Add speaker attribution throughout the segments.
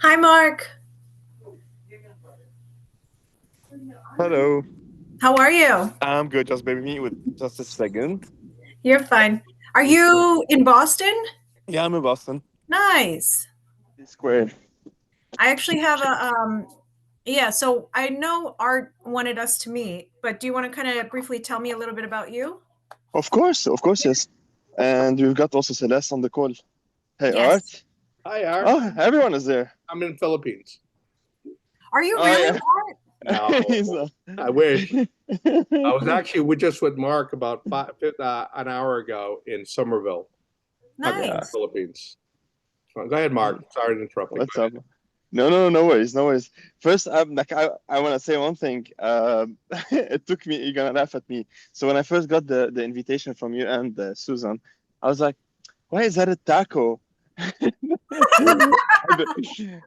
Speaker 1: Hi, Marc.
Speaker 2: Hello.
Speaker 1: How are you?
Speaker 2: I'm good. Just bear with me with just a second.
Speaker 1: You're fine. Are you in Boston?
Speaker 2: Yeah, I'm in Boston.
Speaker 1: Nice.
Speaker 2: Square.
Speaker 1: I actually have yeah, so I know Art wanted us to meet, but do you want to kind of briefly tell me a little bit about you?
Speaker 2: Of course, yes. And we've got also Celeste on the call. Hey,
Speaker 1: Yes.
Speaker 2: Art.
Speaker 3: Hi, Art.
Speaker 2: Oh, everyone is there.
Speaker 3: I'm in Philippines.
Speaker 1: Are you
Speaker 2: Oh,
Speaker 1: really,
Speaker 2: yeah.
Speaker 1: Art?
Speaker 3: No,
Speaker 2: He's not.
Speaker 3: I wish. I was actually just with Mark about an hour ago in Somerville,
Speaker 2: Yeah.
Speaker 1: Nice.
Speaker 3: Philippines. Go ahead, Mark. Sorry to interrupt you.
Speaker 2: What's up? No worries, no worries. First, I want to say one thing. It took me, you're gonna laugh at me. So when I first got the invitation from you and Susan, I was like, why is that a taco?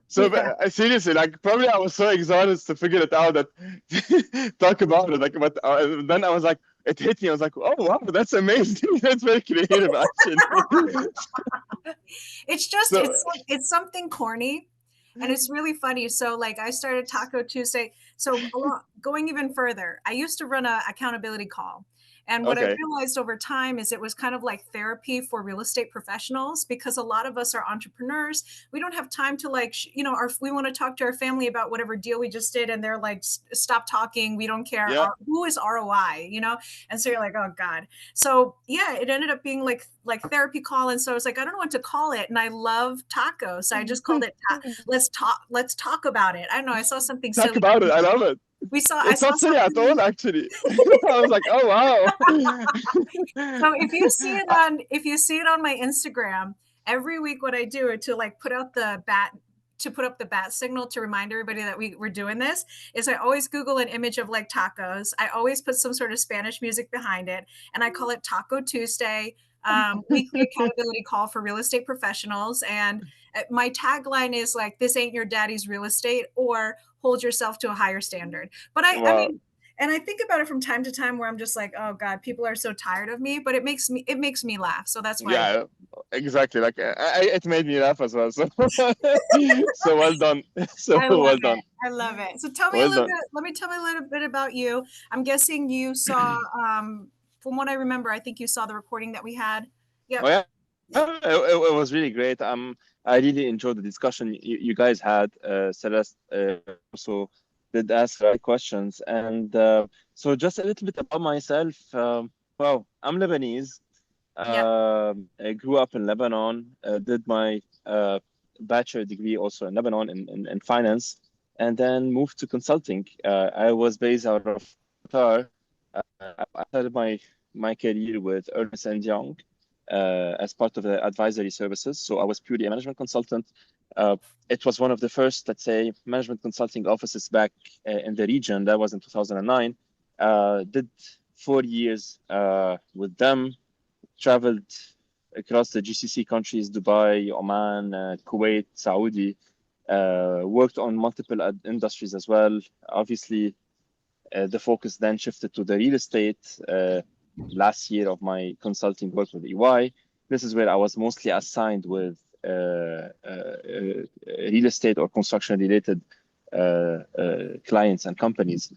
Speaker 2: So
Speaker 1: Yeah.
Speaker 2: seriously, like probably I was so excited to figure it out that talk about it. Like, but then I was like, it hit me. I was like, oh wow, that's amazing. That's very creative, actually.
Speaker 1: It's just
Speaker 2: So
Speaker 1: it's something corny and it's really funny. So like I started Taco Tuesday. So going even further, I used to run a accountability call. And what I
Speaker 2: okay,
Speaker 1: realized over time is it was kind of like therapy for real estate professionals because a lot of us are entrepreneurs. We don't have time to like, we want to talk to our family about whatever deal we just did, and they're like, "Stop talking. We don't care.
Speaker 2: yeah.
Speaker 1: Who is ROI?" And so you're like, "Oh God." So yeah, it ended up being like therapy call, and so I was like, I don't know what to call it, and I love tacos, so I just called it let's talk about it. I don't know. I saw something
Speaker 2: Talk
Speaker 1: silly.
Speaker 2: about it. I love it.
Speaker 1: I
Speaker 2: It's
Speaker 1: saw
Speaker 2: not silly at all,
Speaker 1: something.
Speaker 2: actually. I was like, oh wow.
Speaker 1: So if you see it on my Instagram, every week what I do to like put up the bat signal to remind everybody that we're doing this is I always Google an image of like tacos. I always put some sort of Spanish music behind it, and I call it Taco Tuesday, weekly accountability call for real estate professionals. And my tagline is like, "This ain't your daddy's real estate," or "Hold yourself to a higher standard." But I
Speaker 2: Wow.
Speaker 1: mean, and I think about it from time to time where I'm just like, oh God, people are so tired of me, but it makes me laugh. So that's why I
Speaker 2: Yeah, exactly. Like it made me laugh as well. So so well done. So
Speaker 1: I love
Speaker 2: well
Speaker 1: it.
Speaker 2: done.
Speaker 1: I love it. So tell me a
Speaker 2: Well
Speaker 1: little
Speaker 2: done.
Speaker 1: bit. Let me tell me a little bit about you. I'm guessing you saw, from what I remember, I think you saw the recording that we had.
Speaker 2: Oh
Speaker 1: Yep.
Speaker 2: yeah. It was really great. I really enjoyed the discussion you guys had. Celeste also did ask the right questions, and so just a little bit about myself. Well, I'm Lebanese.
Speaker 1: Yep.
Speaker 2: I grew up in Lebanon. Did my bachelor degree also in Lebanon in finance, and then moved to consulting. I was based out of Qatar. I started my career with Ernst and Young as part of the advisory services. So I was purely a management consultant. Uh, it was one of the first, let's say, management consulting offices back in the region. That was in 2009. Did 4 years with them, traveled across the GCC countries, Dubai, Oman, Kuwait, Saudi, worked on multiple industries as well. Obviously, the focus then shifted to the real estate last year of my consulting work with EY. This is where I was mostly assigned with real estate or construction related clients and companies.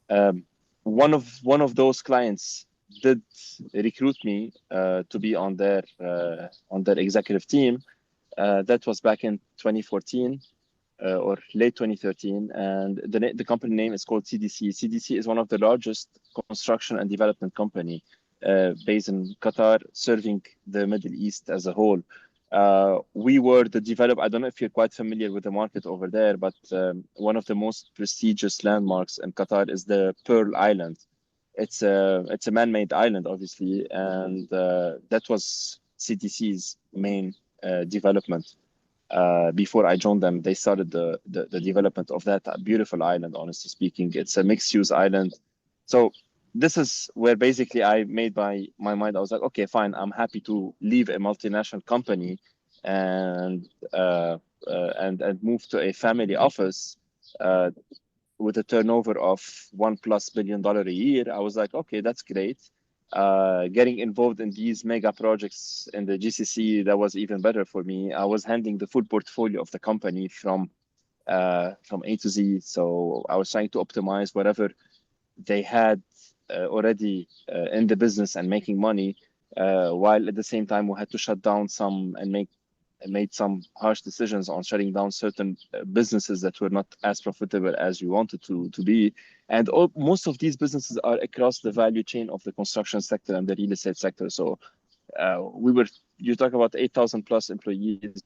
Speaker 2: Um, one of those clients did recruit me to be on their executive team. That was back in 2014 or late 2013, and the company name is called CDC. CDC is one of the largest construction and development company based in Qatar, serving the Middle East as a whole. We were the develop. I don't know if you're quite familiar with the market over there, but one of the most prestigious landmarks in Qatar is the Pearl Island. It's a man-made island, obviously, and that was CTC's main development. Before I joined them, they started the development of that beautiful island. Honestly speaking, it's a mixed-use island. So this is where basically I made my mind. I was like, okay, fine, I'm happy to leave a multinational company and and move to a family office uh, with a turnover of $1+ billion a year. I was like, okay, that's great. getting involved in these mega projects in the GCC, that was even better for me. I was handling the full portfolio of the company from A to Z. So I was trying to optimize whatever they had already in the business and making money, while at the same time we had to shut down some and made some harsh decisions on shutting down certain businesses that were not as profitable as we wanted to be. And most of these businesses are across the value chain of the construction sector and the real estate sector. So you talk about 8,000 plus employees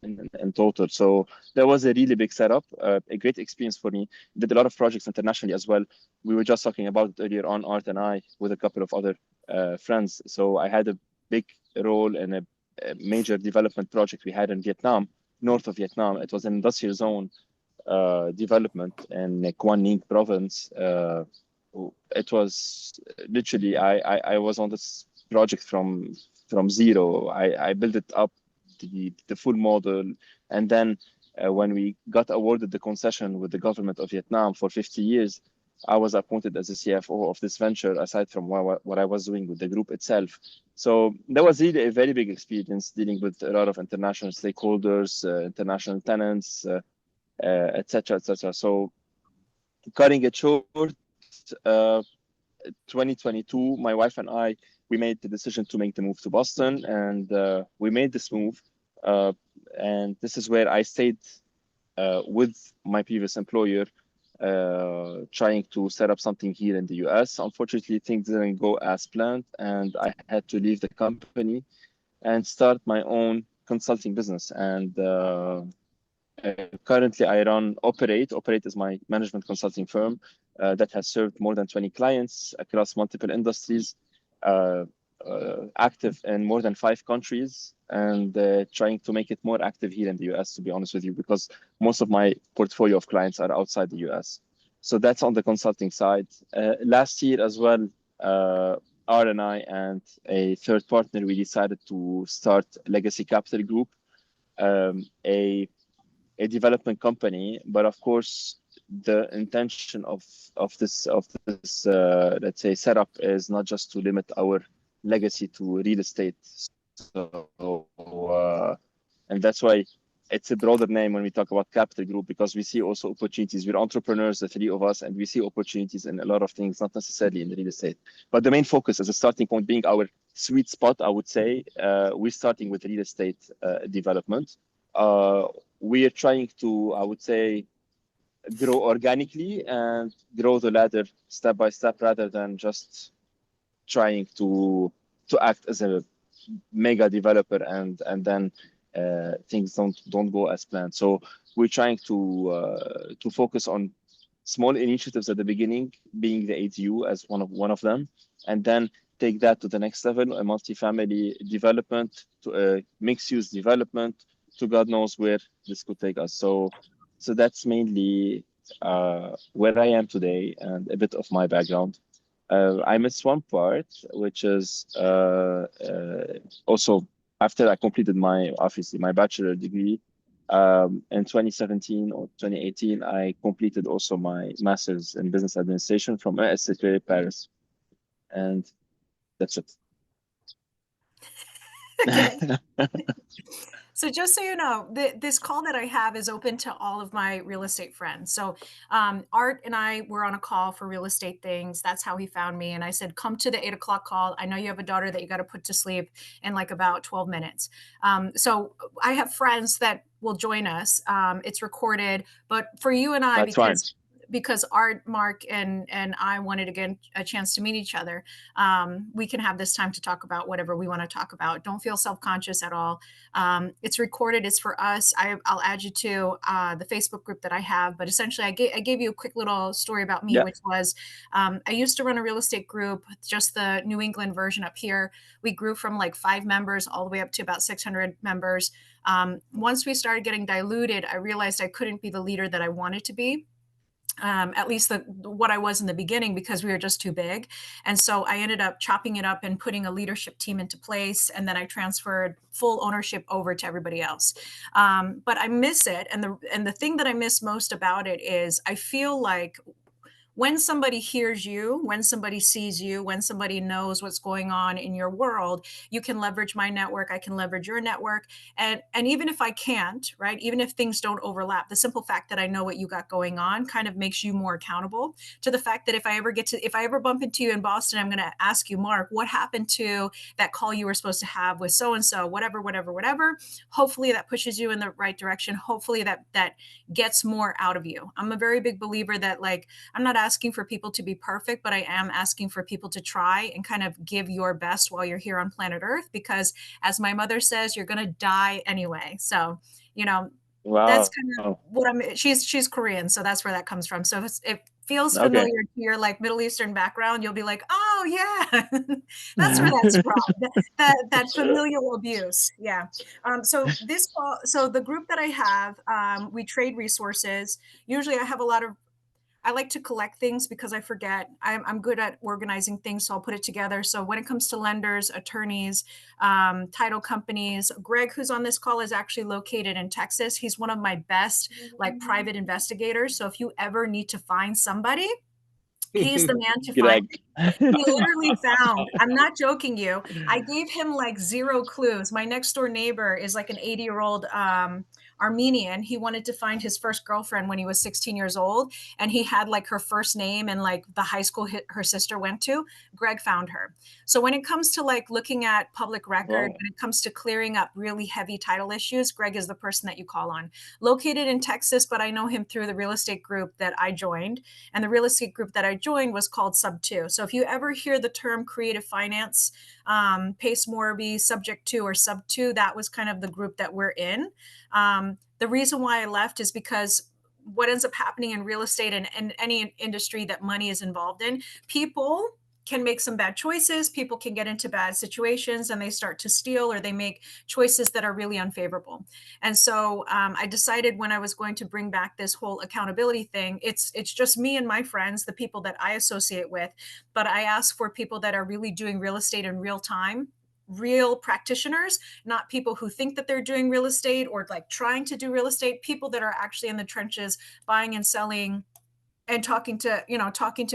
Speaker 2: in total. So that was a really big setup, a great experience for me. Did a lot of projects internationally as well. We were just talking about it earlier on, Art and I, with a couple of other friends. So I had a big role in a major development project we had in Vietnam, north of Vietnam. It was an industrial zone development in Quang Ninh province. It was literally, I was on this project from zero. I built it up, the full model, and then when we got awarded the concession with the government of Vietnam for 50 years, I was appointed as the CFO of this venture, aside from what I was doing with the group itself. So that was really a very big experience, dealing with a lot of international stakeholders, international tenants, et cetera, et cetera. So cutting it short, 2022, my wife and I, we made the decision to make the move to Boston, and we made this move. And this is where I stayed with my previous employer, trying to set up something here in the US. Unfortunately, things didn't go as planned, and I had to leave the company and start my own consulting business. And currently, I run Operate. Operate is my management consulting firm that has served more than 20 clients across multiple industries, active in more than 5 countries, and trying to make it more active here in the US, to be honest with you, because most of my portfolio of clients are outside the US. So that's on the consulting side. Last year as well, R and I and a third partner, we decided to start Legacy Capital Group, a development company. But of course, the intention of this let's say setup is not just to limit our legacy to real estate. So and that's why it's a broader name when we talk about Capital Group, because we see also opportunities. We're entrepreneurs, the 3 of us, and we see opportunities in a lot of things, not necessarily in the real estate. But the main focus as a starting point being our sweet spot, I would say, we're starting with real estate development. We are trying to, I would say, grow organically and grow the ladder step by step, rather than just trying to act as a mega developer and then things don't go as planned. So we're trying to focus on small initiatives at the beginning, being the ADU as one of them, and then take that to the next level, a multifamily development, to a mixed-use development, to God knows where this could take us. So that's mainly where I am today and a bit of my background. I missed one part, which is also after I completed my bachelor degree in 2017 or 2018, I completed also my master's in business administration from ESCP Paris, and that's it.
Speaker 1: Okay. So just so you know, this call that I have is open to all of my real estate friends. So Art and I were on a call for real estate things. That's how he found me. And I said, come to the 8 o'clock call. I know you have a daughter that you got to put to sleep in like about 12 minutes. So I have friends that will join us. It's recorded, but for you and I,
Speaker 2: That's fine.
Speaker 1: Because Art, Marc, and I wanted to get a chance to meet each other, we can have this time to talk about whatever we want to talk about. Don't feel self-conscious at all. It's recorded. It's for us. I'll add you to the Facebook group that I have. But essentially, I gave you a quick little story about me, which was I used to run a real estate group, just the New England version up here. We grew from like 5 members all the way up to about 600 members. Once we started getting diluted, I realized I couldn't be the leader that I wanted to be. At least what I was in the beginning, because we were just too big. And so I ended up chopping it up and putting a leadership team into place. And then I transferred full ownership over to everybody else. But I miss it. And the thing that I miss most about it is I feel like when somebody hears you, when somebody sees you, when somebody knows what's going on in your world, you can leverage my network, I can leverage your network. And even if I can't, right, even if things don't overlap, the simple fact that I know what you got going on kind of makes you more accountable to the fact that if I ever bump into you in Boston, I'm going to ask you, Mark, what happened to that call you were supposed to have with so and so, whatever. Hopefully that pushes you in the right direction. Hopefully that gets more out of you. I'm a very big believer that, like, I'm not asking for people to be perfect, but I am asking for people to try and kind of give your best while you're here on planet Earth, because as my mother says, you're going to die anyway. So, you know, that's
Speaker 2: Wow.
Speaker 1: kind of what she's Korean, so that's where that comes from. So if it feels
Speaker 2: Okay.
Speaker 1: familiar to your like Middle Eastern background, you'll be like, oh yeah, that's where that's from. That familial abuse. Yeah. So the group that I have, we trade resources. Usually I like to collect things because I forget. I'm good at organizing things, so I'll put it together. So when it comes to lenders, attorneys, title companies, Gregg, who's on this call, is actually located in Texas. He's one of my best like private investigators. So if you ever need to find somebody, he's the man to find.
Speaker 2: Gregg.
Speaker 1: He literally found, I'm not joking you. I gave him like zero clues. My next door neighbor is like an 80-year-old Armenian. He wanted to find his first girlfriend when he was 16 years old. And he had like her first name and like the high school her sister went to. Gregg found her. So when it comes to like looking at public record,
Speaker 2: Wow.
Speaker 1: when it comes to clearing up really heavy title issues, Gregg is the person that you call on. Located in Texas, but I know him through the real estate group that I joined. And the real estate group that I joined was called Sub 2. So if you ever hear the term creative finance, Pace Morby, Subject 2, or Sub 2, that was kind of the group that we're in. The reason why I left is because what ends up happening in real estate and any industry that money is involved in, people can make some bad choices. People can get into bad situations and they start to steal or they make choices that are really unfavorable. And so I decided when I was going to bring back this whole accountability thing, it's just me and my friends, the people that I associate with, but I ask for people that are really doing real estate in real time, real practitioners, not people who think that they're doing real estate or like trying to do real estate, people that are actually in the trenches buying and selling and talking to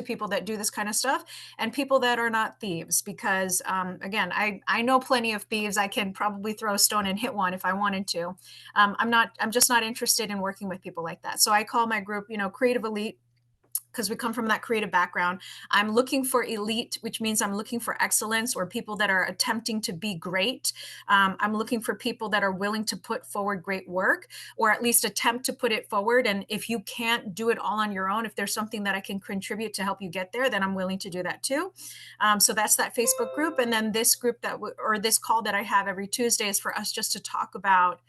Speaker 1: people that do this kind of stuff, and people that are not thieves, because again, I know plenty of thieves. I can probably throw a stone and hit one if I wanted to. I'm just not interested in working with people like that. So I call my group, creative elite, because we come from that creative background. I'm looking for elite, which means I'm looking for excellence or people that are attempting to be great. I'm looking for people that are willing to put forward great work, or at least attempt to put it forward. And if you can't do it all on your own, if there's something that I can contribute to help you get there, then I'm willing to do that too. So that's that Facebook group. And then this group or this call that I have every Tuesday is for us just to talk about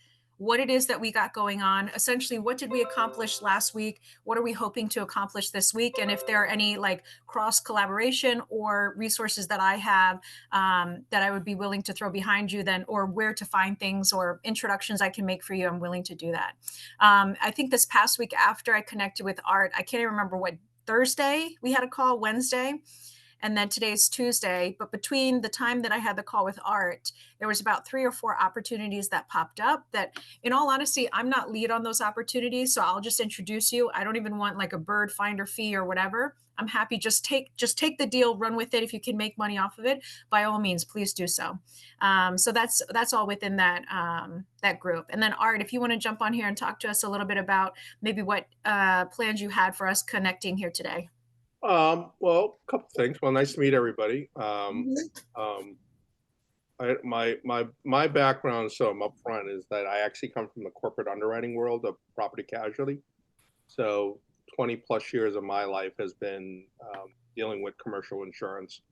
Speaker 1: what it is that we got going on. Essentially, what did we accomplish last week? What are we hoping to accomplish this week? And if there are any like cross collaboration or resources that I have that I would be willing to throw behind you, then, or where to find things or introductions I can make for you, I'm willing to do that. I think this past week after I connected with Art, I can't even remember what Thursday we had a call, Wednesday. And then today's Tuesday. But between the time that I had the call with Art, there was about 3 or 4 opportunities that popped up that, in all honesty, I'm not lead on those opportunities. So I'll just introduce you. I don't even want like a bird finder fee or whatever. I'm happy. Just take the deal, run with it. If you can make money off of it, by all means, please do so. So that's all within that group. And then Art, if you want to jump on here and talk to us a little bit about maybe what plans you had for us connecting here today.
Speaker 3: Well, a couple things. Well, nice to meet everybody. My background, so I'm upfront, is that I actually come from the corporate underwriting world of property casualty. So 20 plus years of my life has been dealing with commercial insurance,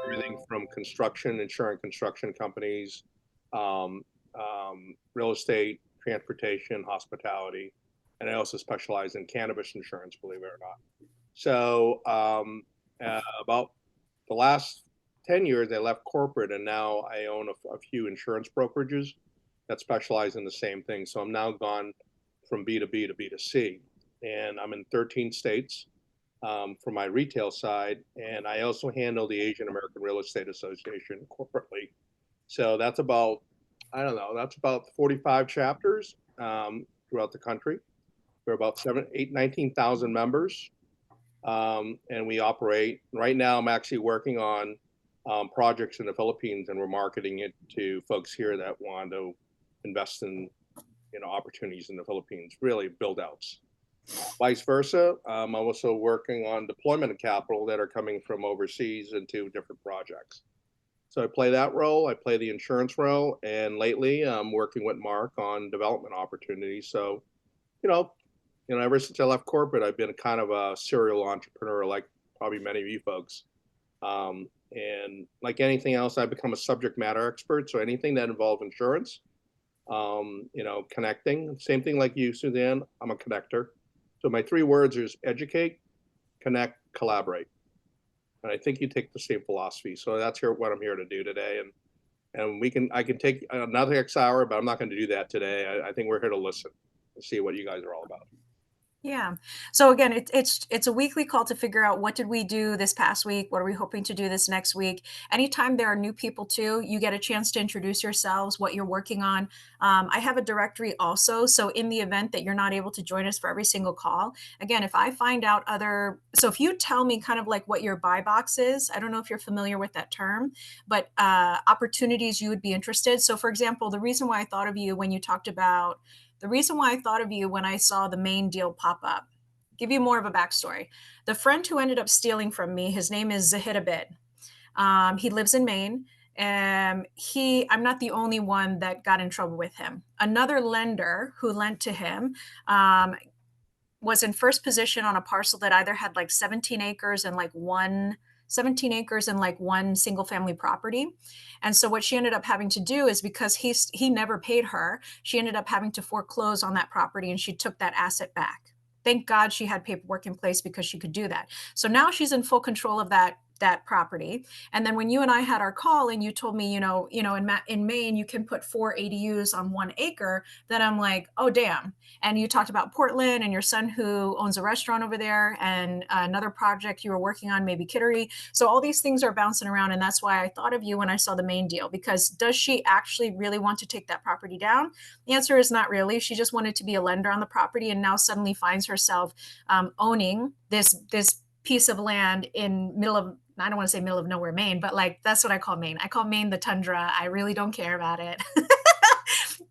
Speaker 3: everything from construction, insuring construction companies, real estate, transportation, hospitality, and I also specialize in cannabis insurance, believe it or not. So about the last 10 years, I left corporate and now I own a few insurance brokerages that specialize in the same thing. So I'm now gone from B2B to B2C. And I'm in 13 states for my retail side. And I also handle the Asian American Real Estate Association corporately. So that's about, I don't know, that's about 45 chapters throughout the country. There are about 19,000 members. and we operate. Right now, I'm actually working on projects in the Philippines, and we're marketing it to folks here that want to invest in opportunities in the Philippines, really build outs. Vice versa, I'm also working on deployment of capital that are coming from overseas into different projects. So I play that role, I play the insurance role, and lately I'm working with Marc on development opportunities. So, ever since I left corporate, I've been kind of a serial entrepreneur, like probably many of you folks. And like anything else, I've become a subject matter expert. So anything that involves insurance, connecting, same thing like you, Suzanne, I'm a connector. So my 3 words is educate, connect, collaborate. And I think you take the same philosophy. So that's what I'm here to do today. And I can take another X hour, but I'm not going to do that today. I think we're here to listen and see what you guys are all about.
Speaker 1: Yeah. So again, it's a weekly call to figure out what did we do this past week? What are we hoping to do this next week? Anytime there are new people too, you get a chance to introduce yourselves, what you're working on. I have a directory also. So in the event that you're not able to join us for every single call, again, if I find out so if you tell me kind of like what your buy box is, I don't know if you're familiar with that term, but opportunities you would be interested. So for example, the reason why I thought of you when you talked about the reason why I thought of you when I saw the Maine deal pop up, give you more of a backstory. The friend who ended up stealing from me, his name is Zahidabit. He lives in Maine. I'm not the only one that got in trouble with him. Another lender who lent to him was in first position on a parcel that either had like 17 acres and like one single family property. And so what she ended up having to do is, because he never paid her, she ended up having to foreclose on that property, and she took that asset back. Thank God she had paperwork in place because she could do that. So now she's in full control of that property. And then when you and I had our call and you told me, in Maine, you can put 4 ADUs on 1 acre, then I'm like, oh, damn. And you talked about Portland and your son who owns a restaurant over there, and another project you were working on, maybe Kittery. So all these things are bouncing around. And that's why I thought of you when I saw the Maine deal, because does she actually really want to take that property down? The answer is not really. She just wanted to be a lender on the property, and now suddenly finds herself owning this piece of land in I don't want to say middle of nowhere, Maine, but like, that's what I call Maine. I call Maine the tundra. I really don't care about it.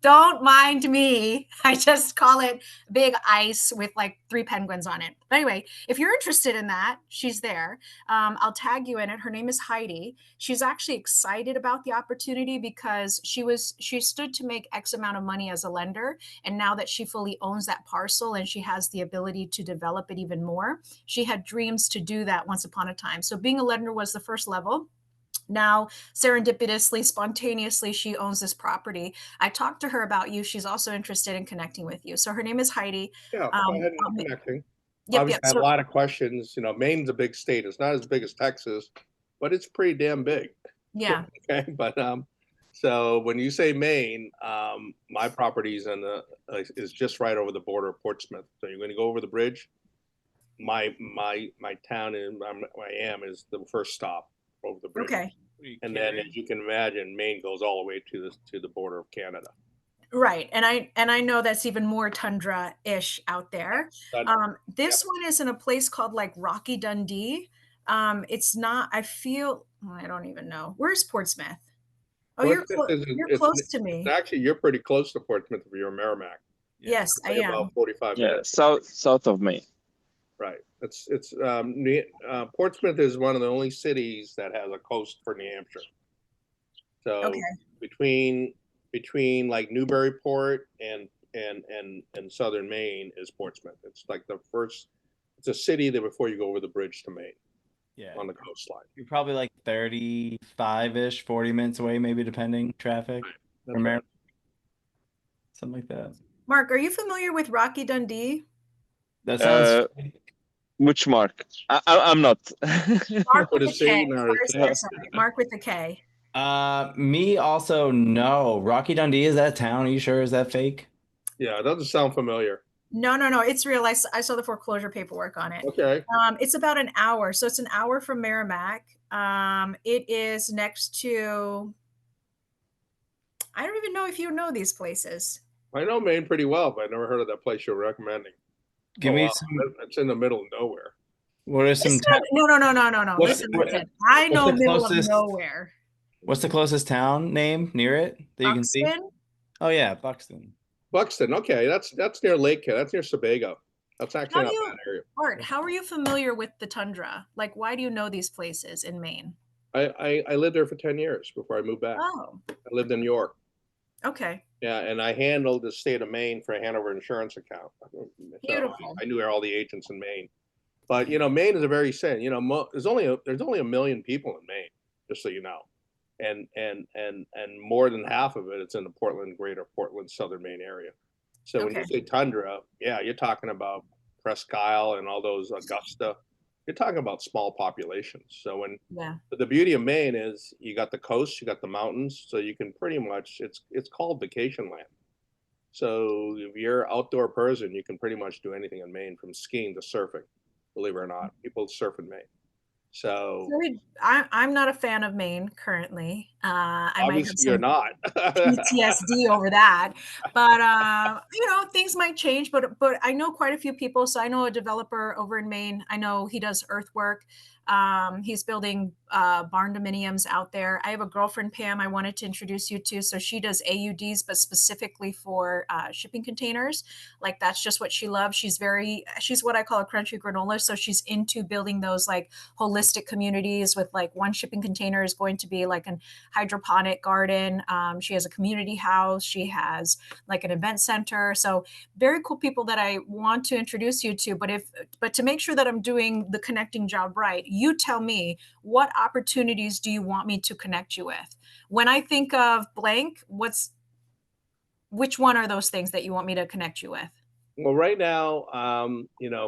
Speaker 1: Don't mind me. I just call it big ice with like 3 penguins on it. But anyway, if you're interested in that, she's there. I'll tag you in it. Her name is Heidi. She's actually excited about the opportunity because she stood to make X amount of money as a lender. And now that she fully owns that parcel and she has the ability to develop it even more, she had dreams to do that once upon a time. So being a lender was the first level. Now, serendipitously, spontaneously, she owns this property. I talked to her about you. She's also interested in connecting with you. So her name is Heidi.
Speaker 3: Yeah, go ahead and connecting.
Speaker 1: Yep,
Speaker 3: Obviously, I have a lot of questions. Maine's a big state. It's not as big as Texas, but it's pretty damn big.
Speaker 1: Yeah.
Speaker 3: Okay, but so when you say Maine, my property's is just right over the border of Portsmouth. So you're going to go over the bridge. My town where I am is the first stop over the bridge.
Speaker 1: Okay.
Speaker 3: And then, as you can imagine, Maine goes all the way to the border of Canada.
Speaker 1: Right. And I know that's even more tundra-ish out there. This one is in a place called like Rocky Dundee. It's not, I don't even know. Where's Portsmouth? Oh, you're close to me.
Speaker 3: Actually, you're pretty close to Portsmouth if you're Merrimack.
Speaker 1: Yes, I am.
Speaker 3: About 45 minutes.
Speaker 2: South of Maine.
Speaker 3: Right. It's Portsmouth is one of the only cities that has a coast for New Hampshire. So between like Newburyport and southern Maine is Portsmouth. It's like it's a city that before you go over the bridge to Maine. Yeah. On the coastline.
Speaker 4: You're probably like 35-ish, 40 minutes away, maybe depending traffic. Right. Something like that.
Speaker 1: Marc, are you familiar with Rocky Dundee?
Speaker 4: That sounds
Speaker 2: which Marc? I'm not.
Speaker 1: Marc with a K. Sorry, Marc with a K.
Speaker 4: Me also no. Rocky Dundee, is that a town? Are you sure? Is that fake?
Speaker 3: Yeah, it doesn't sound familiar.
Speaker 1: No, it's real. I saw the foreclosure paperwork on it.
Speaker 3: Okay.
Speaker 1: It's about an hour. So it's an hour from Merrimack. It is next to, I don't even know if you know these places.
Speaker 3: I know Maine pretty well, but I never heard of that place you're recommending.
Speaker 4: Give me some.
Speaker 3: It's in the middle of nowhere.
Speaker 4: What are some?
Speaker 1: No.
Speaker 4: What's
Speaker 1: Listen. I
Speaker 4: what's
Speaker 1: know
Speaker 4: the
Speaker 1: middle of
Speaker 4: closest?
Speaker 1: nowhere.
Speaker 4: What's the closest town name near it that you can see?
Speaker 1: Buxton.
Speaker 4: Oh yeah, Buxton.
Speaker 3: Buxton. Okay, that's near Lake. That's near Sebago. That's actually not a bad area.
Speaker 1: Art, how are you familiar with the tundra? Like, why do you know these places in Maine?
Speaker 3: I lived there for 10 years before I moved back.
Speaker 1: Oh,
Speaker 3: I lived in New York.
Speaker 1: okay.
Speaker 3: Yeah, and I handled the state of Maine for a Hanover insurance account. So
Speaker 1: Beautiful.
Speaker 3: I knew all the agents in Maine. But Maine is a very thin. There's only a million people in Maine, just so you know, and more than half of it's in the Greater Portland, Southern Maine area. So when you
Speaker 1: Okay.
Speaker 3: say tundra, yeah, you're talking about Presque Isle and all those Augusta. You're talking about small populations. So but the beauty of Maine is you got the coast, you got the mountains, so you can pretty much it's called vacation land. So if you're an outdoor person, you can pretty much do anything in Maine, from skiing to surfing. Believe it or not, people surf in Maine. So
Speaker 1: I'm not a fan of Maine currently. I might have
Speaker 3: obviously you're
Speaker 1: some
Speaker 3: not.
Speaker 1: PTSD over that, but things might change. But I know quite a few people. So I know a developer over in Maine. I know he does earthwork. He's building barn dominiums out there. I have a girlfriend, Pam, I wanted to introduce you to. So she does AUDs, but specifically for shipping containers. Like that's just what she loves. She's what I call a crunchy granola. So she's into building those like holistic communities with like one shipping container is going to be like an hydroponic garden. She has a community house. She has like an event center. So very cool people that I want to introduce you to. But to make sure that I'm doing the connecting job right, you tell me, what opportunities do you want me to connect you with? When I think of blank, which one are those things that you want me to connect you with?
Speaker 3: Well, right now,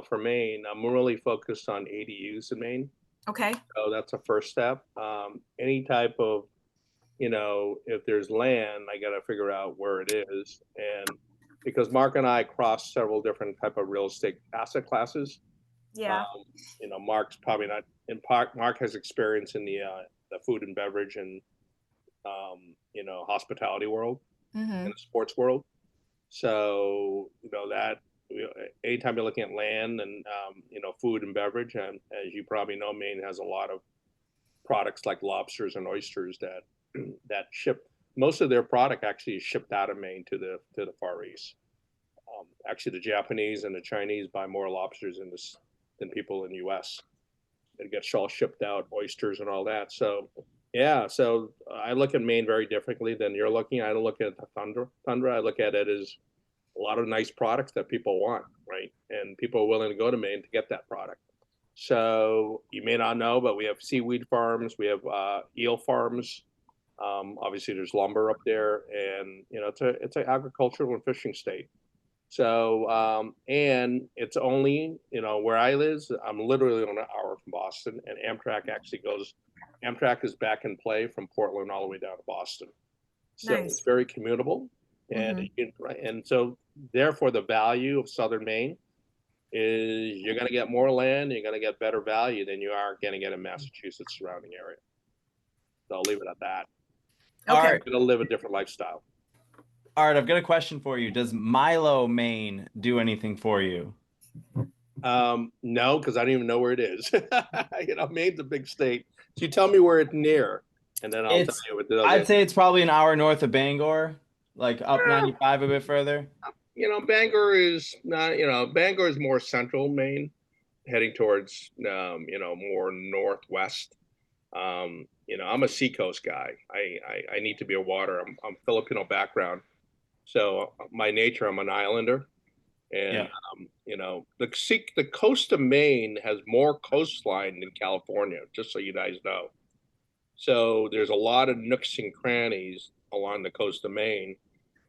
Speaker 3: for Maine, I'm really focused on ADUs in Maine.
Speaker 1: Okay.
Speaker 3: So that's a first step. Any type of, if there's land, I got to figure out where it is. And because Marc and I cross several different type of real estate asset classes,
Speaker 1: Yeah.
Speaker 3: Marc's probably not in part. Marc has experience in the food and beverage and hospitality world and the sports world. So that anytime you're looking at land and food and beverage, and as you probably know, Maine has a lot of products like lobsters and oysters that that ship. Most of their product actually is shipped out of Maine to the Far East. Actually, the Japanese and the Chinese buy more lobsters than people in the U.S. It gets all shipped out, oysters and all that. So, yeah. So I look at Maine very differently than you're looking. I don't look at the tundra. I look at it as a lot of nice products that people want, right? And people are willing to go to Maine to get that product. So you may not know, but we have seaweed farms. We have eel farms. Obviously, there's lumber up there, and it's an agricultural and fishing state. So, and it's only, where I live, I'm literally on an hour from Boston, and Amtrak is back in play from Portland all the way down to Boston. So
Speaker 1: Nice.
Speaker 3: it's very commutable. And, and so therefore the value of Southern Maine is you're going to get more land, you're going to get better value than you are going to get in Massachusetts surrounding area. So I'll leave it at that.
Speaker 1: Okay.
Speaker 3: You're going to live a different lifestyle.
Speaker 4: Art, I've got a question for you. Does Milo, Maine do anything for you?
Speaker 3: No, because I don't even know where it is. Maine's a big state. So you tell me where it's near, and then I'll tell you what it does.
Speaker 4: I'd say it's probably an hour north of Bangor, like up 95 a bit further.
Speaker 3: Bangor is not, Bangor is more central Maine, heading towards, more northwest. I'm a seacoast guy. I need to be a water. I'm Filipino background. So my nature, I'm an islander. And, the coast of Maine has more coastline than California, just so you guys know. So there's a lot of nooks and crannies along the coast of Maine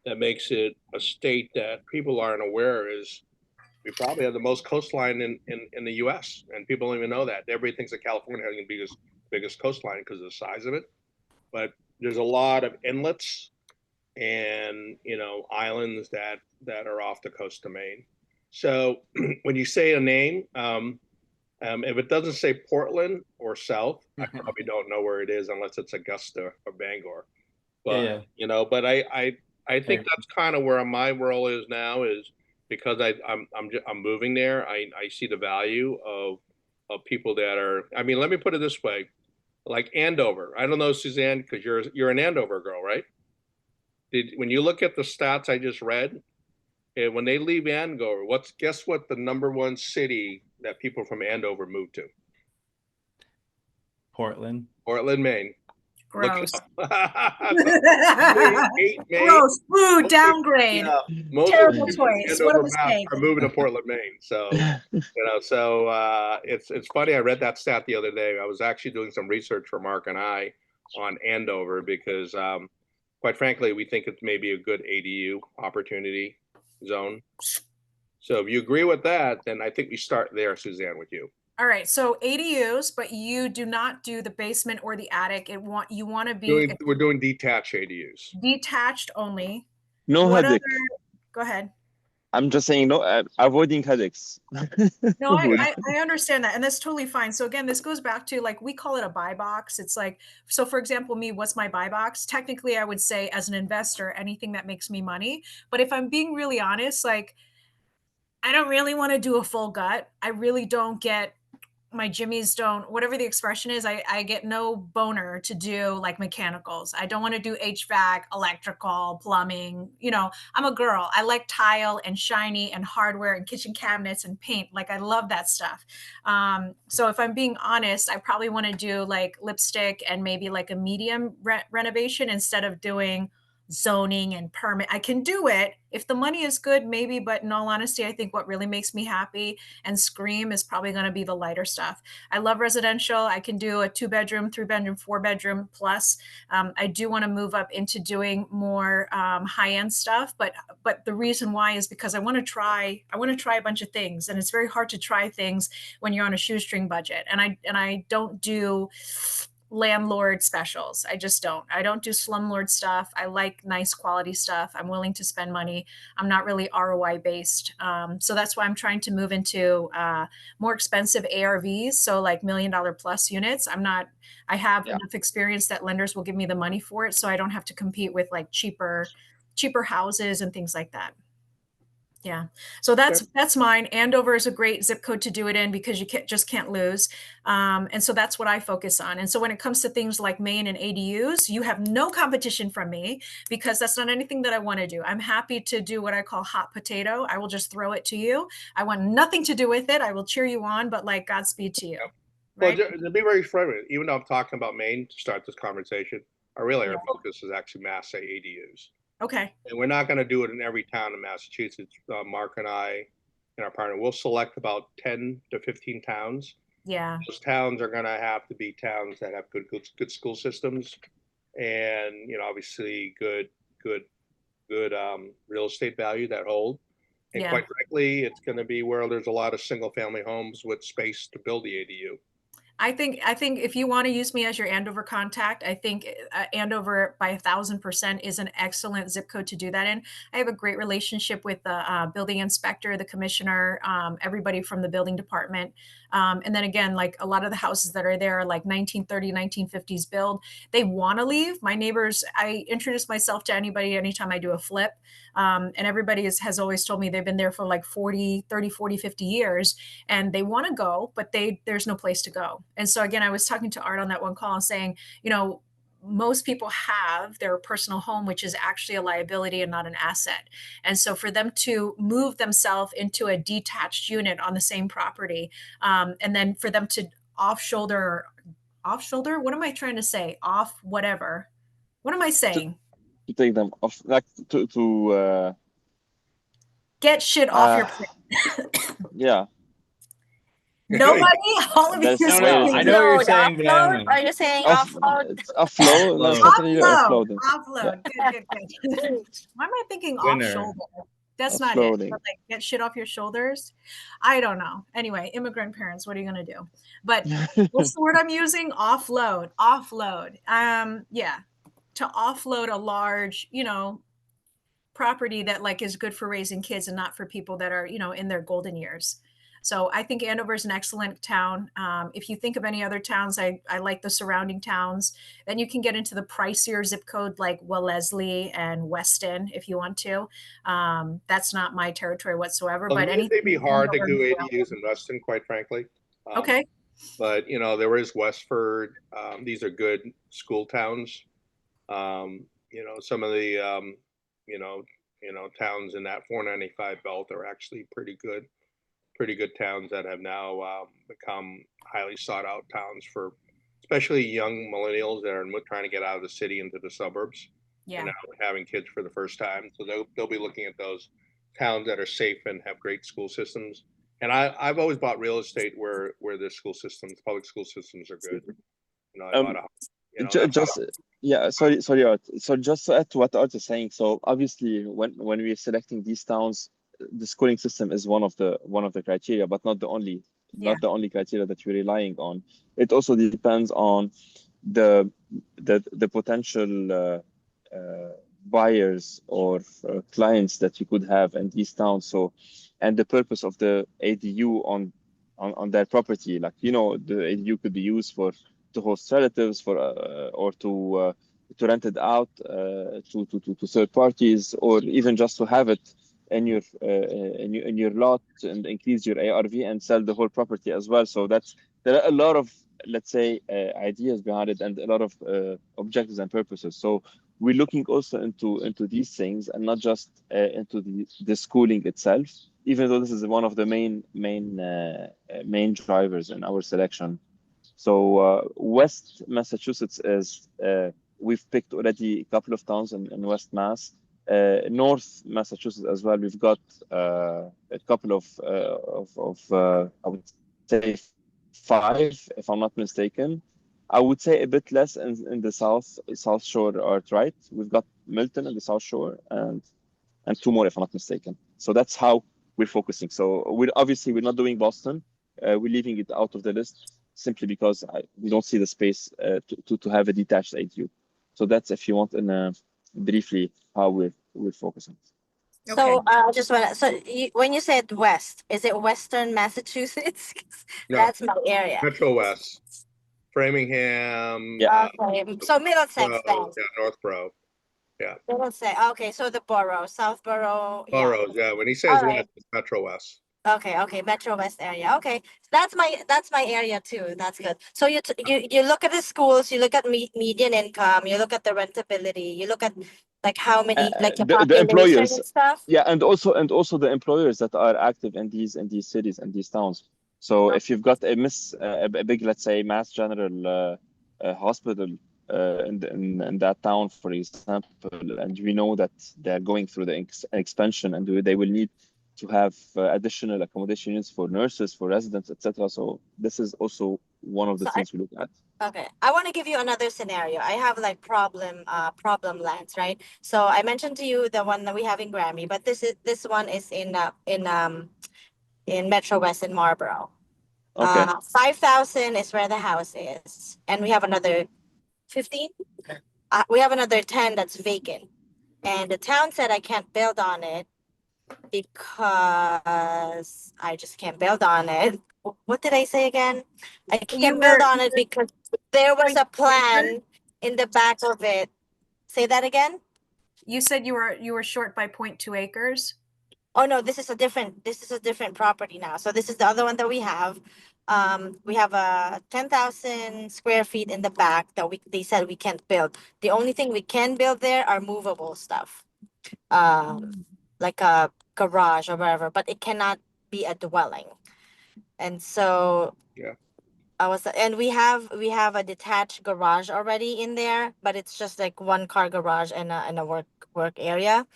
Speaker 3: that makes it a state that people aren't aware is we probably have the most coastline in the U.S. and people don't even know that. Everybody thinks that California has the biggest coastline because of the size of it, but there's a lot of inlets and islands that are off the coast of Maine. So when you say a name, if it doesn't say Portland or South, I probably don't know where it is unless it's Augusta or Bangor. But but I think that's kind of where my role is now, is because I'm moving there. I see the value of people that are, I mean, let me put it this way, like Andover. I don't know, Suzanne, because you're an Andover girl, right? When you look at the stats I just read, and when they leave Andover, guess what the #1 city that people from Andover move to?
Speaker 4: Portland.
Speaker 3: Portland, Maine.
Speaker 1: Gross.
Speaker 3: Hate Maine.
Speaker 1: Gross. Food downgrade.
Speaker 3: Yeah, most
Speaker 1: Terrible
Speaker 3: of the people in
Speaker 1: choice. What a
Speaker 3: Andover, Mass.
Speaker 1: mistake.
Speaker 3: Are moving to Portland, Maine. So, it's funny. I read that stat the other day. I was actually doing some research for Marc and I on Andover because, quite frankly, we think it's maybe a good ADU opportunity zone. So if you agree with that, then I think we start there, Suzanne, with you.
Speaker 1: All right, so ADUs, but you do not do the basement or the attic. You want to be
Speaker 3: We're doing detached ADUs.
Speaker 1: detached only.
Speaker 2: No
Speaker 1: What
Speaker 2: headache.
Speaker 1: Go ahead.
Speaker 2: I'm just saying, no, avoiding headaches.
Speaker 1: No, I understand that. And that's totally fine. So again, this goes back to like, we call it a buy box. It's like, so for example, me, what's my buy box? Technically, I would say as an investor, anything that makes me money. But if I'm being really honest, like, I don't really want to do a full gut. I really don't get my jimmies don't, whatever the expression is, I get no boner to do like mechanicals. I don't want to do HVAC, electrical, plumbing. You know, I'm a girl. I like tile and shiny and hardware and kitchen cabinets and paint. Like I love that stuff. So if I'm being honest, I probably want to do like lipstick and maybe like a medium renovation instead of doing zoning and permit. I can do it if the money is good, maybe, but in all honesty, I think what really makes me happy and scream is probably going to be the lighter stuff. I love residential. I can do a 2-bedroom, 3-bedroom, 4-bedroom plus. I do want to move up into doing more high-end stuff, but the reason why is because I want to try a bunch of things, and it's very hard to try things when you're on a shoestring budget. And I don't do landlord specials. I just don't. I don't do slumlord stuff. I like nice quality stuff. I'm willing to spend money. I'm not really ROI based. So that's why I'm trying to move into more expensive ARVs. So like $1 million plus units. I have enough experience that lenders will give me the money for it. So I don't have to compete with like cheaper houses and things like that. Yeah. So that's mine. Andover is a great zip code to do it in because you just can't lose. And so that's what I focus on. And so when it comes to things like Maine and ADUs, you have no competition from me because that's not anything that I want to do. I'm happy to do what I call hot potato. I will just throw it to you. I want nothing to do with it. I will cheer you on, but like Godspeed to you.
Speaker 3: Yep.
Speaker 1: Right?
Speaker 3: Well, to be very frank, even though I'm talking about Maine to start this conversation, our focus is actually Mass ADUs.
Speaker 1: Okay.
Speaker 3: And we're not going to do it in every town in Massachusetts. Marc and I and our partner, we'll select about 10 to 15 towns.
Speaker 1: Yeah.
Speaker 3: Those towns are going to have to be towns that have good school systems and, obviously good real estate value that hold. And quite frankly, it's going to be where there's a lot of single family homes with space to build the ADU.
Speaker 1: I think if you want to use me as your Andover contact, I think Andover by 1,000% is an excellent zip code to do that in. I have a great relationship with the building inspector, the commissioner, everybody from the building department. And then again, like a lot of the houses that are there are like 1930, 1950s build. They want to leave. My neighbors, I introduce myself to anybody anytime I do a flip. And everybody has always told me they've been there for like 30, 40, 50 years and they want to go, but there's no place to go. And so again, I was talking to Art on that one call and saying, most people have their personal home, which is actually a liability and not an asset. And so for them to move themselves into a detached unit on the same property, and then for them to off shoulder, what am I trying to say? Off whatever. What am I saying?
Speaker 2: To take them off, like to
Speaker 1: get shit off your plate.
Speaker 2: Yeah.
Speaker 1: Nobody, all of you.
Speaker 4: I know what you're saying.
Speaker 5: Offload? Are you saying offload?
Speaker 2: Offload. That's definitely offloading.
Speaker 1: Offload. Good. Why am I thinking off shoulder? That's not it. But like get shit off your shoulders. I don't know. Anyway, immigrant parents, what are you gonna do? But what's the word I'm using? Offload. Yeah. To offload a large, property that like is good for raising kids and not for people that are, in their golden years. So I think Andover is an excellent town. If you think of any other towns, I like the surrounding towns. Then you can get into the pricier zip code like Wellesley and Weston if you want to. That's not my territory whatsoever. But anything
Speaker 3: it'd be hard to do ADUs in Weston, quite frankly.
Speaker 1: Okay.
Speaker 3: But there is Westford. These are good school towns. Some of the towns in that 495 belt are actually pretty good towns that have now become highly sought out towns for especially young millennials that are trying to get out of the city into the suburbs.
Speaker 1: Yeah.
Speaker 3: Having kids for the first time. So they'll be looking at those towns that are safe and have great school systems. And I've always bought real estate where the public school systems are good. I bought a
Speaker 2: Just yeah, sorry, Art. So just to add to what Art is saying, so obviously when we're selecting these towns, the schooling system is one of the criteria, but not the only criteria that you're relying on. It also depends on the potential buyers or clients that you could have in these towns. So, and the purpose of the ADU on their property, like the ADU could be used to host relatives or to rent it out to third parties, or even just to have it in your lot and increase your ARV and sell the whole property as well. So there are a lot of, let's say, ideas behind it and a lot of objectives and purposes. So we're looking also into these things and not just into the schooling itself, even though this is one of the main drivers in our selection. So West Massachusetts is we've picked already a couple of towns in West Mass. North Massachusetts as well. We've got a couple of I would say 5, if I'm not mistaken. I would say a bit less in the South Shore are right. We've got Milton in the South Shore and 2 more, if I'm not mistaken. So that's how we're focusing. So we're not doing Boston. We're leaving it out of the list simply because we don't see the space to have a detached ADU. So that's, if you want, briefly how we're focusing.
Speaker 5: So just want when you said West, is it Western Massachusetts? 'Cause
Speaker 3: No.
Speaker 5: that's my area.
Speaker 3: Metro West, Framingham.
Speaker 2: Yeah.
Speaker 5: Okay, so Middlesex then.
Speaker 3: Northborough. Yeah.
Speaker 5: Middlesex. Okay, so the borough, Southborough.
Speaker 3: Boroughs. Yeah. When he says
Speaker 5: All right.
Speaker 3: West, it's Metro West.
Speaker 5: Okay, Metro West area. Okay, that's my area too. That's good. So you look at the schools, you look at median income, you look at the rentability, you look at like how many like the
Speaker 2: the
Speaker 5: population
Speaker 2: employers,
Speaker 5: and stuff.
Speaker 2: yeah, and also the employers that are active in these cities and these towns. So if you've got a big, let's say, Mass General hospital in that town, for example, and we know that they're going through the expansion and they will need to have additional accommodations for nurses, for residents, etc. So this is also one of the things we look at.
Speaker 5: Okay, I want to give you another scenario. I have like problem lands, right? So I mentioned to you the one that we have in Grammy, but this one is in Metro West in Marlborough.
Speaker 2: Okay.
Speaker 5: 5,000 is where the house is, and we have another 15. We have another 10 that's vacant, and the town said I can't build on it because I just can't build on it. What did I say again? I can't build on it because there was a plan in the back of it. Say that again.
Speaker 1: You said you were short by 0.2 acres.
Speaker 5: Oh no, this is a different property now. So this is the other one that we have. We have a 10,000 square feet in the back that they said we can't build. The only thing we can build there are movable stuff. Like a garage or whatever, but it cannot be a dwelling. And so
Speaker 3: Yeah.
Speaker 5: and we have a detached garage already in there, but it's just like 1-car garage and a work area.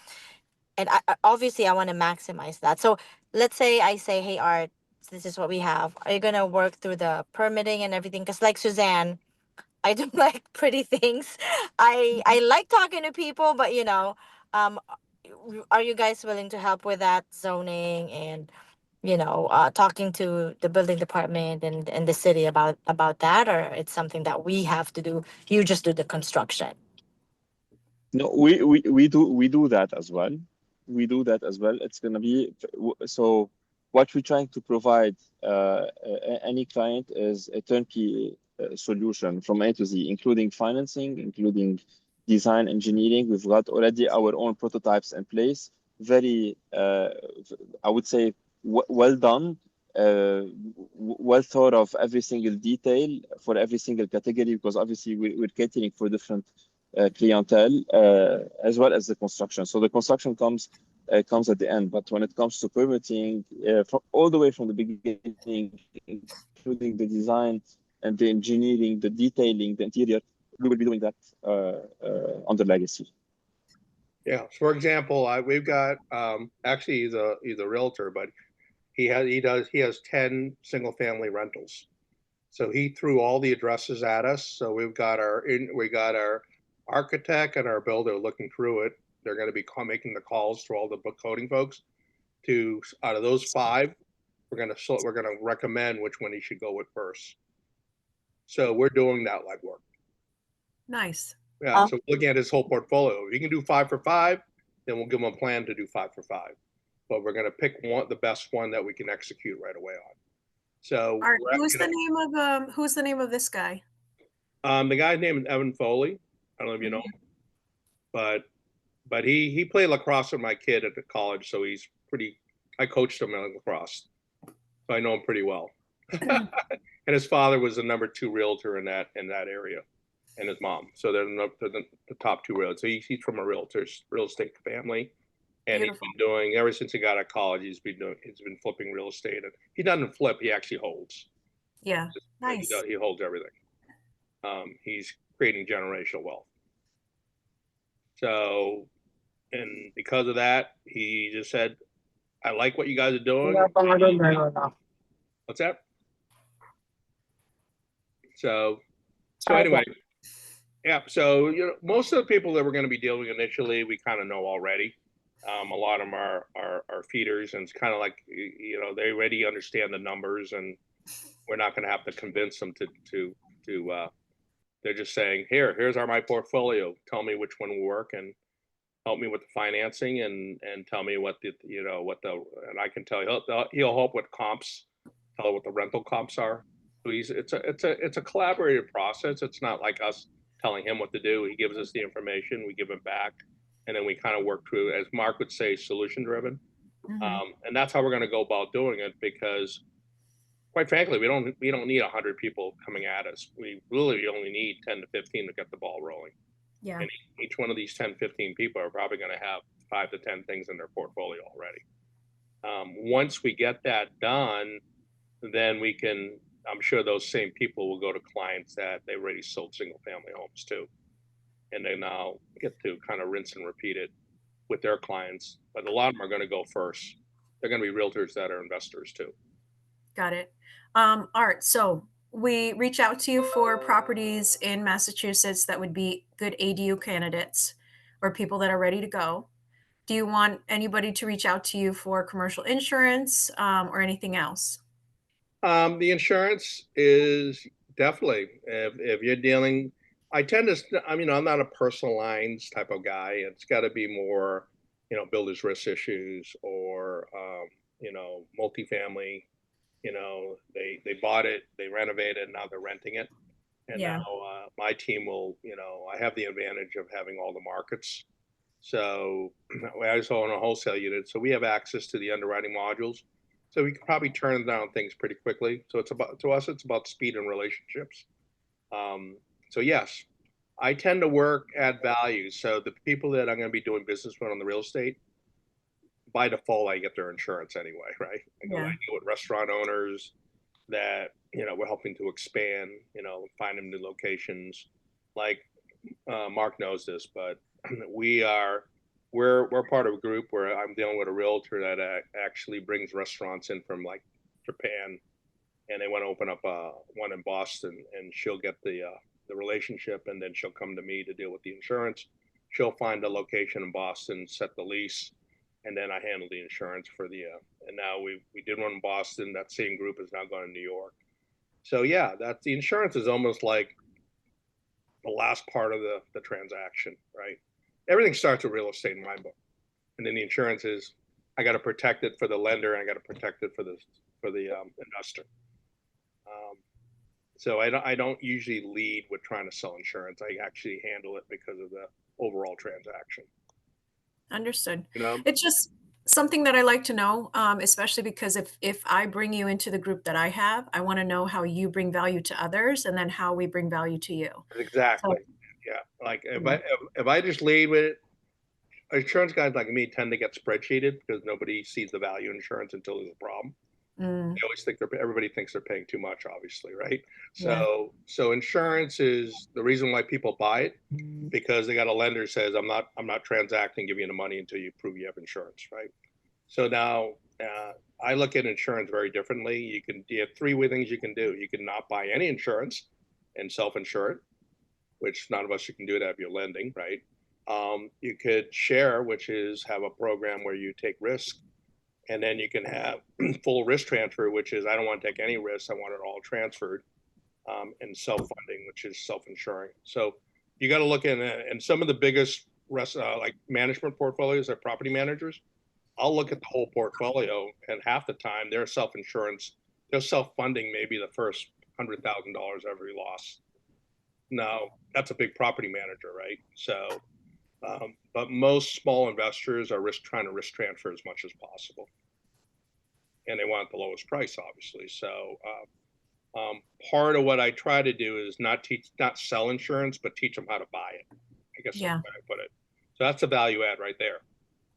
Speaker 5: And obviously I want to maximize that. So let's say I say, hey Art, this is what we have. Are you gonna work through the permitting and everything? Because like Suzanne, I don't like pretty things. I like talking to people, but are you guys willing to help with that zoning and talking to the building department and the city about that, or it's something that we have to do? You just do the construction.
Speaker 2: No, we do that as well. We do that as well. It's gonna be so. What we're trying to provide any client is a turnkey solution from A to Z, including financing, including design, engineering. We've got already our own prototypes in place. Very, I would say, well done. well thought of every single detail for every single category, because obviously we're catering for different clientele, as well as the construction. So the construction comes at the end, but when it comes to permitting, from all the way from the beginning, including the design and the engineering, the detailing, the interior, we will be doing that under legacy.
Speaker 3: Yeah. For example, we've got actually he's a realtor, but he has 10 single family rentals. So he threw all the addresses at us. So we got our architect and our builder looking through it. They're going to be making the calls to all the book coding folks. Out of those 5, we're going to recommend which one he should go with first. So we're doing that legwork.
Speaker 1: Nice.
Speaker 3: Yeah. So looking at his whole portfolio, if he can do 5 for 5, then we'll give him a plan to do 5 for 5. But we're going to pick the best one that we can execute right away on. So
Speaker 1: Art, who's the name of this guy?
Speaker 3: The guy's name is Evan Foley. I don't know if you know him, but he played lacrosse with my kid at the college, so he's pretty. I coached him in lacrosse, so I know him pretty well. And his father was the number 2 realtor in that area, and his mom. So they're the top 2 realtors. So he's from a real estate family, and
Speaker 1: Beautiful.
Speaker 3: he's been doing ever since he got out of college. He's been flipping real estate, and he doesn't flip. He actually holds.
Speaker 1: Yeah, nice.
Speaker 3: He holds everything. He's creating generational wealth. So, and because of that, he just said, I like what you guys are doing. What's that? So anyway, yeah. So, most of the people that we're going to be dealing initially, we kind of know already. A lot of them are feeders, and it's kind of like, they already understand the numbers, and we're not going to have to convince them to they're just saying, here's my portfolio. Tell me which one will work, and help me with the financing, and tell me what and I can tell you, he'll help with comps, tell what the rental comps are. So it's a collaborative process. It's not like us telling him what to do. He gives us the information, we give it back, and then we kind of work through, as Marc would say, solution driven.
Speaker 1: Mm-hmm.
Speaker 3: And that's how we're going to go about doing it, because quite frankly, we don't need 100 people coming at us. We really only need 10 to 15 to get the ball rolling.
Speaker 1: Yeah.
Speaker 3: And each one of these 10, 15 people are probably going to have 5 to 10 things in their portfolio already. Once we get that done, then I'm sure those same people will go to clients that they already sold single family homes to. And they now get to kind of rinse and repeat it with their clients. But a lot of them are going to go first. They're going to be realtors that are investors too.
Speaker 1: Got it. Art, so we reach out to you for properties in Massachusetts that would be good ADU candidates or people that are ready to go. Do you want anybody to reach out to you for commercial insurance or anything else?
Speaker 3: The insurance is definitely, if you're dealing, I'm not a personal lines type of guy. It's got to be more, builder's risk issues, or, multifamily. They bought it, they renovated, now they're renting it. And
Speaker 1: Yeah.
Speaker 3: now my team will, I have the advantage of having all the markets. So I also own a wholesale unit, so we have access to the underwriting modules. So we can probably turn down things pretty quickly. So to us, it's about speed and relationships. So yes, I tend to add value. So the people that I'm going to be doing business with on the real estate, by default, I get their insurance anyway, right? I deal with restaurant owners that, we're helping to expand, find them new locations. Like Marc knows this, but we're part of a group where I'm dealing with a realtor that actually brings restaurants in from like Japan, and they want to open up one in Boston, and she'll get the relationship, and then she'll come to me to deal with the insurance. She'll find a location in Boston, set the lease, and then I handle the insurance for the. And now we did one in Boston. That same group is now going to New York. So yeah, the insurance is almost like the last part of the transaction, right? Everything starts with real estate in my book, and then the insurance is I got to protect it for the lender, and I got to protect it for the investor. So I don't usually lead with trying to sell insurance. I actually handle it because of the overall transaction.
Speaker 1: Understood.
Speaker 3: You know?
Speaker 1: It's just Something that I like to know, especially because if I bring you into the group that I have, I want to know how you bring value to others and then how we bring value to you.
Speaker 3: Exactly.
Speaker 1: So,
Speaker 3: Yeah. Like
Speaker 1: yeah.
Speaker 3: if I just lead with it, insurance guys like me tend to get spreadsheeted because nobody sees the value in insurance until there's a problem.
Speaker 1: Mm,
Speaker 3: They always think everybody thinks they're paying too much, obviously, right?
Speaker 1: yeah.
Speaker 3: So insurance is the reason why people buy it because they got a lender says I'm not transacting, give you the money until you prove you have insurance, right? So now I look at insurance very differently. You have three things you can do. You can not buy any insurance and self-insure it, which none of us you can do that if you're lending, right? You could share, which is have a program where you take risk, and then you can have full risk transfer, which is I don't want to take any risks. I want it all transferred, and self-funding, which is self-insuring. So you got to look in, and some of the biggest like management portfolios are property managers. I'll look at the whole portfolio, and half the time they're self-insurance, they're self-funding maybe the first $100,000 every loss. Now that's a big property manager, right? So, but most small investors are trying to risk transfer as much as possible, and they want the lowest price, obviously. So, part of what I try to do is not sell insurance, but teach them how to buy it. I guess that's
Speaker 1: Yeah.
Speaker 3: the way I put it. So that's a value add right there.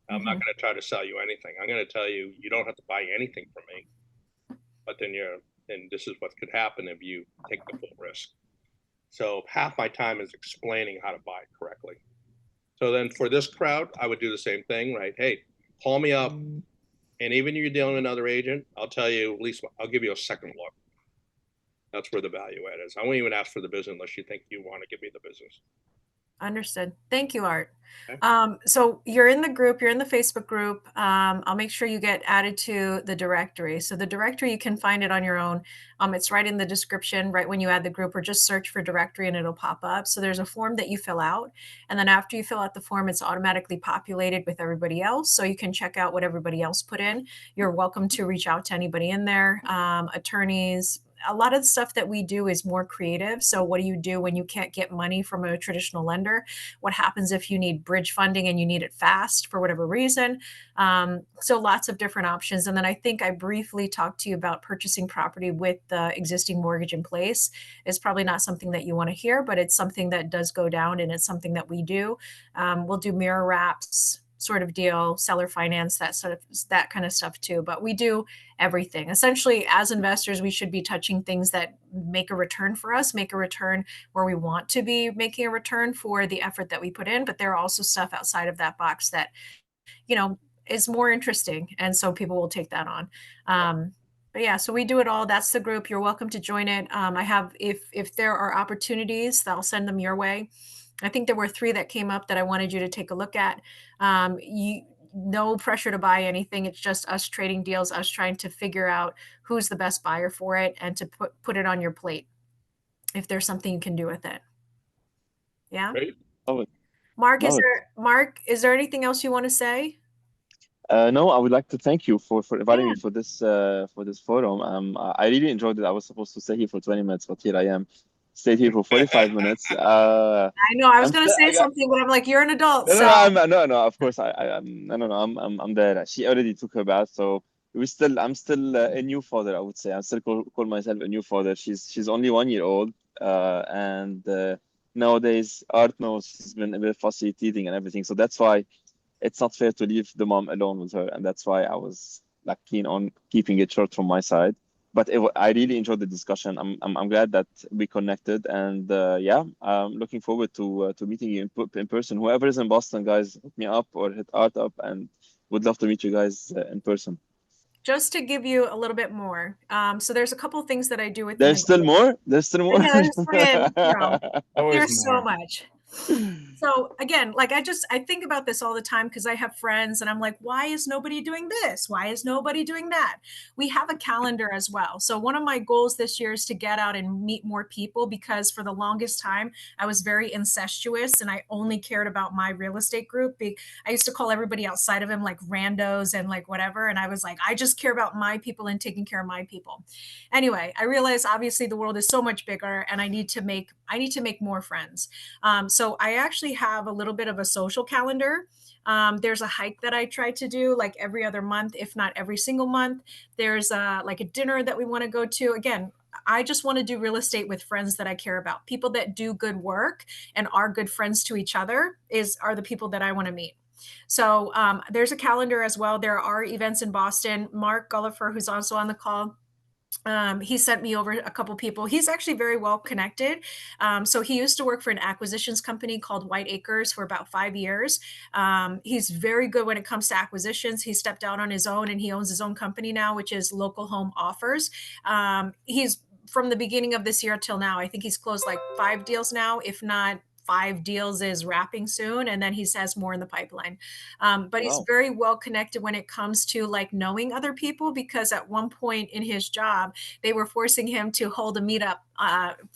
Speaker 3: I'm not
Speaker 1: Mhm.
Speaker 3: going to try to sell you anything. I'm going to tell you you don't have to buy anything from me, but and this is what could happen if you take the full risk. So half my time is explaining how to buy it correctly. So then for this crowd, I would do the same thing, right? Hey, call me up, and even if you're dealing with another agent, I'll tell you at least I'll give you a second look. That's where the value add is. I won't even ask for the business unless you think you want to give me the business.
Speaker 1: Understood. Thank you, Art.
Speaker 3: Okay.
Speaker 1: So you're in the group, you're in the Facebook group. I'll make sure you get added to the directory. So the directory, you can find it on your own. It's right in the description, right when you add the group, or just search for directory and it'll pop up. So there's a form that you fill out. And then after you fill out the form, it's automatically populated with everybody else. So you can check out what everybody else put in. You're welcome to reach out to anybody in there, attorneys. A lot of the stuff that we do is more creative. So what do you do when you can't get money from a traditional lender? What happens if you need bridge funding and you need it fast for whatever reason? So lots of different options. And then I think I briefly talked to you about purchasing property with the existing mortgage in place. It's probably not something that you want to hear, but it's something that does go down, and it's something that we do. We'll do mirror wraps sort of deal, seller finance, that kind of stuff too. But we do everything. Essentially, as investors, we should be touching things that make a return for us, make a return where we want to be making a return for the effort that we put in. But there are also stuff outside of that box that, is more interesting. And so people will take that on. But yeah, so we do it all. That's the group. You're welcome to join it. I have, if there are opportunities, I'll send them your way. I think there were 3 that came up that I wanted you to take a look at. No pressure to buy anything. It's just us trading deals, us trying to figure out who's the best buyer for it and to put it on your plate if there's something you can do with it. Yeah.
Speaker 3: Great.
Speaker 2: Oh,
Speaker 1: Marc,
Speaker 2: love it.
Speaker 1: is there anything else you want to say?
Speaker 2: No, I would like to thank you for inviting
Speaker 1: Yeah.
Speaker 2: me for this forum. I really enjoyed it. I was supposed to stay here for 20 minutes, but here I am. Stayed here for 45 minutes.
Speaker 1: I know I was
Speaker 2: I'm
Speaker 1: going to
Speaker 2: still
Speaker 1: say something, but I'm like, you're an adult, so
Speaker 2: no, of course I'm no, I'm there. She already took her bath, so I'm still a new father, I would say. I still call myself a new father. She's only 1 year old, and nowadays Art knows she's been a bit fussy, teething and everything. So that's why it's not fair to leave the mom alone with her, and that's why I was like keen on keeping it short from my side. But I really enjoyed the discussion. I'm glad that we connected, and yeah, I'm looking forward to meeting you in person. Whoever is in Boston, guys, hit me up or hit Art up, and would love to meet you guys in person.
Speaker 1: just to give you a little bit more. So there's a couple of things that I do within the
Speaker 2: There's still
Speaker 1: group.
Speaker 2: more. There's still more.
Speaker 1: Yeah,
Speaker 4: Always
Speaker 1: there's so
Speaker 4: more.
Speaker 1: much. So again, like I think about this all the time because I have friends and I'm like, why is nobody doing this? Why is nobody doing that? We have a calendar as well. So one of my goals this year is to get out and meet more people, because for the longest time I was very incestuous and I only cared about my real estate group. I used to call everybody outside of him like randos and like whatever. And I was like, I just care about my people and taking care of my people. Anyway, I realized obviously the world is so much bigger and I need to make more friends. So I actually have a little bit of a social calendar. There's a hike that I try to do like every other month, if not every single month. There's like a dinner that we want to go to. Again, I just want to do real estate with friends that I care about. People that do good work and are good friends to each other are the people that I want to meet. So there's a calendar as well. There are events in Boston. Marc Gullifer, who's also on the call, he sent me over a couple people. He's actually very well connected. So he used to work for an acquisitions company called White Acres for about 5 years. He's very good when it comes to acquisitions. He stepped out on his own and he owns his own company now, which is Local Home Offers. He's from the beginning of this year till now, I think he's closed like 5 deals now, if not 5 deals is wrapping soon, and then he has more in the pipeline. But he's very well connected when it comes to like knowing other people, because at one point in his job, they were forcing him to hold a meetup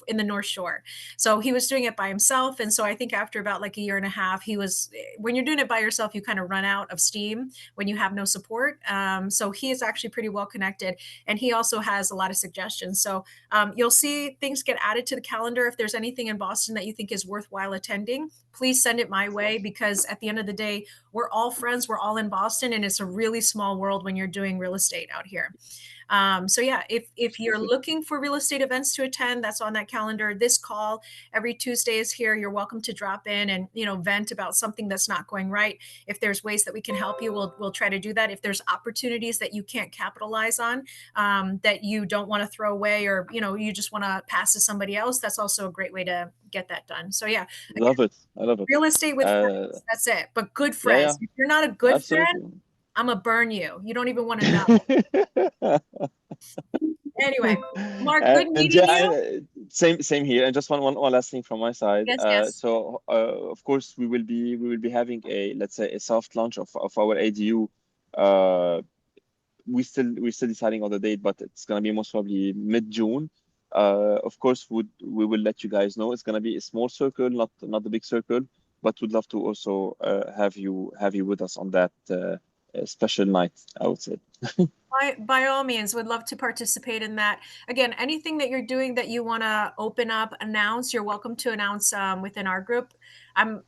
Speaker 1: in the North Shore. So he was doing it by himself. And so I think after about like a year and a half, when you're doing it by yourself, you kind of run out of steam when you have no support. So he is actually pretty well connected, and he also has a lot of suggestions. So you'll see things get added to the calendar. If there's anything in Boston that you think is worthwhile attending, please send it my way, because at the end of the day, we're all friends. We're all in Boston, and it's a really small world when you're doing real estate out here. So yeah, if you're looking for real estate events to attend, that's on that calendar. This call every Tuesday is here. You're welcome to drop in and, vent about something that's not going right. If there's ways that we can help you, we'll try to do that. If there's opportunities that you can't capitalize on, that you don't want to throw away, or, you just want to pass to somebody else, that's also a great way to get that done. So yeah.
Speaker 2: Love it. I love it.
Speaker 1: Real estate with friends, that's it. But good friends.
Speaker 2: Yeah.
Speaker 1: If you're not a good
Speaker 2: Absolutely.
Speaker 1: friend, I'm gonna burn you. You don't even want to know. Anyway, Marc, good meeting you.
Speaker 2: Same here. And just one last thing from my side.
Speaker 1: Yes.
Speaker 2: So of course we will be having let's say a soft launch of our ADU. We're still deciding on the date, but it's gonna be most probably mid-June. Of course, we will let you guys know. It's gonna be a small circle, not the big circle, but we'd love to also have you with us on that special night, I would say.
Speaker 1: By all means, would love to participate in that. Again, anything that you're doing that you want to open up, announce, you're welcome to announce within our group. I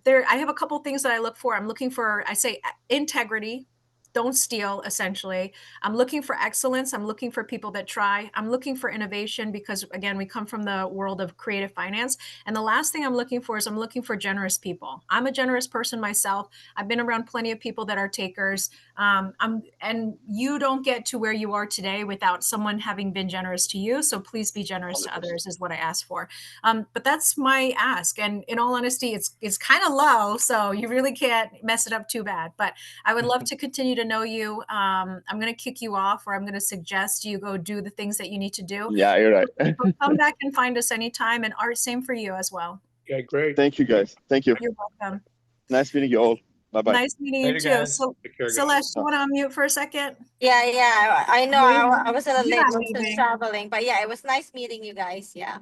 Speaker 1: have a couple things that I look for. I'm looking for, I say, integrity. Don't steal, essentially. I'm looking for excellence. I'm looking for people that try. I'm looking for innovation, because again, we come from the world of creative finance. And the last thing I'm looking for is I'm looking for generous people. I'm a generous person myself. I've been around plenty of people that are takers. And you don't get to where you are today without someone having been generous to you. So please be generous to others is what I ask for. But that's my ask. And in all honesty, it's kind of low. So you really can't mess it up too bad. But I would love to continue to know you. I'm going to kick you off, or I'm going to suggest you go do the things that you need to do.
Speaker 2: Yeah, you're right.
Speaker 1: So come back and find us anytime. And Art, same for you as well.
Speaker 3: Okay, great.
Speaker 2: Thank you, guys. Thank you.
Speaker 1: You're welcome.
Speaker 2: Nice meeting you all. Bye-bye.
Speaker 1: Nice meeting you too. So, Celeste, you want to unmute for a second?
Speaker 5: Yeah. I know I was a little late. I was traveling, but yeah, it was nice meeting you guys. Yeah,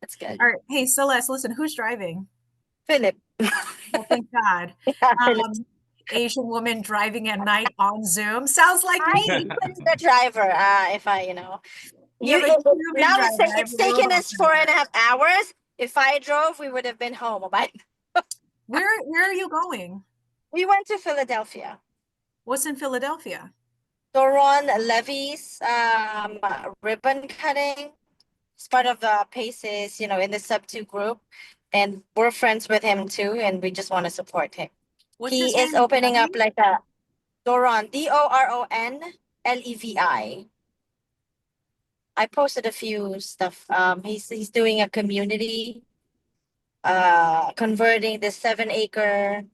Speaker 5: that's good.
Speaker 1: All right. Hey, Celeste, listen, who's driving?
Speaker 5: Phillip.
Speaker 1: Oh, thank God. Asian woman driving at night on Zoom. Sounds like me.
Speaker 5: The driver, if I, now it's taken us 4.5 hours. If I drove, we would have been home. But
Speaker 1: where are you going?
Speaker 5: We went to Philadelphia.
Speaker 1: What's in Philadelphia?
Speaker 5: Doron Levy's ribbon cutting. It's part of the Paces, in the sub-2 group. And we're friends with him too, and we just want to support him. He is opening up like a Doron, DORON LEVI. I posted a few stuff. He's doing a community, converting the 7-acre,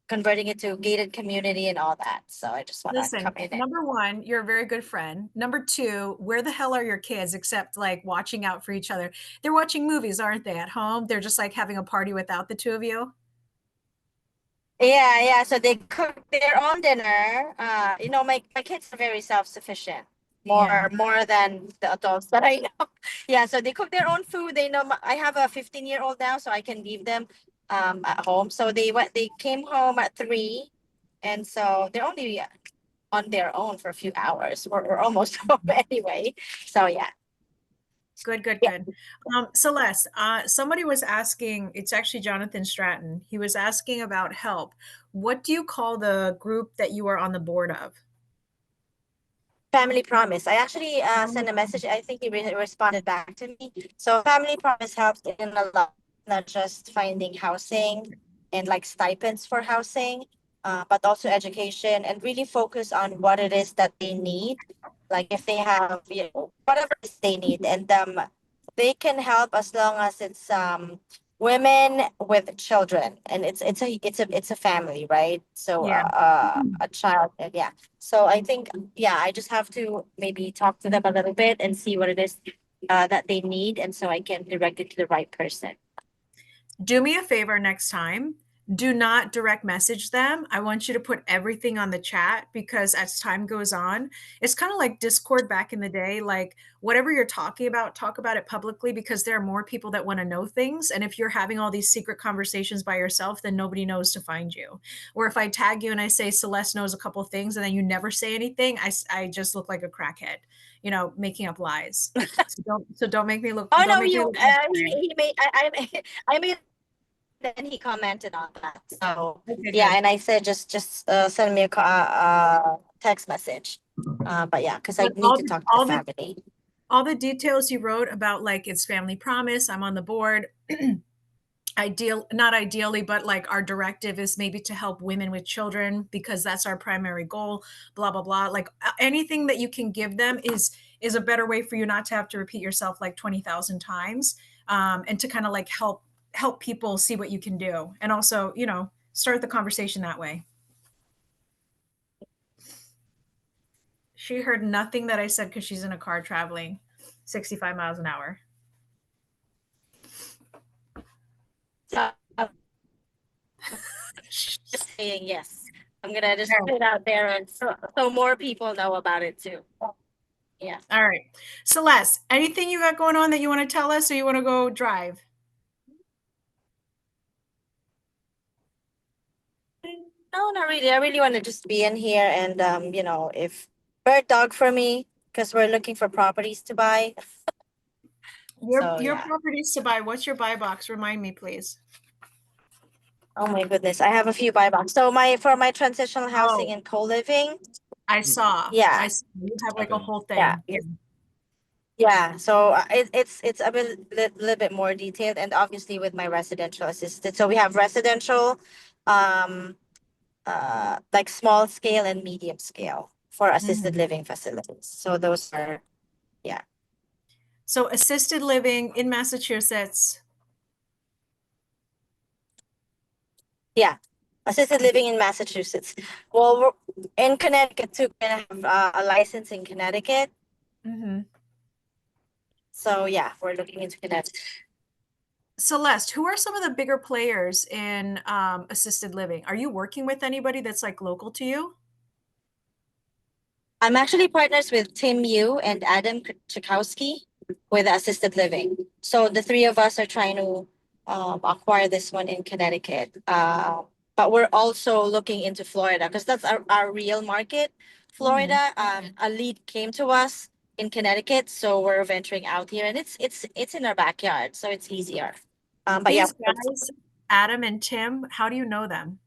Speaker 5: converting it to gated community and all that. So I just want to come in.
Speaker 1: Number one, you're a very good friend. Number two, where the hell are your kids except like watching out for each other? They're watching movies, aren't they, at home? They're just like having a party without the two of you.
Speaker 5: Yeah. So they cook their own dinner. My kids are very self-sufficient. More than the adults that I know. Yeah, so they cook their own food. They know I have a 15-year-old now, so I can leave them at home. So they came home at 3, and so they're only on their own for a few hours. We're almost home anyway. So yeah.
Speaker 1: Good, good,
Speaker 5: Yeah.
Speaker 1: good. Celeste, somebody was asking, it's actually Jonathan Stratton. He was asking about help. What do you call the group that you are on the board of?
Speaker 5: Family Promise. I actually sent a message. I think he responded back to me. So Family Promise helps in a lot, not just finding housing and like stipends for housing, but also education and really focus on what it is that they need. Like if they have, whatever it is they need, and they can help as long as it's women with children, and it's a family, right? So
Speaker 1: Yeah.
Speaker 5: a child, and yeah. So I think, yeah, I just have to maybe talk to them a little bit and see what it is that they need, and so I can direct it to the right person.
Speaker 1: Do me a favor next time. Do not direct message them. I want you to put everything on the chat because as time goes on, it's kind of like Discord back in the day. Like whatever you're talking about, talk about it publicly because there are more people that want to know things. And if you're having all these secret conversations by yourself, then nobody knows to find you. Or if I tag you and I say Celeste knows a couple things and then you never say anything, I just look like a crackhead, making up lies. So don't make me look.
Speaker 5: Oh
Speaker 1: Don't
Speaker 5: no,
Speaker 1: make me
Speaker 5: you
Speaker 1: look.
Speaker 5: he made I made then he commented on that. So
Speaker 1: Okay,
Speaker 5: yeah,
Speaker 1: good.
Speaker 5: and I said just send me a text message. But yeah, because I
Speaker 1: But
Speaker 5: need to talk to the family.
Speaker 1: all the details you wrote about like it's family promise, I'm on the board. Not ideally, but like our directive is maybe to help women with children because that's our primary goal, blah blah blah. Like anything that you can give them is a better way for you not to have to repeat yourself like 20,000 times, and to kind of like help people see what you can do and also start the conversation that way. She heard nothing that I said because she's in a car traveling 65 miles an hour.
Speaker 5: So just saying yes. I'm gonna just put it out there, and so more people know about it too. Yeah.
Speaker 1: All right. Celeste, anything you got going on that you want to tell us or you want to go drive?
Speaker 5: No, not really. I really want to just be in here and if bird dog for me, because we're looking for properties to buy.
Speaker 1: Your
Speaker 5: So,
Speaker 1: your
Speaker 5: yeah.
Speaker 1: properties to buy. What's your buy box? Remind me, please.
Speaker 5: Oh my goodness, I have a few buy box. So for my transitional housing
Speaker 1: Oh.
Speaker 5: and co-living.
Speaker 1: I saw.
Speaker 5: Yeah.
Speaker 1: I saw. You have like a whole thing.
Speaker 5: Yeah. Yeah, so it's a little bit more detailed, and obviously with my residential assisted. So we have residential, um, like small scale and medium scale for assisted living facilities. So those are, yeah.
Speaker 1: So assisted living in Massachusetts.
Speaker 5: Yeah, assisted living in Massachusetts. Well, we're in Connecticut too. We're gonna have a license in Connecticut.
Speaker 1: Mm-hmm.
Speaker 5: So yeah, we're looking into Connecticut.
Speaker 1: Celeste, who are some of the bigger players in assisted living? Are you working with anybody that's like local to you?
Speaker 5: I'm actually partners with Tim Yu and Adam Chakowski with assisted living. So the three of us are trying to acquire this one in Connecticut. But we're also looking into Florida because that's our real market. Florida, a lead came to us in Connecticut, so we're venturing out here, and it's in our backyard, so it's easier. But yeah.
Speaker 1: These guys, Adam and Tim, how do you know them?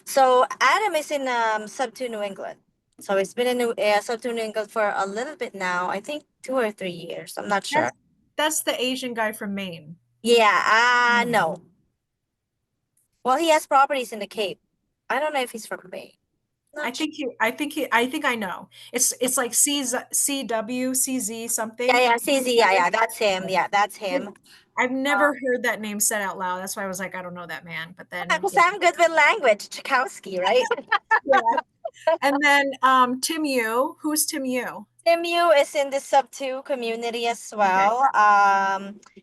Speaker 5: So Adam is in Sub 2 New England. So he's been in Sub 2 New England for a little bit now. I think 2 or 3 years. I'm not sure.
Speaker 1: That's the Asian guy from Maine.
Speaker 5: Yeah, no. Well, he has properties in the Cape. I don't know if he's from Maine.
Speaker 1: I think I know. It's like CW, CZ something.
Speaker 5: Yeah, CZ. Yeah, that's him. Yeah, that's him.
Speaker 1: I've never heard that name said out loud. That's why I was like, I don't know that man. But then
Speaker 5: Because I'm good with language. Chakowski, right?
Speaker 1: yeah. And then Tim Yu. Who's Tim Yu?
Speaker 5: Tim Yu is in the Sub 2 community as well.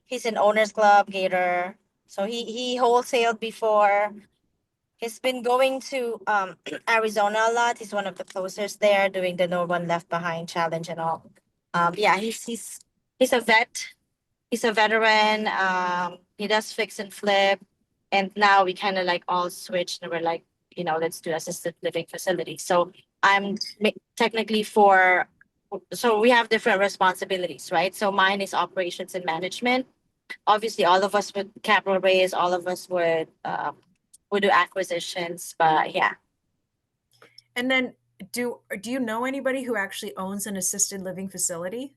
Speaker 5: He's in Owners Club, Gator. So he wholesaled before. He's been going to Arizona a lot. He's one of the closers there, doing the No One Left Behind challenge and all. Yeah, he's a vet. He's a veteran. He does fix and flip, and now we kind of like all switched, and we're like, let's do assisted living facility. So I'm technically for so we have different responsibilities, right? So mine is operations and management. Obviously, all of us would capital raise, all of us would do acquisitions, but yeah.
Speaker 1: And then do you know anybody who actually owns an assisted living facility?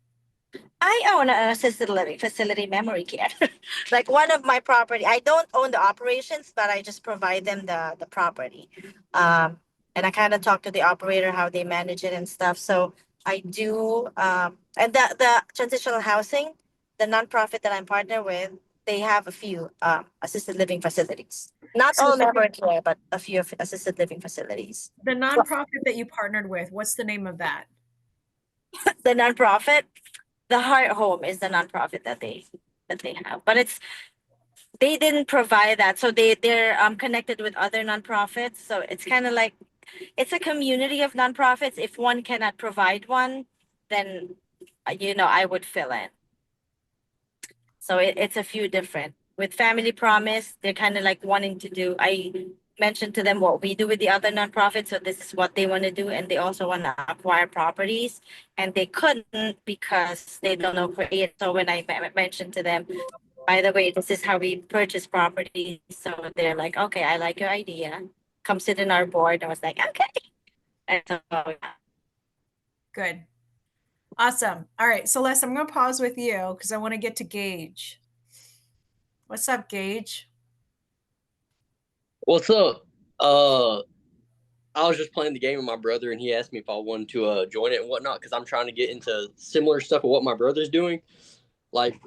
Speaker 5: I own an assisted living facility, memory care. Like one of my property. I don't own the operations, but I just provide them the property. And I kind of talk to the operator how they manage it and stuff. So I do and the transitional housing, the nonprofit that I'm partnered with, they have a few assisted living facilities. Not
Speaker 1: So
Speaker 5: all memory care, but a few of assisted living facilities.
Speaker 1: the nonprofit that you partnered with, what's the name of that?
Speaker 5: The nonprofit, the Heart Home is the nonprofit that they have, but they didn't provide that, so they're connected with other nonprofits. So it's kind of like it's a community of nonprofits. If one cannot provide one, then I would fill in. So it's a few different. With Family Promise, they're kind of like wanting to do. I mentioned to them what we do with the other nonprofits, so this is what they want to do, and they also want to acquire properties, and they couldn't because they don't know create. So when I mentioned to them, by the way, this is how we purchase property. So they're like, okay, I like your idea. Come sit in our board. I was like, okay. And so, yeah.
Speaker 1: Good. Awesome. All right, Celeste, I'm going to pause with you because I want to get to Gage. What's up, Gage?
Speaker 6: What's up? I was just playing the game with my brother, and he asked me if I wanted to join it and whatnot because I'm trying to get into similar stuff of what my brother's doing. Like,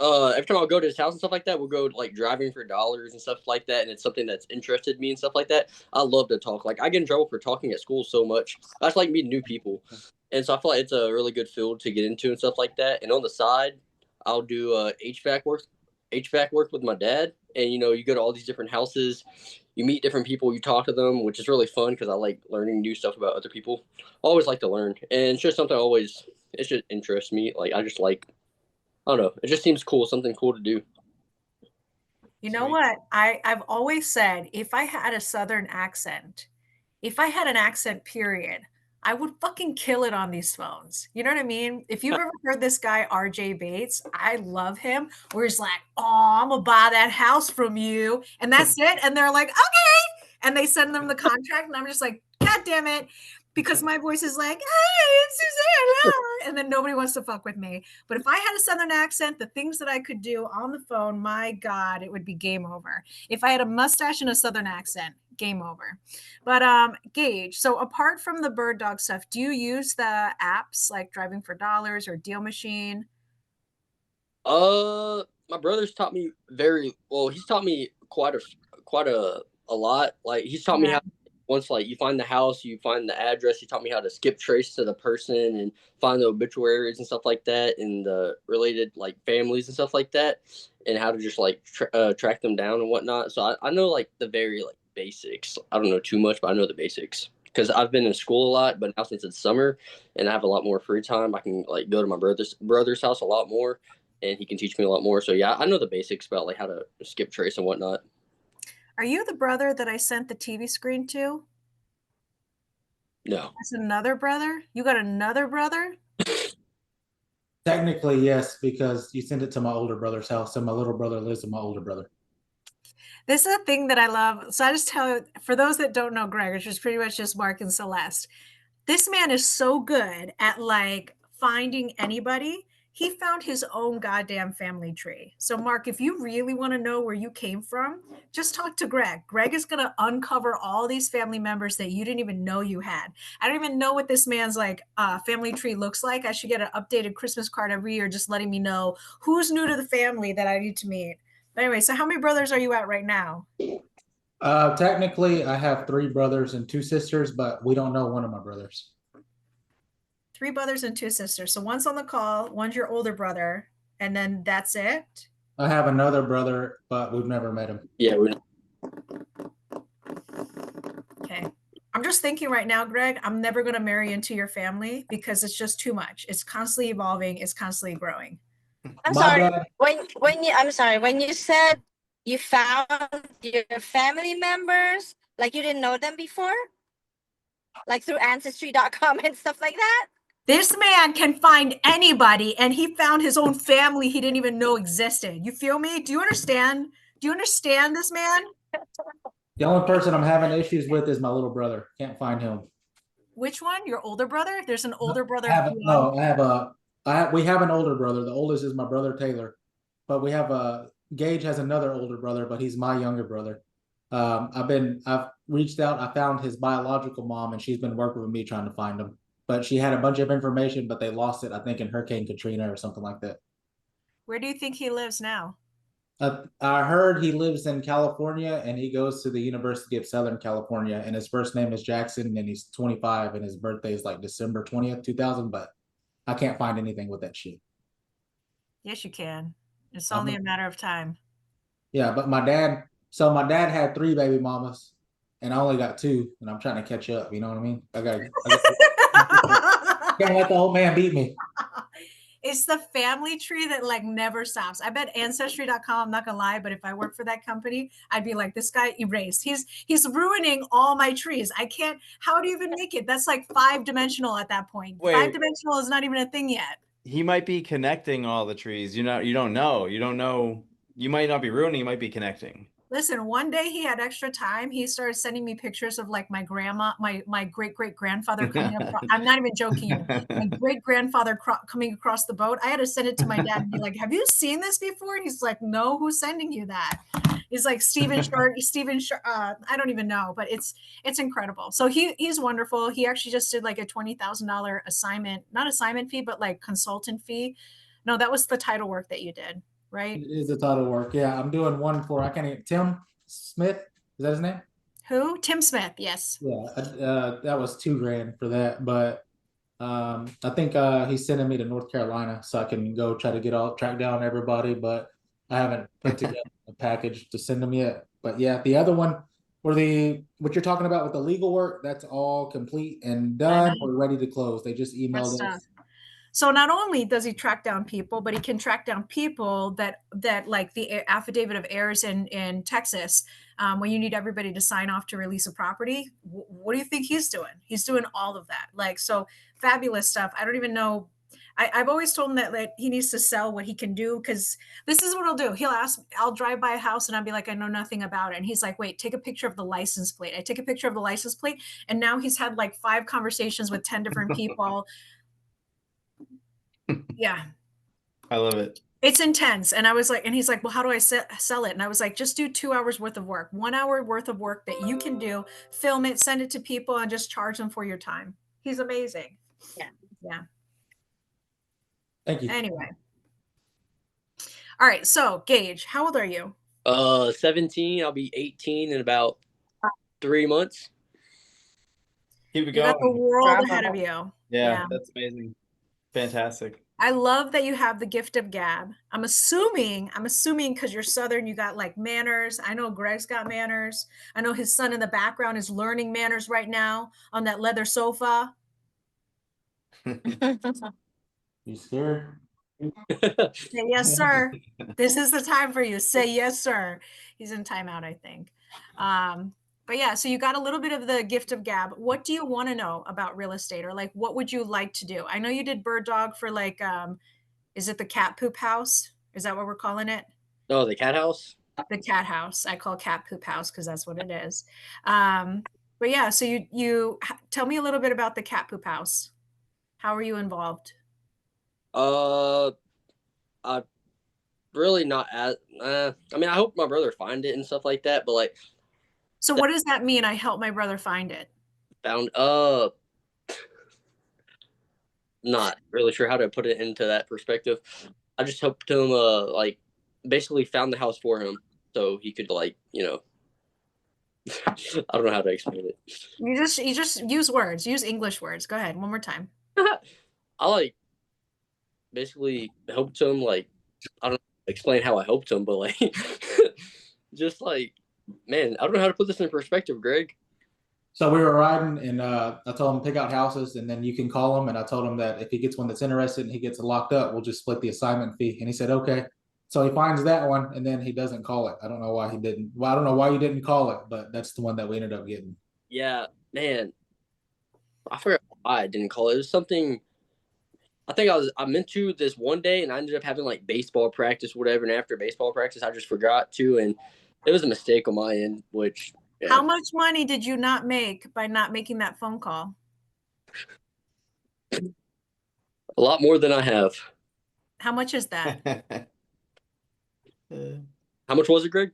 Speaker 6: every time I'll go to his house and stuff like that, we'll go like driving for dollars and stuff like that, and it's something that's interested me and stuff like that. I love to talk. Like, I get in trouble for talking at school so much. I just like meeting new people, and so I feel like it's a really good field to get into and stuff like that. And on the side, I'll do HVAC work with my dad, and you go to all these different houses, you meet different people, you talk to them, which is really fun because I like learning new stuff about other people. I always like to learn, and it's just something it just interests me. Like, I just like, I don't know, it just seems cool, something cool to do.
Speaker 1: You know what? I've always said if I had a Southern accent, if I had an accent, period, I would fucking kill it on these phones. You know what I mean? If you've ever heard this guy, RJ Bates, I love him, where he's like, oh, I'm gonna buy that house from you. And that's it. And they're like, okay. And they send them the contract. And I'm just like, God damn it. Because my voice is like, hey, it's Suzanne. And then nobody wants to fuck with me. But if I had a Southern accent, the things that I could do on the phone, my God, it would be game over. If I had a mustache and a Southern accent, game over. But Gage, so apart from the bird dog stuff, do you use the apps like Driving for Dollars or Deal Machine?
Speaker 6: My brother's taught me very well. He's taught me quite a lot. Like, he's taught me how, once like you find the house, you find the address. He taught me how to skip trace to the person and find the obituaries and stuff like that, and the related like families and stuff like that, and how to just like track them down and whatnot. So I know like the very like basics. I don't know too much, but I know the basics because I've been in school a lot. But now since it's summer and I have a lot more free time, I can like go to my brother's house a lot more, and he can teach me a lot more. So yeah, I know the basics about like how to skip trace and whatnot.
Speaker 1: Are you the brother that I sent the TV screen to?
Speaker 6: No.
Speaker 1: That's another brother? You got another brother?
Speaker 7: Technically, yes, because you send it to my older brother's house, and my little brother lives with my older brother.
Speaker 1: This is a thing that I love. So I just tell you, for those that don't know Gregg, which is pretty much just Marc and Celeste, this man is so good at like finding anybody. He found his own goddamn family tree. So Marc, if you really want to know where you came from, just talk to Gregg. Gregg is going to uncover all these family members that you didn't even know you had. I don't even know what this man's like family tree looks like. I should get an updated Christmas card every year just letting me know who's new to the family that I need to meet. But anyway, so how many brothers are you at right now?
Speaker 7: Technically, I have 3 brothers and 2 sisters, but we don't know one of my brothers.
Speaker 1: 3 brothers and 2 sisters. So one's on the call, one's your older brother, and then that's it?
Speaker 7: I have another brother, but we've never met him.
Speaker 6: Yeah,
Speaker 1: Okay. I'm just thinking right now, Gregg, I'm never going to marry into your family because it's just too much. It's constantly evolving. It's constantly growing.
Speaker 5: I'm sorry. When you said you found your family members, like you didn't know them before? Like through ancestry.com and stuff like that?
Speaker 1: This man can find anybody, and he found his own family he didn't even know existed. You feel me? Do you understand? Do you understand this man?
Speaker 7: The only person I'm having issues with is my little brother. Can't find him.
Speaker 1: Which one? Your older brother? There's an older brother.
Speaker 7: We have an older brother. The oldest is my brother Taylor, but we have Gage has another older brother, but he's my younger brother. I've reached out. I found his biological mom, and she's been working with me trying to find him. But she had a bunch of information, but they lost it, I think, in Hurricane Katrina or something like that.
Speaker 1: Where do you think he lives now?
Speaker 7: I heard he lives in California, and he goes to the University of Southern California, and his first name is Jackson, and he's 25, and his birthday is like December 20th, 2000, but I can't find anything with that shit.
Speaker 1: Yes, you can. It's only a matter of time.
Speaker 7: Yeah, but my dad had 3 baby mamas, and I only got 2, and I'm trying to catch up. You know what I mean? Can't let the old man beat me.
Speaker 1: It's the family tree that like never stops. I bet ancestry.com, I'm not gonna lie, but if I worked for that company, I'd be like, this guy erased. He's ruining all my trees. I can't, how do you even make it? That's like 5-dimensional at that point.
Speaker 4: Wait.
Speaker 1: 5-dimensional is not even a thing yet.
Speaker 4: He might be connecting all the trees. You don't know. You might not be ruining, you might be connecting.
Speaker 1: Listen, one day he had extra time. He started sending me pictures of like my grandma, my great-great-grandfather coming across. I'm not even joking you. My great-grandfather coming across the boat. I had to send it to my dad and be like, have you seen this before? And he's like, no, who's sending you that? He's like, I don't even know, but it's incredible. So he's wonderful. He actually just did like a $20,000 assignment, not assignment fee, but like consultant fee. No, that was the title work that you did. Right?
Speaker 7: It is the title work. Yeah, I'm doing one for Tim Smith. Is that his name?
Speaker 1: Who? Tim Smith. Yes.
Speaker 7: Yeah, that was $2,000 for that, but I think he's sending me to North Carolina so I can go try to track down everybody, but I haven't put together a package to send them yet. But yeah, the other one what you're talking about with the legal work, that's all complete and done. We're ready to close. They just emailed us.
Speaker 1: So not only does he track down people, but he can track down people that like the affidavit of heirs in Texas, when you need everybody to sign off to release a property. What do you think he's doing? He's doing all of that. Like, so fabulous stuff. I don't even know. I've always told him that he needs to sell what he can do, because this is what he'll do. He'll ask, I'll drive by a house and I'll be like, I know nothing about it. And he's like, wait, take a picture of the license plate. I take a picture of the license plate. And now he's had like 5 conversations with 10 different people. Yeah.
Speaker 4: I love it.
Speaker 1: It's intense. And I was like, and he's like, well, how do I sell it? And I was like, just do 2 hours worth of work, 1 hour worth of work that you can do, film it, send it to people, and just charge them for your time. He's amazing.
Speaker 5: Yeah.
Speaker 1: Yeah.
Speaker 7: Thank you.
Speaker 1: Anyway. All right. So Gage, how old are you?
Speaker 6: 17. I'll be 18 in about 3 months.
Speaker 4: Keep it
Speaker 1: You
Speaker 4: going.
Speaker 1: got the world ahead of you.
Speaker 4: Yeah, that's amazing. Fantastic.
Speaker 1: I love that you have the gift of gab. I'm assuming because you're Southern, you got like manners. I know Gregg's got manners. I know his son in the background is learning manners right now on that leather sofa.
Speaker 7: You scared?
Speaker 1: Say yes, sir. This is the time for you. Say yes, sir. He's in timeout, I think. But yeah, so you got a little bit of the gift of gab. What do you want to know about real estate, or like, what would you like to do? I know you did bird dog for like, is it the cat poop house? Is that what we're calling it?
Speaker 6: No, the cat house.
Speaker 1: The cat house. I call cat poop house because that's what it is. But yeah, so you tell me a little bit about the cat poop house. How are you involved?
Speaker 6: I really not as. I mean, I hope my brother find it and stuff like that, but like.
Speaker 1: So what does that mean? I help my brother find it.
Speaker 6: Found not really sure how to put it into that perspective. I just helped him like basically found the house for him so he could like, I don't know how to explain it.
Speaker 1: You just use words. Use English words. Go ahead. One more time.
Speaker 6: I like basically helped him, like, I don't know, explain how I helped him, but like just like, man, I don't know how to put this in perspective, Gregg.
Speaker 7: So we were riding, and I told him to pick out houses, and then you can call him. And I told him that if he gets one that's interested and he gets it locked up, we'll just split the assignment fee. And he said, okay. So he finds that one, and then he doesn't call it. I don't know why he didn't. Well, I don't know why you didn't call it, but that's the one that we ended up getting.
Speaker 6: Yeah, man. I forgot why I didn't call it. It was something I think I meant to this one day, and I ended up having like baseball practice, whatever. And after baseball practice, I just forgot to, and it was a mistake on my end. Which yeah.
Speaker 1: How much money did you not make by not making that phone call?
Speaker 6: A lot more than I have.
Speaker 1: How much is that?
Speaker 6: How much was it, Greg?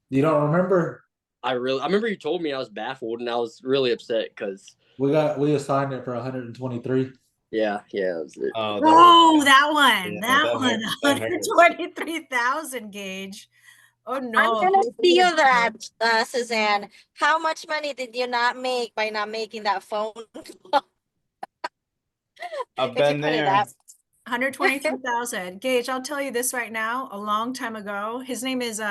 Speaker 7: You don't remember?
Speaker 6: I remember you told me. I was baffled, and I was really upset because
Speaker 7: We assigned it for 123.
Speaker 6: yeah, that was it.
Speaker 1: Oh, that one.
Speaker 4: Yeah,
Speaker 1: that one.
Speaker 4: that hurts.
Speaker 1: 123,000 Gage. Oh
Speaker 5: I'm
Speaker 1: no.
Speaker 5: gonna steal that, Suzanne. How much money did you not make by not making that phone call?
Speaker 4: I've
Speaker 5: If you
Speaker 4: been
Speaker 5: cut it
Speaker 4: there.
Speaker 5: out.
Speaker 1: 123,000. Gage, I'll tell you this right now. A long time ago, his name is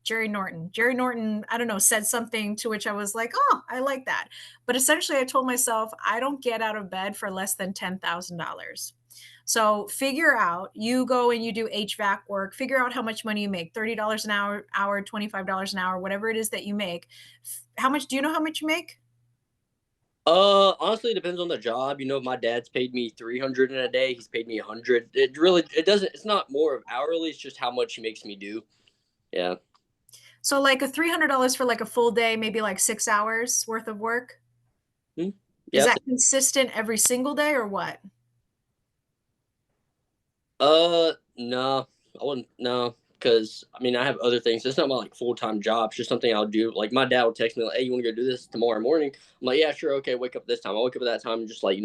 Speaker 1: Jerry Norton. Jerry Norton, I don't know, said something to which I was like, oh, I like that. But essentially, I told myself, I don't get out of bed for less than $10,000. So figure out, you go and you do HVAC work, figure out how much money you make, $30 an hour, $25 an hour, whatever it is that you make. How much, do you know how much you make?
Speaker 6: Honestly, it depends on the job. My dad's paid me 300 in a day. He's paid me 100. It doesn't. It's not more of hourly. It's just how much he makes me do. Yeah.
Speaker 1: So like a $300 for like a full day, maybe like 6 hours worth of work.
Speaker 6: Yeah.
Speaker 1: Is that consistent every single day or what?
Speaker 6: No, I wouldn't. No, because I have other things. It's not my like full-time job. It's just something I'll do. Like my dad would text me like, "Hey, you want to go do this tomorrow morning?" I'm like, "Yeah, sure, okay. Wake up this time." I wake up at that time and just like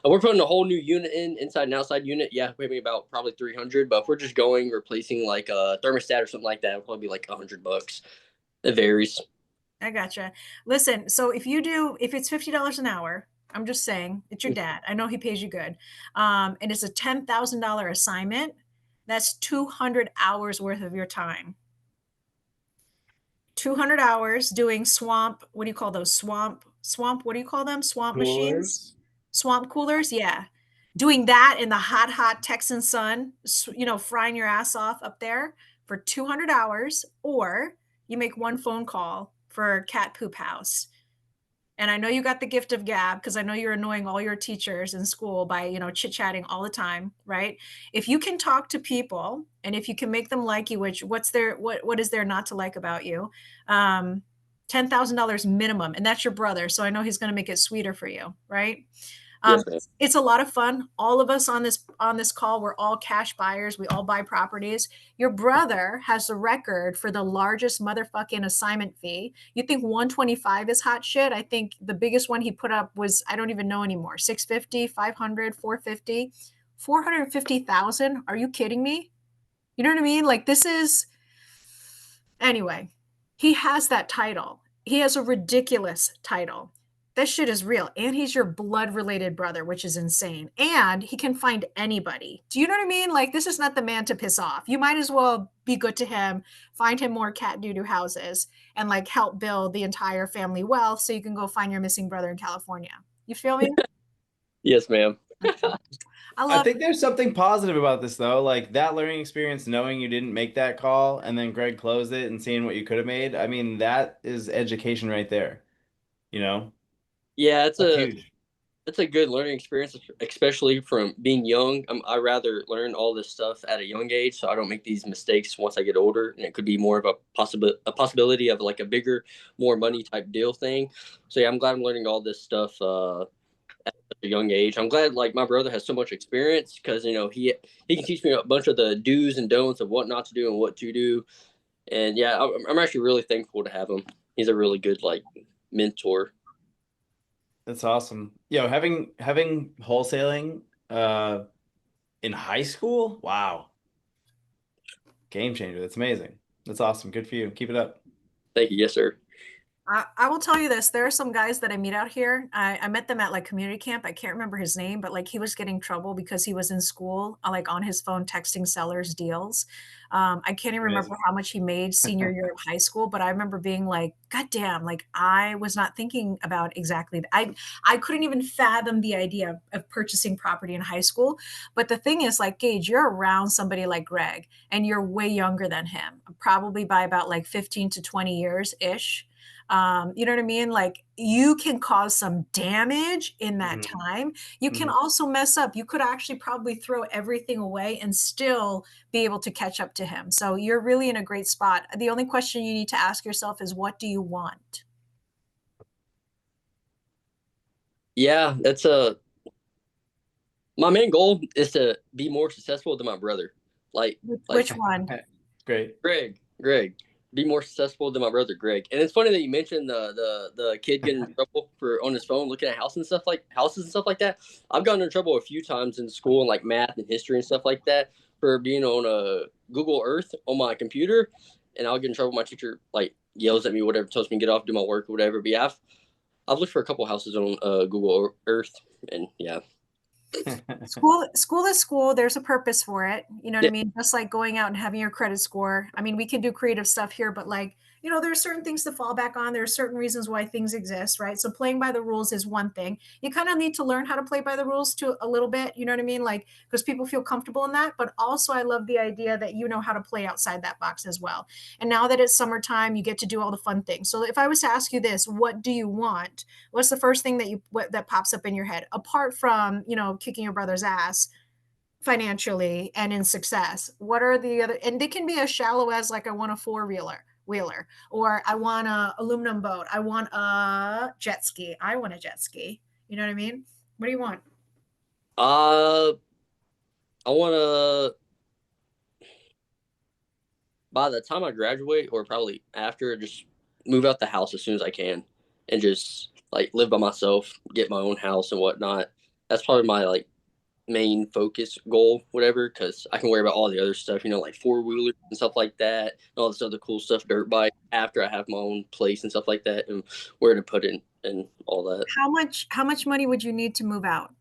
Speaker 6: we're putting a whole new unit inside and outside unit. Yeah, maybe about probably 300. But if we're just going replacing like a thermostat or something like that, it'll probably be like $100. It varies.
Speaker 1: I gotcha. Listen, so if it's $50 an hour, I'm just saying, it's your dad. I know he pays you good. And it's a $10,000 assignment. That's 200 hours worth of your time. 200 hours doing what do you call those? What do you call them? Swamp machines? Swamp coolers? Yeah. Doing that in the hot Texan sun, frying your ass off up there for 200 hours, or you make one phone call for cat poop house. And I know you got the gift of gab because I know you're annoying all your teachers in school by, chit-chatting all the time, right? If you can talk to people and if you can make them like you, which what is there not to like about you? $10,000 minimum, and that's your brother. So I know he's going to make it sweeter for you, right?
Speaker 6: Yes,
Speaker 1: It's a lot of fun. All of us on this call, we're all cash buyers. We all buy properties. Your brother has the record for the largest motherfucking assignment fee. You think 125 is hot shit? I think the biggest one he put up was, I don't even know anymore, 650, 500, 450, 450,000. Are you kidding me? You know what I mean? Like anyway, he has that title. He has a ridiculous title. That shit is real. And he's your blood related brother, which is insane. And he can find anybody. Do you know what I mean? Like, this is not the man to piss off. You might as well be good to him, find him more cat doo-doo houses, and like help build the entire family wealth so you can go find your missing brother in California. You feel me?
Speaker 6: Yes, ma'am.
Speaker 4: I think there's something positive about this though, like that learning experience, knowing you didn't make that call and then Gregg closed it and seeing what you could have made. I mean, that is education right there.
Speaker 6: Yeah,
Speaker 4: That's huge.
Speaker 6: It's a good learning experience, especially from being young. I rather learn all this stuff at a young age, so I don't make these mistakes once I get older. And it could be more of a possibility of like a bigger, more money type deal thing. So yeah, I'm glad I'm learning all this stuff at a young age. I'm glad like my brother has so much experience because he can teach me a bunch of the do's and don'ts of what not to do and what to do. And yeah, I'm actually really thankful to have him. He's a really good like mentor.
Speaker 4: That's awesome. Having wholesaling in high school, wow. Game changer. That's amazing. That's awesome. Good for you. Keep it up.
Speaker 6: Thank you. Yes, sir.
Speaker 1: I will tell you this. There are some guys that I meet out here. I met them at like community camp. I can't remember his name, but like he was getting trouble because he was in school, like on his phone texting sellers deals. I can't even remember how much he made senior year of high school, but I remember being like, God damn, like I was not thinking about exactly that. I couldn't even fathom the idea of purchasing property in high school. But the thing is, like, Gage, you're around somebody like Gregg and you're way younger than him, probably by about like 15 to 20 years ish. You know what I mean? Like you can cause some damage in that time. You can also mess up. You could actually probably throw everything away and still be able to catch up to him. So you're really in a great spot. The only question you need to ask yourself is, what do you want?
Speaker 6: Yeah, my main goal is to be more successful than my brother. Like
Speaker 1: Which one?
Speaker 4: Great.
Speaker 6: Gregg, be more successful than my brother Gregg. And it's funny that you mentioned the kid getting in trouble for on his phone looking at houses and stuff like that. I've gotten in trouble a few times in school and like math and history and stuff like that for being on a Google Earth on my computer, and I'll get in trouble. My teacher like yells at me, whatever, tells me to get off, do my work, or whatever. But yeah, I've looked for a couple houses on Google Earth, and yeah.
Speaker 1: School is school. There's a purpose for it. You know what I
Speaker 6: Yeah.
Speaker 1: mean? Just like going out and having your credit score. I mean, we can do creative stuff here, but like, you know, there are certain things to fall back on. There are certain reasons why things exist, right? So playing by the rules is one thing. You kind of need to learn how to play by the rules to a little bit, you know what I mean? Like, because people feel comfortable in that. But also I love the idea that you know how to play outside that box as well. And now that it's summertime, you get to do all the fun things. So if I was to ask you this, what do you want? What's the first thing that pops up in your head, apart from, you know, kicking your brother's ass financially and in success? What are the other, and they can be as shallow as like, I want a four-wheeler, or I want a aluminum boat, I want a jet ski, I want a jet ski. You know what I mean? What do you want?
Speaker 6: I want to, by the time I graduate or probably after, just move out the house as soon as I can and just like live by myself, get my own house and whatnot. That's probably my like main focus goal, whatever, because I can worry about all the other stuff, you know, like four-wheelers and stuff like that, and all this other cool stuff, dirt bike, after I have my own place and stuff like that, and where to put it and all that.
Speaker 1: How much money would you need to move out?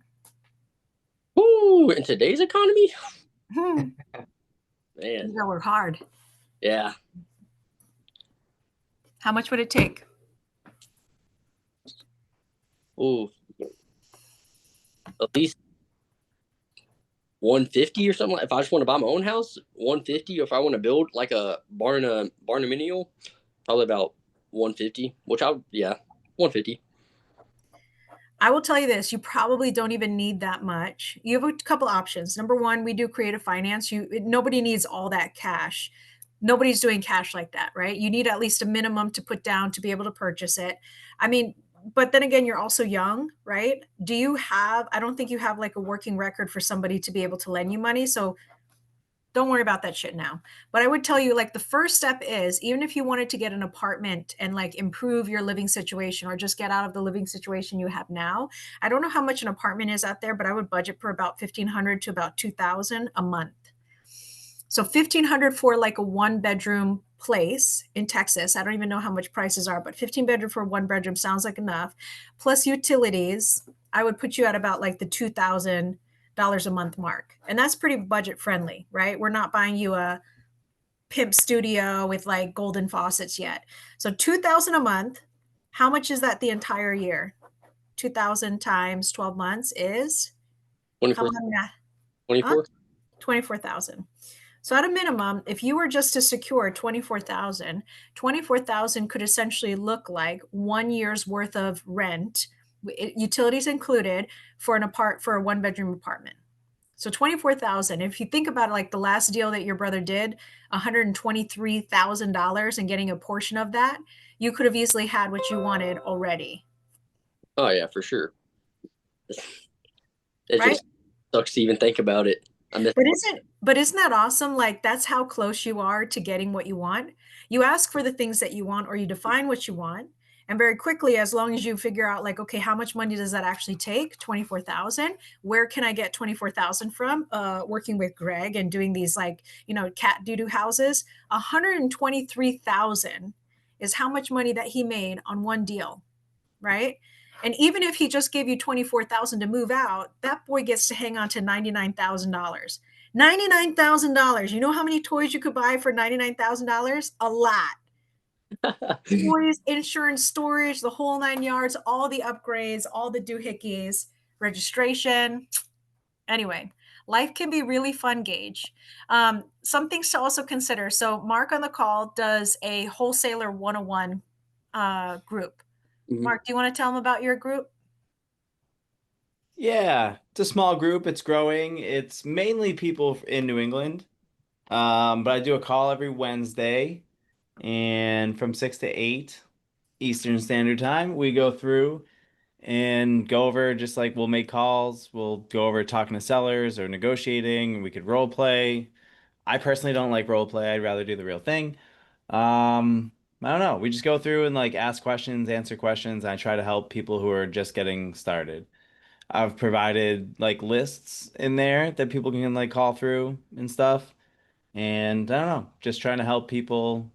Speaker 6: Ooh, in today's economy,
Speaker 1: You
Speaker 6: man,
Speaker 1: gotta work hard.
Speaker 6: yeah.
Speaker 1: How much would it take?
Speaker 6: Ooh, at least 150 or something. If I just want to buy my own house, 150. If I want to build like a barnuminial, probably about 150. Which 150.
Speaker 1: I will tell you this, you probably don't even need that much. You have a couple options. Number one, we do creative finance. Nobody needs all that cash. Nobody's doing cash like that, right? You need at least a minimum to put down to be able to purchase it. I mean, but then again, you're also young, right? I don't think you have like a working record for somebody to be able to lend you money. So don't worry about that shit now. But I would tell you, like, the first step is, even if you wanted to get an apartment and like improve your living situation or just get out of the living situation you have now. I don't know how much an apartment is out there, but I would budget for about 1,500 to about 2,000 a month. So 1,500 for like a one bedroom place in Texas. I don't even know how much prices are, but 15 bedroom for one bedroom sounds like enough. Plus utilities, I would put you at about like the $2,000 a month mark. And that's pretty budget friendly, right? We're not buying you a pimp studio with like golden faucets yet. So 2,000 a month. How much is that the entire year? 2,000 times 12 months is
Speaker 6: 24. 24.
Speaker 1: 24,000. So at a minimum, if you were just to secure 24,000, 24,000 could essentially look like 1 year's worth of rent, utilities included, for a one bedroom apartment. So 24,000. If you think about it, like the last deal that your brother did, $123,000, and getting a portion of that, you could have easily had what you wanted already.
Speaker 6: Oh yeah, for sure. It
Speaker 1: right?
Speaker 6: just sucks to even think about it.
Speaker 1: But isn't that awesome? Like, that's how close you are to getting what you want. You ask for the things that you want, or you define what you want. And very quickly, as long as you figure out like, okay, how much money does that actually take? 24,000. Where can I get 24,000 from? Working with Gregg and doing these like, cat doo-doo houses. 123,000 is how much money that he made on one deal, right? And even if he just gave you 24,000 to move out, that boy gets to hang on to $99,000. $99,000. You know how many toys you could buy for $99,000? A lot. Toys, insurance, storage, the whole 9 yards, all the upgrades, all the doohickeys, registration. Anyway, life can be really fun, Gage. Some things to also consider. So Marc on the call does a wholesaler 101 group.
Speaker 6: Mhm.
Speaker 1: Marc, do you want to tell them about your group?
Speaker 4: Yeah, it's a small group. It's growing. It's mainly people in New England. But I do a call every Wednesday, and from 6 to 8 Eastern Standard Time, we go through and go over just like we'll make calls. We'll go over talking to sellers or negotiating. We could role play. I personally don't like role play. I'd rather do the real thing. I don't know. We just go through and like ask questions, answer questions, and I try to help people who are just getting started. I've provided like lists in there that people can like call through and stuff. And I don't know, just trying to help people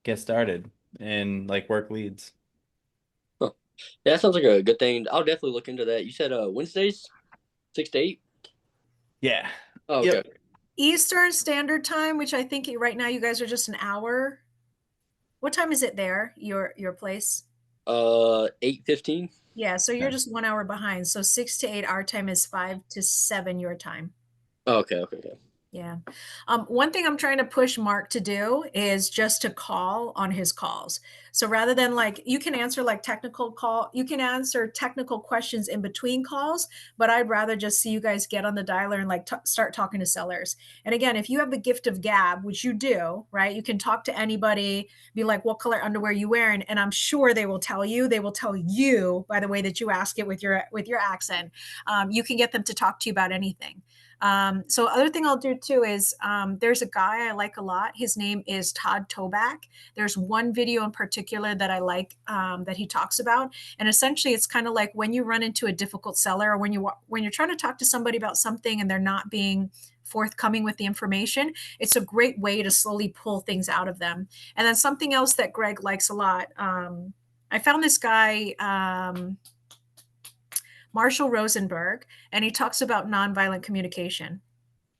Speaker 4: get started and like work leads.
Speaker 6: Huh. Yeah, that sounds like a good thing. I'll definitely look into that. You said Wednesdays, 6 to 8?
Speaker 4: Yeah.
Speaker 6: Oh, okay.
Speaker 4: Yep.
Speaker 1: Eastern Standard Time, which I think right now you guys are just an hour. What time is it there, your place?
Speaker 6: 8:15.
Speaker 1: Yeah, so you're just 1 hour behind. So 6 to 8 our time is 5 to 7 your time.
Speaker 6: Oh, okay.
Speaker 1: Yeah. One thing I'm trying to push Marc to do is just to call on his calls. So rather than like, you can answer like you can answer technical questions in between calls, but I'd rather just see you guys get on the dialer and like start talking to sellers. And again, if you have the gift of gab, which you do, right? You can talk to anybody, be like, what color underwear you wearing? And I'm sure they will tell you by the way that you ask it with your accent. You can get them to talk to you about anything. So other thing I'll do too is there's a guy I like a lot. His name is Todd Toback. There's one video in particular that I like that he talks about, and essentially it's kind of like when you run into a difficult seller or when you're trying to talk to somebody about something and they're not being forthcoming with the information. It's a great way to slowly pull things out of them. And then something else that Gregg likes a lot. I found this guy. Marshall Rosenberg, and he talks about nonviolent communication.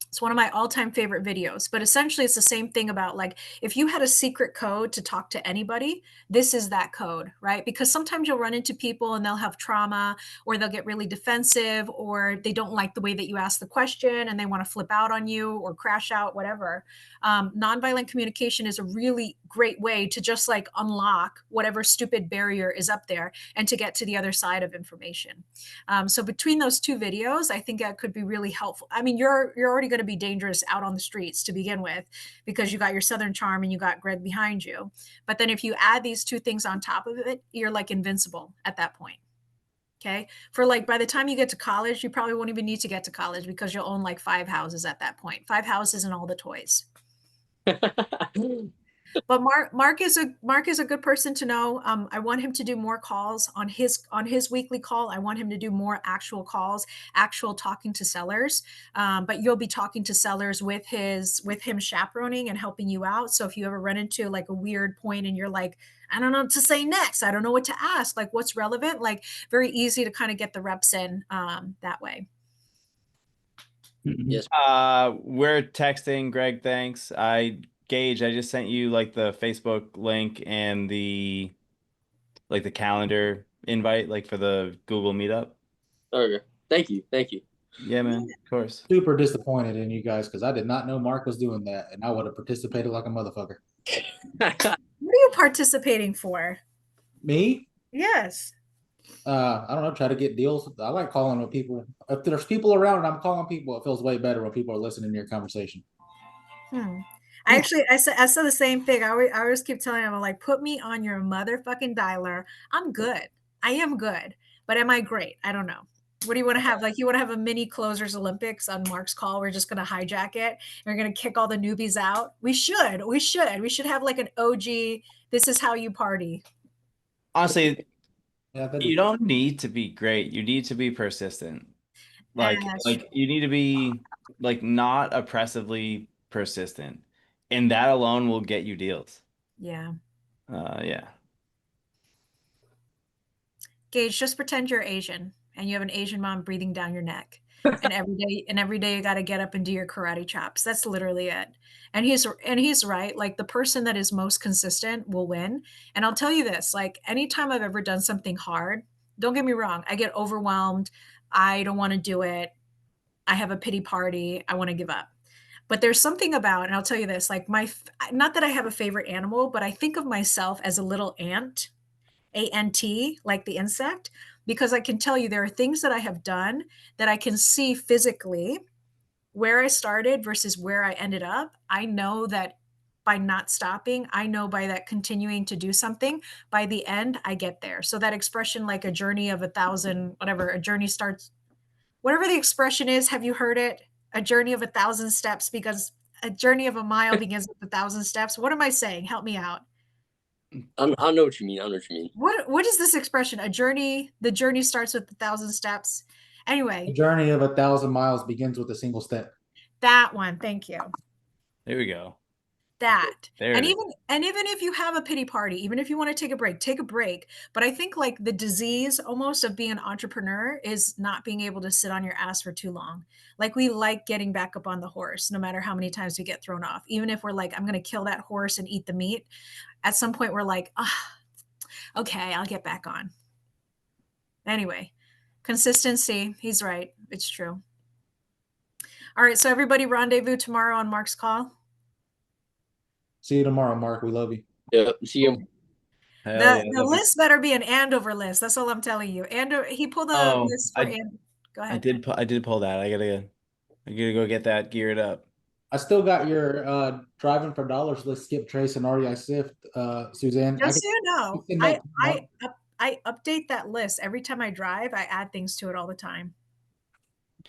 Speaker 1: It's one of my all-time favorite videos, but essentially it's the same thing about like if you had a secret code to talk to anybody, this is that code, right? Because sometimes you'll run into people and they'll have trauma or they'll get really defensive or they don't like the way that you ask the question and they want to flip out on you or crash out, whatever. Nonviolent communication is a really great way to just like unlock whatever stupid barrier is up there and to get to the other side of information. So between those two videos, I think that could be really helpful. I mean, you're already going to be dangerous out on the streets to begin with because you got your Southern charm and you got Gregg behind you. But then if you add these two things on top of it, you're like invincible at that point. Okay. For like by the time you get to college, you probably won't even need to get to college because you'll own like 5 houses at that point. 5 houses and all the toys. But Marc is a good person to know. I want him to do more calls on his weekly call. I want him to do more actual calls, actual talking to sellers. But you'll be talking to sellers with him chaperoning and helping you out. So if you ever run into like a weird point and you're like, I don't know what to say next. I don't know what to ask. Like what's relevant? Like very easy to kind of get the reps in that way.
Speaker 6: Yes.
Speaker 4: We're texting, Greg, thanks. Gage, I just sent you like the Facebook link and the calendar invite like for the Google Meetup.
Speaker 6: Okay. Thank you.
Speaker 4: Yeah, man, of course.
Speaker 7: Super disappointed in you guys because I did not know Marc was doing that, and I would have participated like a motherfucker.
Speaker 1: What are you participating for?
Speaker 7: Me?
Speaker 1: Yes.
Speaker 7: I don't know. Try to get deals. I like calling with people. If there's people around and I'm calling people, it feels way better when people are listening to your conversation.
Speaker 1: I said the same thing. I always keep telling them, I'm like, put me on your motherfucking dialer. I'm good. I am good. But am I great? I don't know. What do you want to have? Like, you want to have a mini closers Olympics on Marc's call? We're just going to hijack it. We're going to kick all the newbies out. We should have like an OG. This is how you party.
Speaker 4: Honestly,
Speaker 7: Yeah,
Speaker 4: you don't need to be great. You need to be persistent. Like you need to be like not oppressively persistent. And that alone will get you deals.
Speaker 1: Yeah.
Speaker 4: Yeah.
Speaker 1: Gage, just pretend you're Asian and you have an Asian mom breathing down your neck. And every day you got to get up and do your karate chops. That's literally it. And he's right. Like the person that is most consistent will win. And I'll tell you this, like anytime I've ever done something hard, don't get me wrong, I get overwhelmed. I don't want to do it. I have a pity party. I want to give up. But there's something about, and I'll tell you this, like not that I have a favorite animal, but I think of myself as a little ant. A-N-T, like the insect, because I can tell you there are things that I have done that I can see physically where I started versus where I ended up. I know that by not stopping, I know by that continuing to do something, by the end, I get there. So that expression, like a journey of 1,000, whatever, a journey starts, whatever the expression is, have you heard it? A journey of 1,000 steps, because a journey of a mile begins with 1,000 steps. What am I saying? Help me out.
Speaker 6: I know what you mean. I know what you mean.
Speaker 1: What is this expression? The journey starts with 1,000 steps.
Speaker 7: The
Speaker 1: Anyway,
Speaker 7: journey of 1,000 miles begins with a single step.
Speaker 1: that one. Thank you.
Speaker 4: There we go.
Speaker 1: That.
Speaker 4: There
Speaker 1: And
Speaker 4: it is.
Speaker 1: even if you have a pity party, even if you want to take a break. But I think like the disease almost of being an entrepreneur is not being able to sit on your ass for too long. Like we like getting back up on the horse, no matter how many times we get thrown off. Even if we're like, I'm going to kill that horse and eat the meat. At some point, we're like, okay, I'll get back on. Anyway, consistency. He's right. It's true. All right. So everybody rendezvous tomorrow on Marc's call.
Speaker 7: See you tomorrow, Mark. We love you.
Speaker 6: Yeah. See you.
Speaker 4: Hell
Speaker 1: The
Speaker 4: yeah,
Speaker 1: the list better be an Andover list. That's all I'm telling you. Andover, he pulled a
Speaker 4: Oh,
Speaker 1: list for Andover. Go
Speaker 4: I
Speaker 1: ahead.
Speaker 4: did pull that. I gotta go get that geared up.
Speaker 7: I still got your driving for dollars list, Skip Trace and REI Sift, Suzanne.
Speaker 1: Just so you know,
Speaker 7: send that to Mark.
Speaker 1: I update that list every time I drive. I add things to it all the time.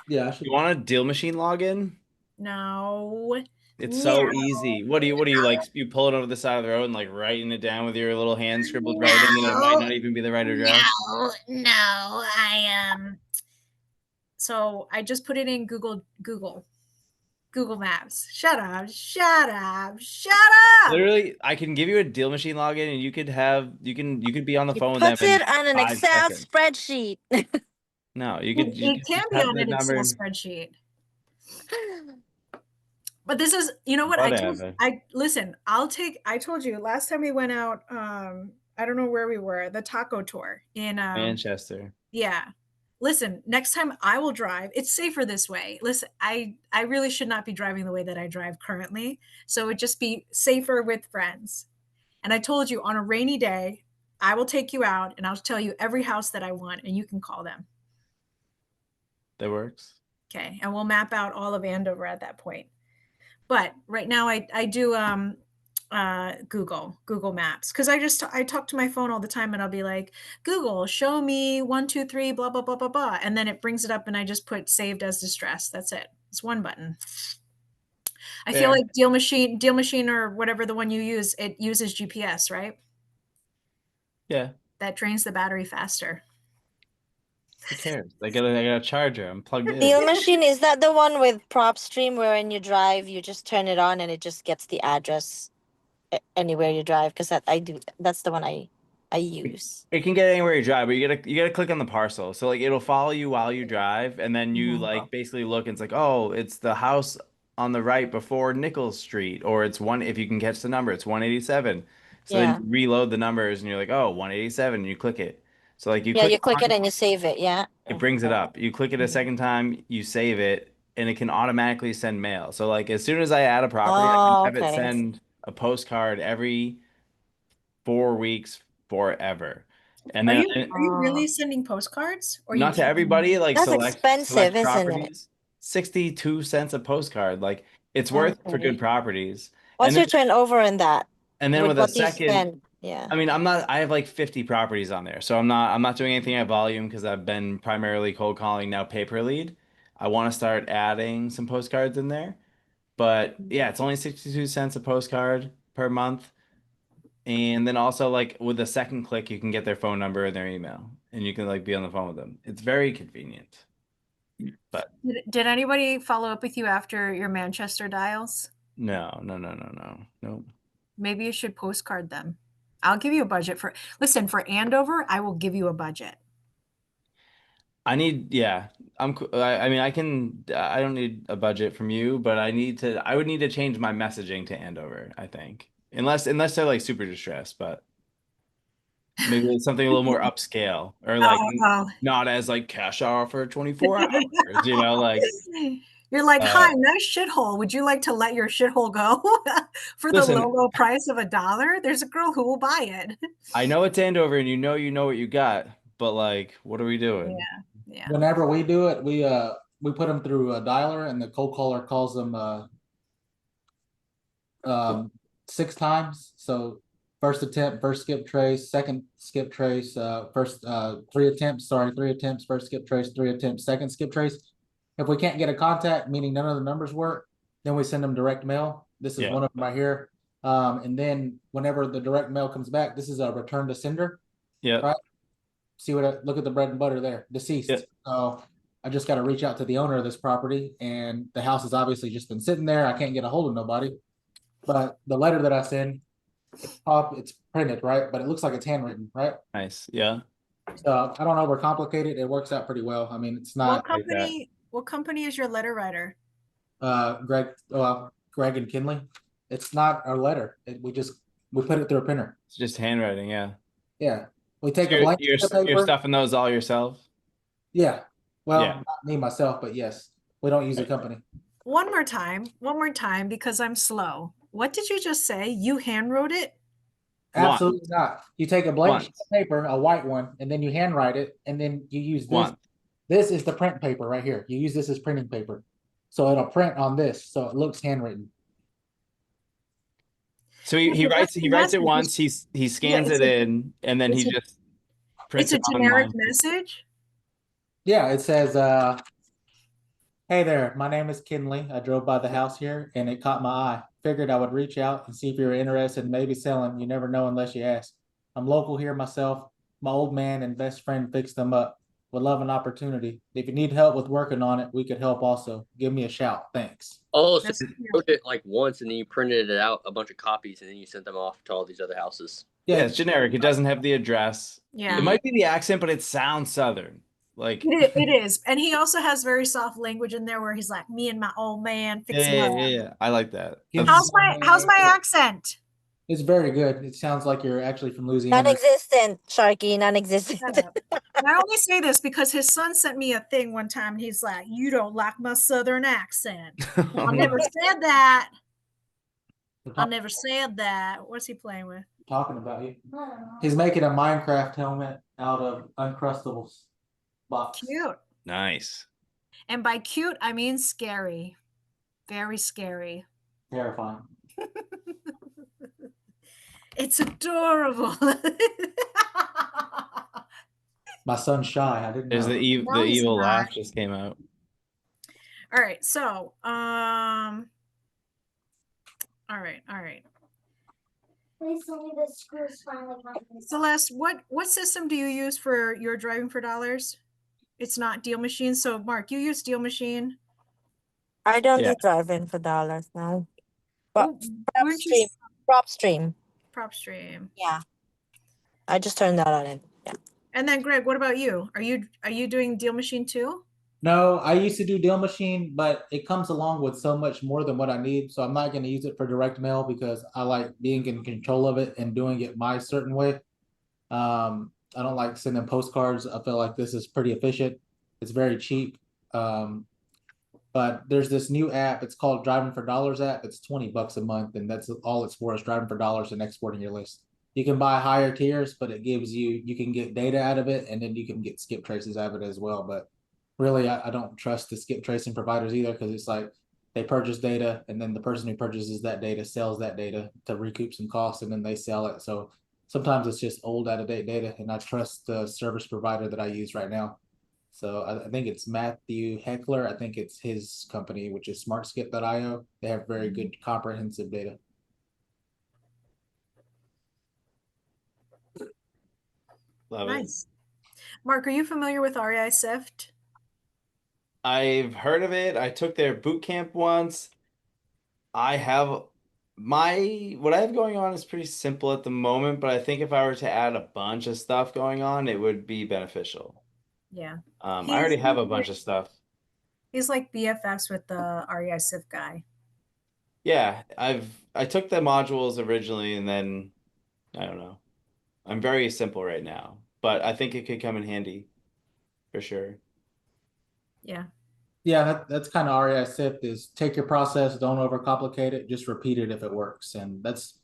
Speaker 7: Yeah, I should.
Speaker 4: You want a deal machine login?
Speaker 1: No.
Speaker 4: It's so
Speaker 1: No.
Speaker 4: easy. What do you like? You pull it over the side of the road and like writing it down with your little hand scribbled writing, and it might not even be the right address.
Speaker 1: No, I so I just put it in Google Maps. Shut up.
Speaker 4: Literally, I can give you a deal machine login, and you could be on the
Speaker 5: He
Speaker 4: phone with them
Speaker 5: puts
Speaker 4: in
Speaker 5: it on an
Speaker 4: 5
Speaker 5: Excel
Speaker 4: seconds.
Speaker 5: spreadsheet.
Speaker 4: No, you
Speaker 1: It
Speaker 4: could
Speaker 1: can
Speaker 4: just
Speaker 1: be
Speaker 4: have
Speaker 1: on
Speaker 4: the
Speaker 1: an
Speaker 4: number.
Speaker 1: Excel spreadsheet. But this is, you know what?
Speaker 4: Whatever.
Speaker 1: Listen, I told you last time we went out, I don't know where we were, the taco tour in
Speaker 4: Manchester.
Speaker 1: yeah. Listen, next time I will drive. It's safer this way. Listen, I really should not be driving the way that I drive currently. So it would just be safer with friends. And I told you on a rainy day, I will take you out and I'll tell you every house that I want and you can call them.
Speaker 4: That works.
Speaker 1: Okay. And we'll map out all of Andover at that point. But right now I do Google Maps, because I talk to my phone all the time and I'll be like, Google, show me 1, 2, 3, blah blah blah blah blah, and then it brings it up and I just put saved as distress. That's it. It's one button. I feel like Deal Machine or whatever the one you use, it uses GPS, right?
Speaker 4: Yeah.
Speaker 1: That drains the battery faster.
Speaker 4: Who cares? I got a charger. I'm plugged in.
Speaker 5: Deal machine, is that the one with prop stream where when you drive you just turn it on and it just gets the address anywhere you drive? Because that's the one I use.
Speaker 4: It can get anywhere you drive, but you gotta click on the parcel. So like it'll follow you while you drive, and then you like basically look and it's like, oh, it's the house on the right before Nichols Street, or it's one, if you can catch the number, it's 187. So
Speaker 5: Yeah.
Speaker 4: then you reload the numbers and you're like, oh, 187, and you click it. So like you
Speaker 5: Yeah,
Speaker 4: click
Speaker 5: you
Speaker 4: it
Speaker 5: click it
Speaker 4: once,
Speaker 5: and you save it. Yeah.
Speaker 4: it brings it up. You click it a second time, you save it, and it can automatically send mail. So like as soon as I add a property, I can
Speaker 5: Oh,
Speaker 4: have it
Speaker 5: okay.
Speaker 4: send a postcard every 4 weeks forever. And
Speaker 1: Are
Speaker 4: then
Speaker 1: you really sending postcards, or you
Speaker 4: not to
Speaker 1: keep
Speaker 4: everybody, like
Speaker 5: That's
Speaker 4: select
Speaker 5: expensive, isn't it?
Speaker 4: properties, 62 cents a postcard. Like it's worth it for
Speaker 5: Okay.
Speaker 4: good properties.
Speaker 5: What's
Speaker 4: And
Speaker 5: your
Speaker 4: then
Speaker 5: turnover in that?
Speaker 4: with a
Speaker 5: What do you
Speaker 4: second,
Speaker 5: spend? Yeah.
Speaker 4: I mean, I have like 50 properties on there. So I'm not doing anything at volume because I've been primarily cold calling, now pay per lead. I want to start adding some postcards in there. But yeah, it's only 62 cents a postcard per month. And then also like with a second click, you can get their phone number and their email, and you can like be on the phone with them. It's very convenient. But
Speaker 1: Did anybody follow up with you after your Manchester dials?
Speaker 4: no.
Speaker 1: Maybe you should postcard them. I'll give you a budget listen, for Andover, I will give you a budget.
Speaker 4: Yeah, I mean, I don't need a budget from you, but I would need to change my messaging to Andover, I think. Unless they're like super distressed, but maybe it's something a little more upscale, or like
Speaker 1: Oh.
Speaker 4: not as like cash offer 24 hours, like
Speaker 1: You're like, hi, nice shithole. Would you like to let your shithole go for the
Speaker 4: Listen,
Speaker 1: low price of $1? There's a girl who will buy it.
Speaker 4: I know it's Andover and you know what you got, but like, what are we doing?
Speaker 1: Yeah.
Speaker 7: Whenever we do it, we put them through a dialer, and the cold caller calls them 6 times. So first attempt, first skip trace, second skip trace, first 3 attempts, sorry, 3 attempts, first skip trace, 3 attempts, second skip trace. If we can't get a contact, meaning none of the numbers work, then we send them direct mail. This is one of them right here. And then whenever the direct mail comes back, this is a return to sender.
Speaker 4: Yeah.
Speaker 7: Right. See what look at the bread and butter there, deceased.
Speaker 4: Yep.
Speaker 7: So I just got to reach out to the owner of this property, and the house has obviously just been sitting there. I can't get a hold of nobody. But the letter that I send, it's printed, right? But it looks like it's handwritten, right?
Speaker 4: Nice. Yeah.
Speaker 7: So I don't overcomplicate it. It works out pretty well. I mean, it's not
Speaker 1: What company is your letter writer?
Speaker 7: Gregg and Kinley. It's not our letter. We put it through a printer.
Speaker 4: It's just handwriting, yeah.
Speaker 7: Yeah. We take
Speaker 4: So
Speaker 7: a blank
Speaker 4: you're stuffing those all yourself?
Speaker 7: Yeah. Well,
Speaker 4: Yeah.
Speaker 7: not me myself, but yes. We don't use a company.
Speaker 1: One more time, because I'm slow. What did you just say? You hand wrote it?
Speaker 7: Absolutely not. You take a blank sheet of paper, a white one, and then you handwrite it, and then you use this. This is the print paper right here. You use this as printing paper. So it'll print on this, so it looks handwritten.
Speaker 4: So he writes it once, he scans it in, and then he just prints it.
Speaker 1: It's a generic message?
Speaker 7: Yeah, it says, hey there, my name is Kinley. I drove by the house here and it caught my eye. Figured I would reach out and see if you were interested in maybe selling. You never know unless you ask. I'm local here myself. My old man and best friend fixed them up. Would love an opportunity. If you need help with working on it, we could help also. Give me a shout. Thanks.
Speaker 6: Oh, so you wrote it like once and then you printed it out, a bunch of copies, and then you sent them off to all these other houses.
Speaker 4: Yeah, it's generic. It doesn't have the address.
Speaker 1: Yeah.
Speaker 4: It might be the accent, but it sounds Southern. Like
Speaker 1: it is. And he also has very soft language in there where he's like, me and my old man fixing up.
Speaker 4: Yeah. I like that.
Speaker 1: How's my accent?
Speaker 7: It's very good. It sounds like you're actually from Louisiana.
Speaker 5: Non-existent, Sharky, non-existent.
Speaker 1: I only say this because his son sent me a thing one time and he's like, you don't like my Southern accent. I never said that. I never said that. What's he playing with?
Speaker 7: Talking about you. He's making a Minecraft helmet out of Uncrustables box.
Speaker 1: Cute.
Speaker 4: Nice.
Speaker 1: And by cute, I mean scary. Very scary.
Speaker 7: Terrifying.
Speaker 1: It's adorable.
Speaker 7: My son's shy. I didn't know.
Speaker 4: There's the evil laugh just came out.
Speaker 1: All right. So, all right.
Speaker 8: Please tell me the screws finally coming.
Speaker 1: Celeste, what system do you use for your driving for dollars? It's not Deal Machine. So, Marc, you use Deal Machine?
Speaker 5: I don't do driving for dollars now. But
Speaker 1: PropStream.
Speaker 5: Yeah. I just turned that on. Yeah.
Speaker 1: And then, Gregg, what about you? Are you doing Deal Machine too?
Speaker 7: No, I used to do Deal Machine, but it comes along with so much more than what I need. So I'm not going to use it for direct mail because I like being in control of it and doing it my certain way. I don't like sending postcards. I feel like this is pretty efficient. It's very cheap. But there's this new app. It's called Driving for Dollars app. It's $20 a month, and that's all it's for is driving for dollars and exporting your list. You can buy higher tiers, but it gives you can get data out of it, and then you can get skip traces out of it as well. But really, I don't trust the skip tracing providers either because it's like they purchase data, and then the person who purchases that data sells that data to recoup some costs, and then they sell it. So sometimes it's just old, out-of-date data, and I trust the service provider that I use right now. So I think it's Matthew Heckler. I think it's his company, which is smartskip.io. They have very good comprehensive data.
Speaker 4: Love
Speaker 1: nice. Marc, are you familiar with REI Sift?
Speaker 4: I've heard of it. I took their boot camp once. I have what I have going on is pretty simple at the moment, but I think if I were to add a bunch of stuff going on, it would be beneficial.
Speaker 1: Yeah.
Speaker 4: I already have a bunch of stuff.
Speaker 1: He's like BFFs with the REI Sift guy.
Speaker 4: Yeah, I took the modules originally and then I don't know. I'm very simple right now, but I think it could come in handy for sure.
Speaker 1: Yeah.
Speaker 7: Yeah, that's kind of REI SIP is take your process, don't overcomplicate it, just repeat it if it works. And that's,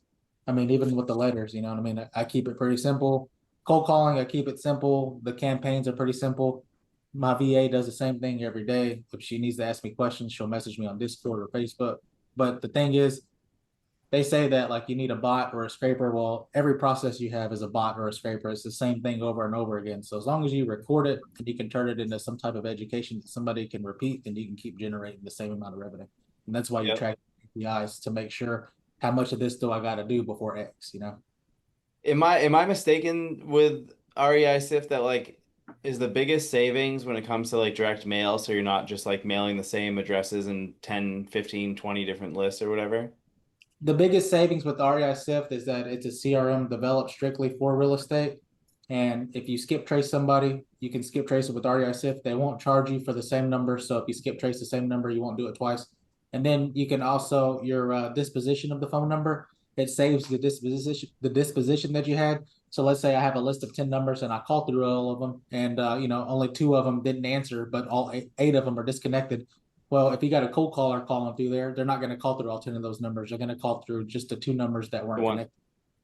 Speaker 7: I mean, even with the letters, you know what I mean? I keep it pretty simple. Cold calling, I keep it simple. The campaigns are pretty simple. My VA does the same thing every day. If she needs to ask me questions, she'll message me on Discord or Facebook. But the thing is, they say that like you need a bot or a scraper. Well, every process you have is a bot or a scraper. It's the same thing over and over again. So as long as you record it and you can turn it into some type of education that somebody can repeat, then you can keep generating the same amount of revenue. And that's why you track KPIs to make sure how much of this do I got to do before X, you know?
Speaker 4: Am I mistaken with REI SIF that like is the biggest savings when it comes to like direct mail, so you're not just like mailing the same addresses in 10, 15, 20 different lists or whatever?
Speaker 7: The biggest savings with REI SIFT is that it's a CRM developed strictly for real estate. And if you skip trace somebody, you can skip trace it with REI SIFT. They won't charge you for the same number. So if you skip trace the same number, you won't do it twice. And then you can also your disposition of the phone number. It saves the disposition that you had. So let's say I have a list of 10 numbers and I call through all of them, and you know, only 2 of them didn't answer, but all eight of them are disconnected. Well, if you got a cold caller calling through there, they're not going to call through all 10 of those numbers. They're going to call through just the 2 numbers that weren't connected.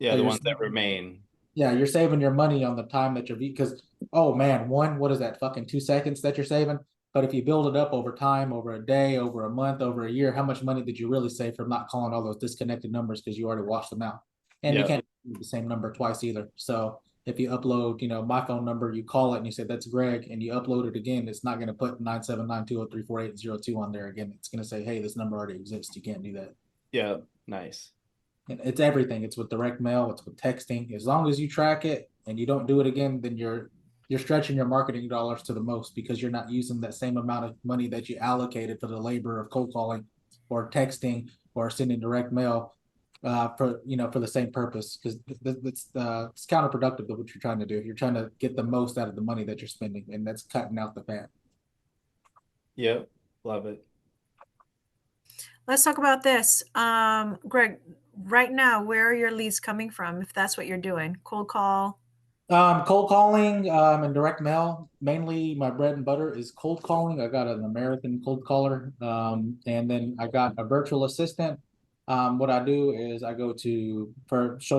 Speaker 4: Yeah,
Speaker 7: So
Speaker 4: the
Speaker 7: you're
Speaker 4: ones that
Speaker 7: saving-
Speaker 4: remain.
Speaker 7: Yeah, you're saving your money on the time that you're because oh man, what is that fucking 2 seconds that you're saving? But if you build it up over time, over a day, over a month, over a year, how much money did you really save from not calling all those disconnected numbers because you already washed them out? And you
Speaker 4: Yeah.
Speaker 7: can't do the same number twice either. So if you upload, you know, my phone number, you call it and you say that's Gregg, and you upload it again, it's not going to put 979203480 on there again. It's going to say, hey, this number already exists. You can't do that.
Speaker 4: Yeah, nice.
Speaker 7: And it's everything. It's with direct mail. It's with texting. As long as you track it and you don't do it again, then you're stretching your marketing dollars to the most because you're not using that same amount of money that you allocated for the labor of cold calling or texting or sending direct mail for for the same purpose, because it's counterproductive to what you're trying to do. You're trying to get the most out of the money that you're spending, and that's cutting out the fat.
Speaker 4: Yep, love it.
Speaker 1: Let's talk about this. Gregg, right now, where are your leads coming from, if that's what you're doing? Cold call?
Speaker 7: Cold calling and direct mail. Mainly my bread and butter is cold calling. I got an American cold caller, and then I got a virtual assistant. What I do is I go to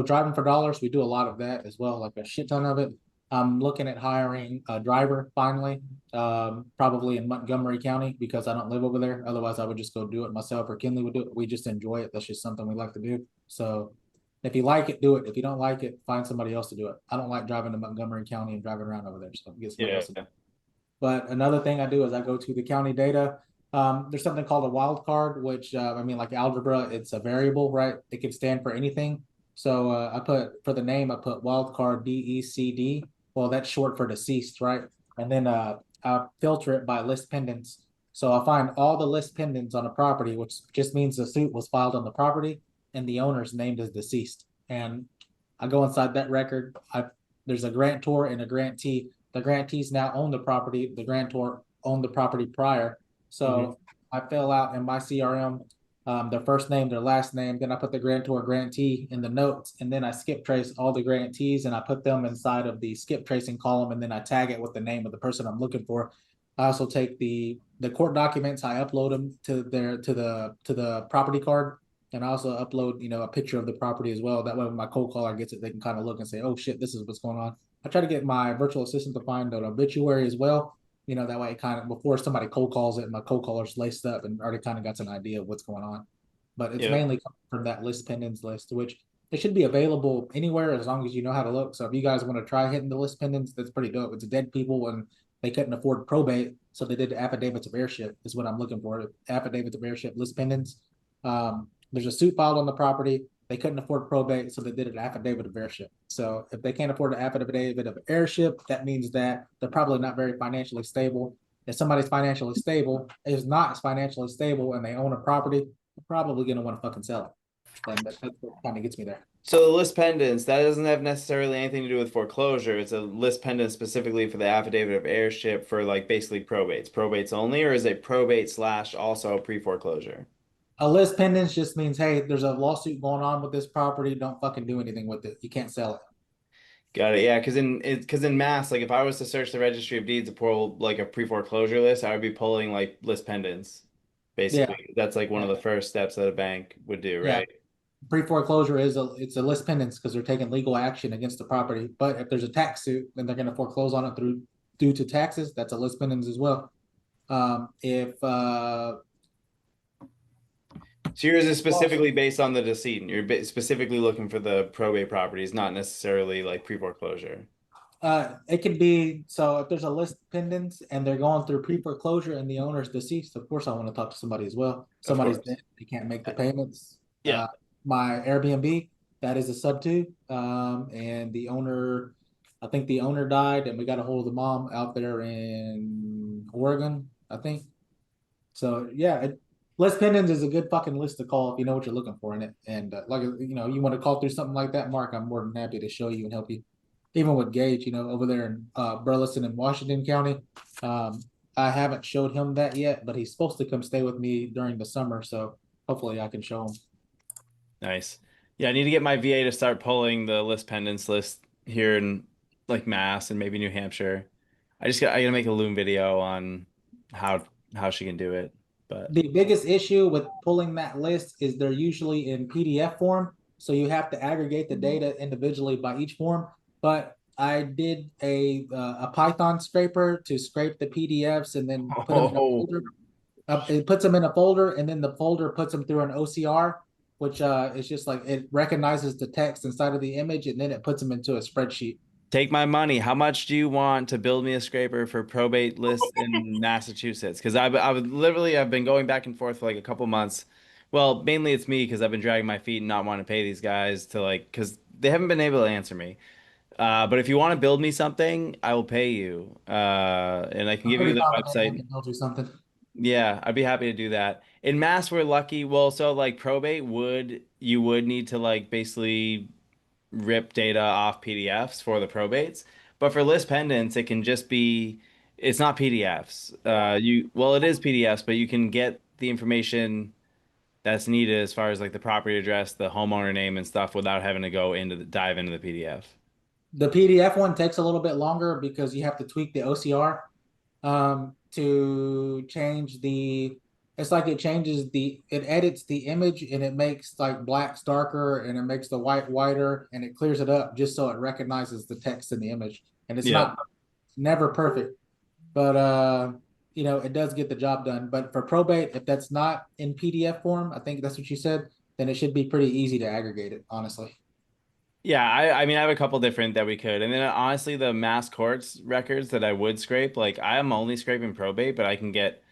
Speaker 7: driving for dollars. We do a lot of that as well, like a shit ton of it. I'm looking at hiring a driver finally, probably in Montgomery County because I don't live over there. Otherwise, I would just go do it myself, or Kinley would do it. We just enjoy it. That's just something we like to do. So if you like it, do it. If you don't like it, find somebody else to do it. I don't like driving to Montgomery County and driving around over there, so get somebody else to do it. But another thing I do is I go to the county data. There's something called a wild card, which I mean, like algebra, it's a variable, right? It can stand for anything. So I put for the name, I put wild card DECD. Well, that's short for deceased, right? And then I filter it by list pendants. So I find all the list pendants on a property, which just means the suit was filed on the property and the owner's named as deceased. And I go inside that record. There's a grantor and a grantee. The grantees now own the property. The grantor owned the property prior. So I fill out in my CRM their first name, their last name. Then I put the grantor grantee in the notes, and then I skip trace all the grantees and I put them inside of the skip tracing column, and then I tag it with the name of the person I'm looking for. I also take the court documents, I upload them to the property card, and I also upload a picture of the property as well. That way, when my cold caller gets it, they can kind of look and say, "Oh shit, this is what's going on." I try to get my virtual assistant to find an obituary as well. That way, it kind of before somebody cold calls it, my cold caller's laced up and already kind of got an idea of what's going on. But it's mainly from that list pendants list, which it should be available anywhere as long as you know how to look. So if you guys want to try hitting the list pendants, that's pretty dope. It's dead people and they couldn't afford probate, so they did affidavits of heirship. Is what I'm looking for. Affidavits of heirship, list pendants. There's a suit filed on the property. They couldn't afford probate, so they did an affidavit of heirship. So if they can't afford an affidavit of heirship, that means that they're probably not very financially stable. If somebody's financially stable, is not financially stable, and they own a property, they're probably going to want to fucking sell it. And that's what kind of gets me there.
Speaker 4: So the list pendants, that doesn't have necessarily anything to do with foreclosure. It's a list pendant specifically for the affidavit of heirship for like basically probates. Probates only, or is it probate / also pre-foreclosure?
Speaker 7: A list pendants just means, hey, there's a lawsuit going on with this property. Don't fucking do anything with it. You can't sell it.
Speaker 4: Got it. Yeah, because in Mass, like if I was to search the Registry of Deeds to pull like a pre-foreclosure list, I would be pulling like list pendants.
Speaker 7: Yeah,
Speaker 4: Basically, that's like one of the first steps that a bank would do,
Speaker 7: yeah.
Speaker 4: right?
Speaker 7: Pre-foreclosure it's a list pendants because they're taking legal action against the property. But if there's a tax suit, then they're going to foreclose on it due to taxes. That's a list pendants as well. If
Speaker 4: So yours is specifically based on the decedent. You're specifically looking for the probate properties, not necessarily like pre-foreclosure.
Speaker 7: It could be so if there's a list pendants and they're going through pre-foreclosure and the owner's deceased, of course I want to talk to somebody as well. Somebody's
Speaker 4: course.
Speaker 7: dead, they can't make the payments.
Speaker 4: Yeah.
Speaker 7: My Airbnb, that is a sub two. And the owner, I think the owner died, and we got a hold of the mom out there in Oregon, I think. So yeah, list pendants is a good fucking list to call if you know what you're looking for in it. And like you want to call through something like that, Mark, I'm more than happy to show you and help you. Even with Gage, over there in Burleson and Washington County, I haven't showed him that yet, but he's supposed to come stay with me during the summer, so hopefully I can show him.
Speaker 4: Nice. Yeah, I need to get my VA to start pulling the list pendants list here in like Mass and maybe New Hampshire. I gotta make a Loom video on how how she can do it. But
Speaker 7: The biggest issue with pulling that list is they're usually in PDF form, so you have to aggregate the data individually by each form. But I did a Python scraper to scrape the PDFs and then put them in a folder. It puts them in a folder, and then the folder puts them through an OCR, which is just like it recognizes the text inside of the image, and then it puts them into a spreadsheet.
Speaker 4: take my money. How much do you want to build me a scraper for probate lists in Massachusetts? Because I would literally I've been going back and forth for like a couple months. Well, mainly it's me because I've been dragging my feet and not wanting to pay these guys to like because they haven't been able to answer me. But if you want to build me something, I will pay you. And I can
Speaker 7: I'm
Speaker 4: give you
Speaker 7: pretty
Speaker 4: the
Speaker 7: confident I
Speaker 4: website.
Speaker 7: can build you something.
Speaker 4: Yeah, I'd be happy to do that. In Mass, we're lucky. Well, so like probate would you would need to like basically rip data off PDFs for the probates. But for list pendants, it can just be it's not PDFs. It is PDFs, but you can get the information that's needed as far as like the property address, the homeowner name and stuff without having to go into dive into the PDF.
Speaker 7: The PDF one takes a little bit longer because you have to tweak the OCR to change the. It's like it edits the image and it makes like blacks darker and it makes the white whiter and it clears it up just so it recognizes the text in the image. And it's
Speaker 4: Yeah.
Speaker 7: not never perfect, but it does get the job done. But for probate, if that's not in PDF form, I think that's what you said, then it should be pretty easy to aggregate it, honestly.
Speaker 4: Yeah, I mean I have a couple different that we could. And then honestly the mass courts records that I would scrape, like I am only scraping probate, but I can get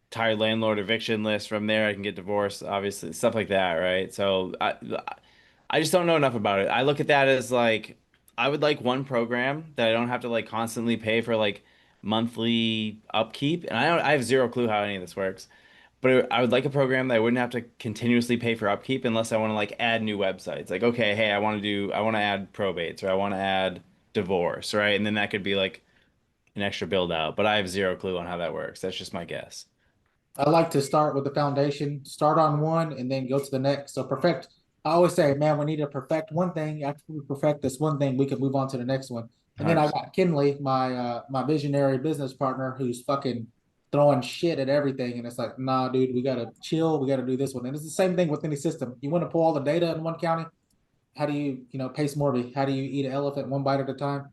Speaker 4: tired landlord eviction list from there. I can get divorced, obviously, stuff like that, right? So I just don't know enough about it. I look at that as like I would like one program that I don't have to like constantly pay for like monthly upkeep, and I have zero clue how any of this works. But I would like a program that I wouldn't have to continuously pay for upkeep unless I want to like add new websites. Like, okay, hey, I want to add probates or I want to add divorce, right? And then that could be like an extra build out. But I have zero clue on how that works. That's just my guess.
Speaker 7: I like to start with the foundation, start on one, and then go to the next. So perfect. I always say, man, we need to perfect one thing. After we perfect this one thing, we can move on to the next one. And then I
Speaker 4: 100%.
Speaker 7: got Kinley, my visionary business partner, who's fucking throwing shit at everything. And it's like, nah, dude, we gotta chill. We gotta do this one. And it's the same thing with any system. You want to pull all the data in one county. How do you, pace Morby? How do you eat an elephant one bite at a time?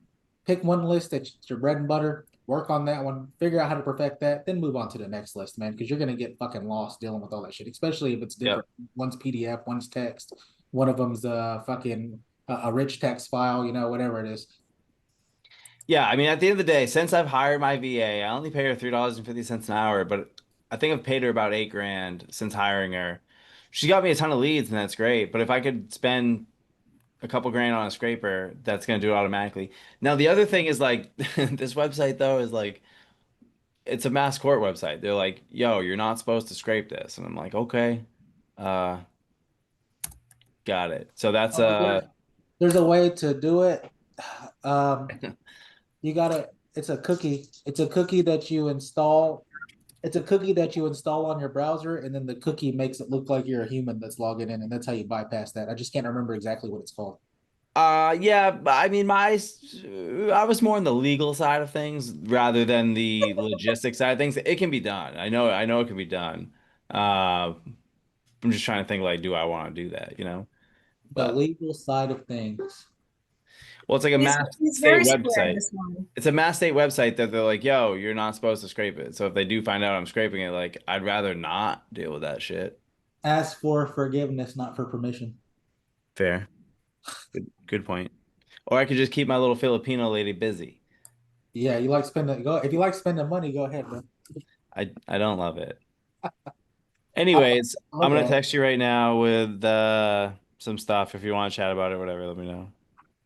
Speaker 7: Pick one list that's your bread and butter, work on that one, figure out how to perfect that, then move on to the next list, man, because you're gonna get fucking lost dealing with all that shit, especially if it's
Speaker 4: Yep.
Speaker 7: different. One's PDF, one's text, one of them's fucking a rich text file, whatever it is.
Speaker 4: Yeah, I mean, at the end of the day, since I've hired my VA, I only pay her $3.50 an hour, but I think I've paid her about 8 grand since hiring her. She got me a ton of leads, and that's great. But if I could spend a couple grand on a scraper, that's gonna do it automatically. Now, the other thing is like this website though is like it's a mass court website. They're like, yo, you're not supposed to scrape this. And I'm like, okay, uh, got it. So that's
Speaker 7: There's a way to do it. Um, you gotta. It's a cookie. It's a cookie that you install. It's a cookie that you install on your browser, and then the cookie makes it look like you're a human that's logging in, and that's how you bypass that. I just can't remember exactly what it's called.
Speaker 4: Yeah, but I mean, I was more on the legal side of things rather than the logistics side of things. It can be done. I know it can be done. I'm just trying to think like, do I want to do that, you know?
Speaker 7: The
Speaker 4: But
Speaker 7: legal side of things.
Speaker 4: well, it's like a Mass
Speaker 1: He's
Speaker 4: State
Speaker 1: very square,
Speaker 4: website.
Speaker 1: this one.
Speaker 4: It's a Mass State website that they're like, yo, you're not supposed to scrape it. So if they do find out I'm scraping it, like, I'd rather not deal with that shit.
Speaker 7: Ask for forgiveness, not for permission.
Speaker 4: Fair. Good point. Or I could just keep my little Filipino lady busy.
Speaker 7: Yeah, you like spending go if you like spending money, go ahead, bro.
Speaker 4: I don't love it.
Speaker 7: I
Speaker 4: Anyways, I'm
Speaker 7: look
Speaker 4: gonna
Speaker 7: at it.
Speaker 4: text you right now with some stuff. If you want to chat about it, whatever, let me know.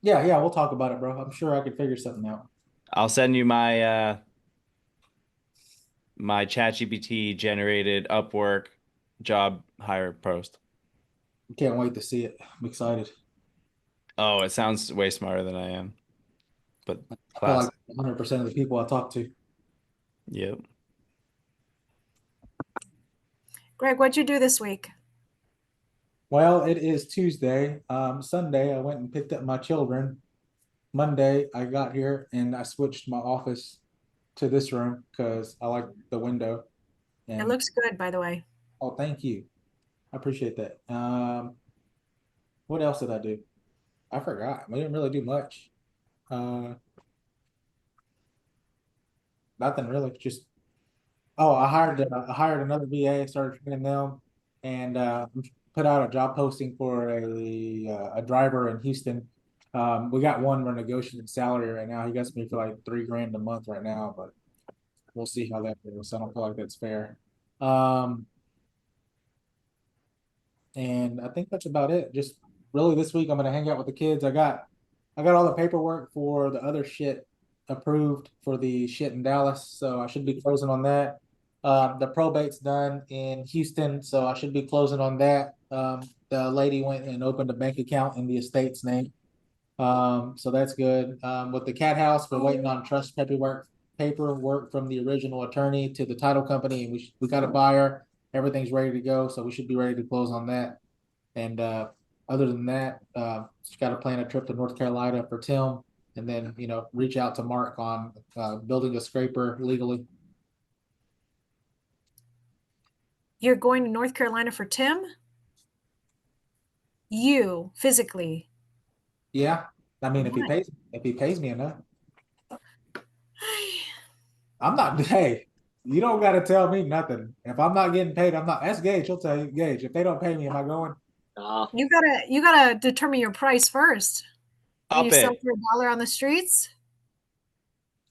Speaker 7: Yeah, yeah, we'll talk about it, bro. I'm sure I could figure something out.
Speaker 4: I'll send you my ChatGPT generated Upwork job hire post.
Speaker 7: Can't wait to see it. I'm excited.
Speaker 4: Oh, it sounds way smarter than I am, but
Speaker 7: I feel like
Speaker 4: classic.
Speaker 7: 100% of the people I talk to.
Speaker 4: Yep.
Speaker 1: Greg, what'd you do this week?
Speaker 7: Well, it is Tuesday. Sunday, I went and picked up my children. Monday, I got here and I switched my office to this room because I like the window.
Speaker 1: It
Speaker 7: And
Speaker 1: looks good, by the way.
Speaker 7: oh, thank you. I appreciate that. What else did I do? I forgot. We didn't really do much. Uh, Nothing really. Just oh, I hired another VA, started training them, and put out a job posting for a driver in Houston. We got one. We're negotiating salary right now. He gets me for like 3 grand a month right now, but we'll see how that goes. I don't feel like that's fair. Um, and I think that's about it. Just really this week I'm gonna hang out with the kids. I got all the paperwork for the other shit approved for the shit in Dallas, so I should be closing on that. The probate's done in Houston, so I should be closing on that. The lady went and opened a bank account in the estate's name. So that's good. With the cat house, we're waiting on trust paperwork from the original attorney to the title company, and we got a buyer. Everything's ready to go, so we should be ready to close on that. And other than that, just got to plan a trip to North Carolina for Tim, and then reach out to Marc on building a scraper legally.
Speaker 1: You're going to North Carolina for Tim? You physically.
Speaker 7: Yeah, I mean
Speaker 1: Why?
Speaker 7: if he pays me enough, I'm not. Hey, you don't got to tell me nothing. If I'm not getting paid, I'm not. Ask Gage. He'll tell you, Gage. If they don't pay me, am I going?
Speaker 1: You gotta determine your price first. Are you
Speaker 4: Up
Speaker 1: sell
Speaker 4: it.
Speaker 1: for $1 on the streets?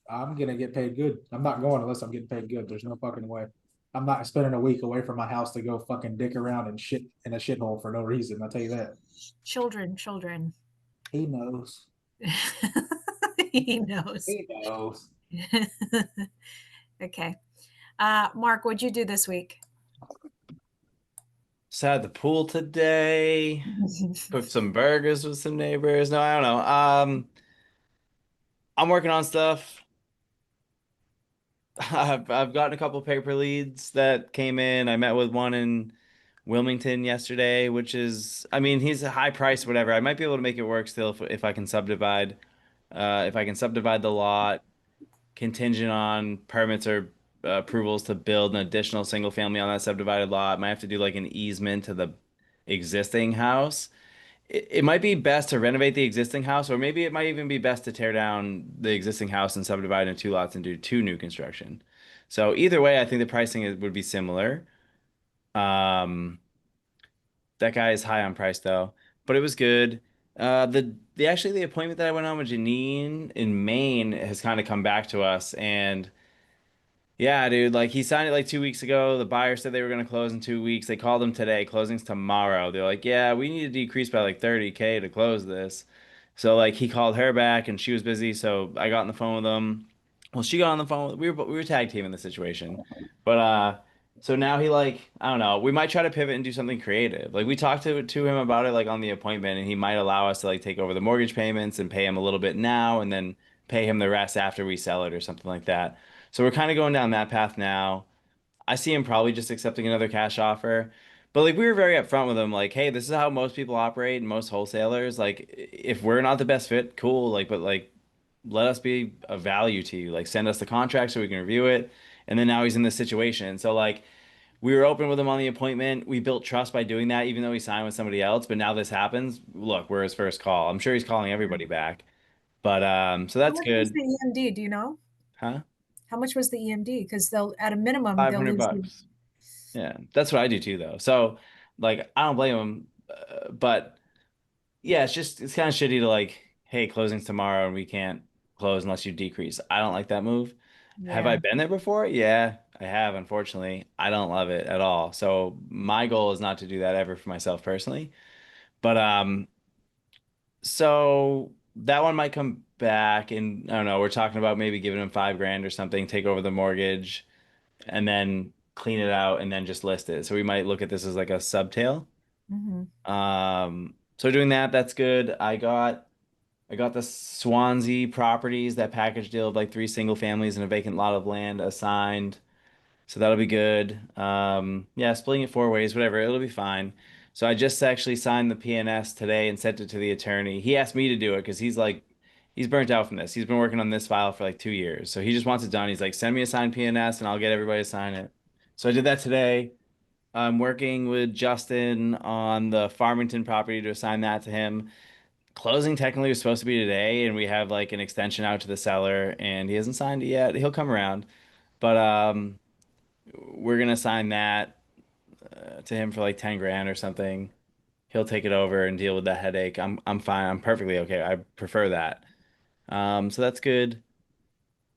Speaker 7: I'm gonna get paid good. I'm not going unless I'm getting paid good. There's no fucking way. I'm not spending a week away from my house to go fucking dick around and shit in a shithole for no reason. I'll tell you that.
Speaker 1: Children.
Speaker 7: He knows.
Speaker 1: He knows.
Speaker 7: He knows.
Speaker 1: Okay. Marc, what'd you do this week?
Speaker 4: Sat at the pool today. Cooked some burgers with some neighbors. No, I don't know. I'm working on stuff. I've gotten a couple paper leads that came in. I met with one in Wilmington yesterday, which is, I mean, he's a high price, whatever. I might be able to make it work still if I can subdivide. If I can subdivide the lot, contingent on permits or approvals to build an additional single family on that subdivided lot. Might have to do like an easement to the existing house. It might be best to renovate the existing house, or maybe it might even be best to tear down the existing house and subdivide into two lots and do two new construction. So either way, I think the pricing would be similar. Um, that guy is high on price though, but it was good. The appointment that I went on with Janine in Maine has kind of come back to us, and yeah, dude, like he signed it like 2 weeks ago. The buyer said they were gonna close in 2 weeks. They called him today. Closing's tomorrow. They're like, yeah, we need to decrease by like 30K to close this. So like he called her back and she was busy, so I got on the phone with him. Well, she got on the phone. We were tag teaming the situation, but so now he like I don't know. We might try to pivot and do something creative. Like we talked to him about it like on the appointment, and he might allow us to like take over the mortgage payments and pay him a little bit now, and then pay him the rest after we sell it or something like that. So we're kind of going down that path now. I see him probably just accepting another cash offer, But like we were very upfront with him, like, hey, this is how most people operate and most wholesalers. Like, if we're not the best fit, cool. Like, but like, let us be of value to you. Like, send us the contract so we can review it. And then now he's in this situation. So like, we were open with him on the appointment. We built trust by doing that, even though he signed with somebody else. But now this happens. Look, we're his first call. I'm sure he's calling everybody back. But so
Speaker 1: How
Speaker 4: that's
Speaker 1: much was
Speaker 4: good.
Speaker 1: the EMD? Do you know?
Speaker 4: Huh?
Speaker 1: How much was the EMD? Because they'll, at a minimum, they'll
Speaker 4: 500
Speaker 1: lose you.
Speaker 4: bucks. Yeah, that's what I do too, though. So, like, I don't blame him. But yeah, it's kind of shitty to like, hey, closing's tomorrow and we can't close unless you decrease. I don't like that move. Have I
Speaker 1: Yeah.
Speaker 4: been there before? Yeah, I have, unfortunately. I don't love it at all. So my goal is not to do that ever for myself personally. But so that one might come back and I don't know, we're talking about maybe giving him 5 grand or something, take over the mortgage and then clean it out and then just list it. So we might look at this as like a subtail.
Speaker 1: Hmm.
Speaker 4: So doing that, that's good. I got the Swansea properties, that package deal of like 3 single families and a vacant lot of land assigned. So that'll be good. Yeah, splitting it 4 ways, whatever, it'll be fine. So I just actually signed the PNS today and sent it to the attorney. He asked me to do it because he's burnt out from this. He's been working on this file for like 2 years. So he just wants it done. He's like, send me a signed PNS and I'll get everybody to sign it. So I did that today. I'm working with Justin on the Farmington property to assign that to him. Closing technically was supposed to be today, and we have like an extension out to the seller, and he hasn't signed it yet. He'll come around, but we're gonna sign that to him for like 10 grand or something. He'll take it over and deal with that headache. I'm fine. I'm perfectly okay. I prefer that. So that's good.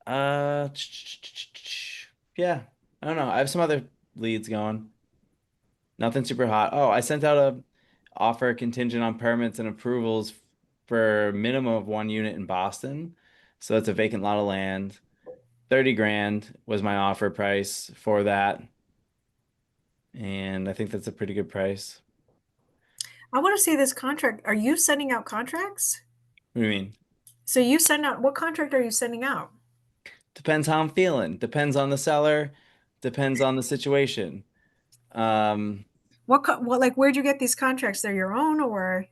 Speaker 4: Uh, yeah. I don't know. I have some other leads going. Nothing super hot. Oh, I sent out a offer contingent on permits and approvals for a minimum of 1 unit in Boston. So that's a vacant lot of land. 30 grand was my offer price for that. And I think that's a pretty good price.
Speaker 1: I want to see this contract. Are you sending out contracts?
Speaker 4: What do you mean?
Speaker 1: So you send out, what contract are you sending out?
Speaker 4: Depends how I'm feeling. Depends on the seller. Depends on the situation. Um,
Speaker 1: What, like, where'd you get these contracts? They're your own or?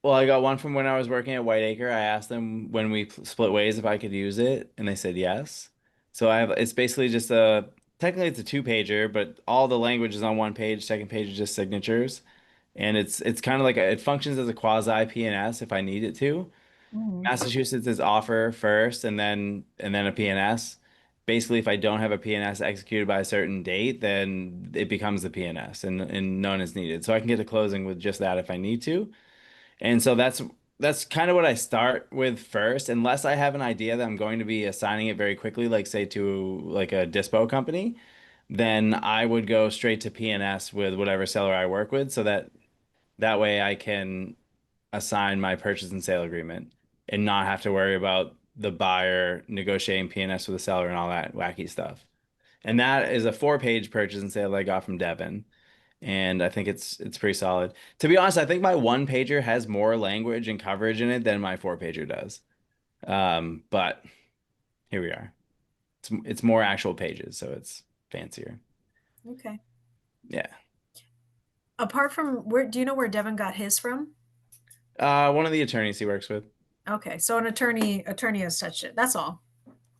Speaker 4: well, I got one from when I was working at Whiteacre. I asked them when we split ways if I could use it, and they said yes. So it's basically just technically it's a 2-pager, but all the language is on one page. Second page is just signatures. And it's kind of like it functions as a quasi PNS if I need it to.
Speaker 1: Mhm.
Speaker 4: Massachusetts is offer first and then a PNS. Basically, if I don't have a PNS executed by a certain date, then it becomes the PNS and none is needed. So I can get to closing with just that if I need to. And so that's kind of what I start with first, unless I have an idea that I'm going to be assigning it very quickly, like say to like a dispo company, then I would go straight to PNS with whatever seller I work with, so that way I can assign my purchase and sale agreement and not have to worry about the buyer negotiating PNS with the seller and all that wacky stuff. And that is a 4-page purchase and sale I got from Devin. And I think it's pretty solid. To be honest, I think my 1-pager has more language and coverage in it than my 4-pager does. But here we are. It's more actual pages, so it's fancier.
Speaker 1: Okay.
Speaker 4: Yeah.
Speaker 1: Apart from where, do you know where Devin got his from?
Speaker 4: One of the attorneys he works with.
Speaker 1: Okay, so an attorney has touched it. That's all.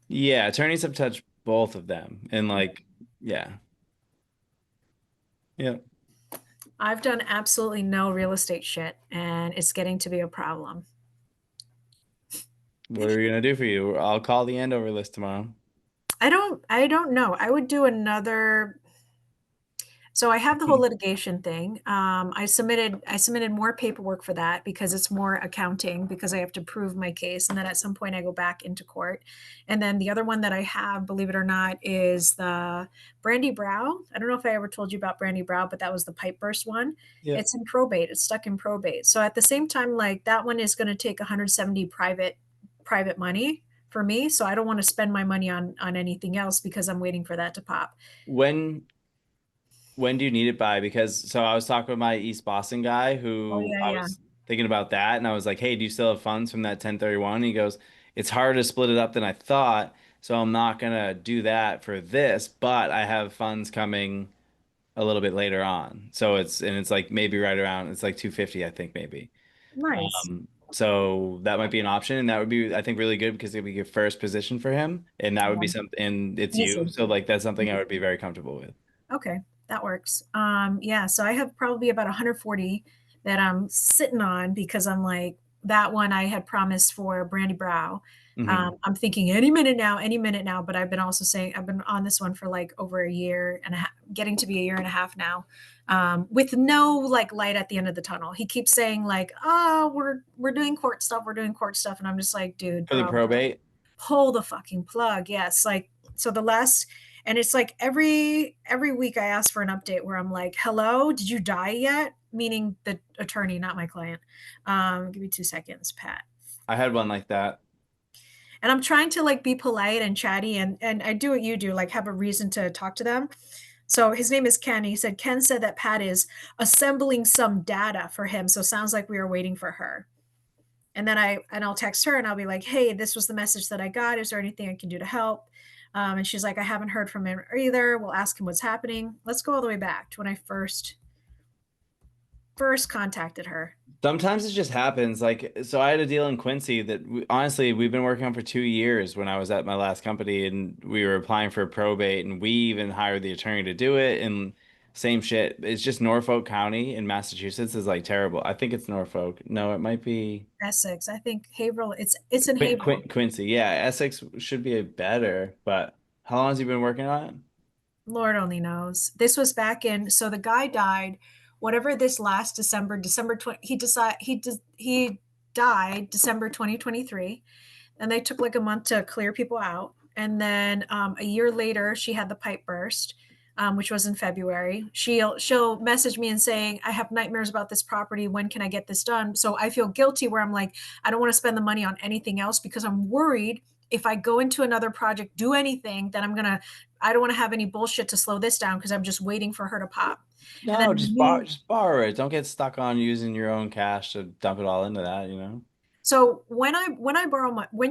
Speaker 4: Yeah, attorneys have touched both of them. And like, yeah. Yeah.
Speaker 1: I've done absolutely no real estate shit, and it's getting to be a problem.
Speaker 4: What are we gonna do for you? I'll call the Andover list tomorrow.
Speaker 1: I don't know. I would do another. So I have the whole
Speaker 4: Hmm.
Speaker 1: litigation thing. I submitted more paperwork for that because it's more accounting because I have to prove my case, and then at some point I go back into court. And then the other one that I have, believe it or not, is the Brandy Brow. I don't know if I ever told you about Brandy Brow, but that was the pipe burst one.
Speaker 4: Yeah.
Speaker 1: It's in probate. It's stuck in probate. So at the same time, like that one is going to take 170 private money for me. So I don't want to spend my money on anything else because I'm waiting for that to pop.
Speaker 4: When when do you need it by? Because so I was talking with my East Boston guy
Speaker 1: Oh
Speaker 4: who
Speaker 1: yeah,
Speaker 4: I
Speaker 1: yeah.
Speaker 4: was thinking about that and I was like, "Hey, do you still have funds from that 1031?" He goes, "It's harder to split it up than I thought, so I'm not gonna do that for this, but I have funds coming a little bit later on. So it's like maybe right around, it's like 250, I think maybe.
Speaker 1: Nice.
Speaker 4: So that might be an option, and that would be, I think, really good because it would be a first position for him, and that would be something, and it's you.
Speaker 1: Easy.
Speaker 4: So like that's something I would be very comfortable with.
Speaker 1: Okay, that works. Yeah, so I have probably about 140 that I'm sitting on because I'm like, that one I had promised for Brandy Brow. I'm thinking any minute now, but I've been also saying I've been on this one for like over a year and getting to be a year and a half now, with no like light at the end of the tunnel. He keeps saying like, "Oh, we're doing court stuff, we're doing court stuff," and I'm just like, "Dude,
Speaker 4: For the
Speaker 1: bro,
Speaker 4: probate?
Speaker 1: pull the fucking plug." Yes, like so the last, and it's like every week I ask for an update where I'm like, "Hello, did you die yet?" Meaning the attorney, not my client. Give me 2 seconds, Pat.
Speaker 4: I had one like that.
Speaker 1: And I'm trying to like be polite and chatty, and I do what you do, like have a reason to talk to them. So his name is Ken. He said Ken said that Pat is assembling some data for him. So sounds like we are waiting for her. And then I'll text her and I'll be like, "Hey, this was the message that I got. Is there anything I can do to help?" And she's like, "I haven't heard from him either. We'll ask him what's happening." Let's go all the way back to when I first contacted her.
Speaker 4: Sometimes it just happens. Like, so I had a deal in Quincy that honestly, we've been working on for 2 years when I was at my last company, and we were applying for probate, and we even hired the attorney to do it. And same shit. It's just Norfolk County in Massachusetts is like terrible. I think it's Norfolk. No, it might be
Speaker 1: Essex. I think Haverhill. It's in Haverhill.
Speaker 4: Quincy. Yeah, Essex should be a better, but how long has he been working on it?
Speaker 1: Lord only knows. This was back in, so the guy died, whatever this last December 20, he died December 2023. And they took like a month to clear people out. And then a year later, she had the pipe burst, which was in February. She'll message me and saying, "I have nightmares about this property. When can I get this done?" So I feel guilty where I'm like, I don't want to spend the money on anything else because I'm worried if I go into another project, do anything, then I don't want to have any bullshit to slow this down because I'm just waiting for her to pop. And
Speaker 4: No,
Speaker 1: then
Speaker 4: just borrow it. Don't get stuck on using your own cash to dump it all into that, you know?
Speaker 1: So when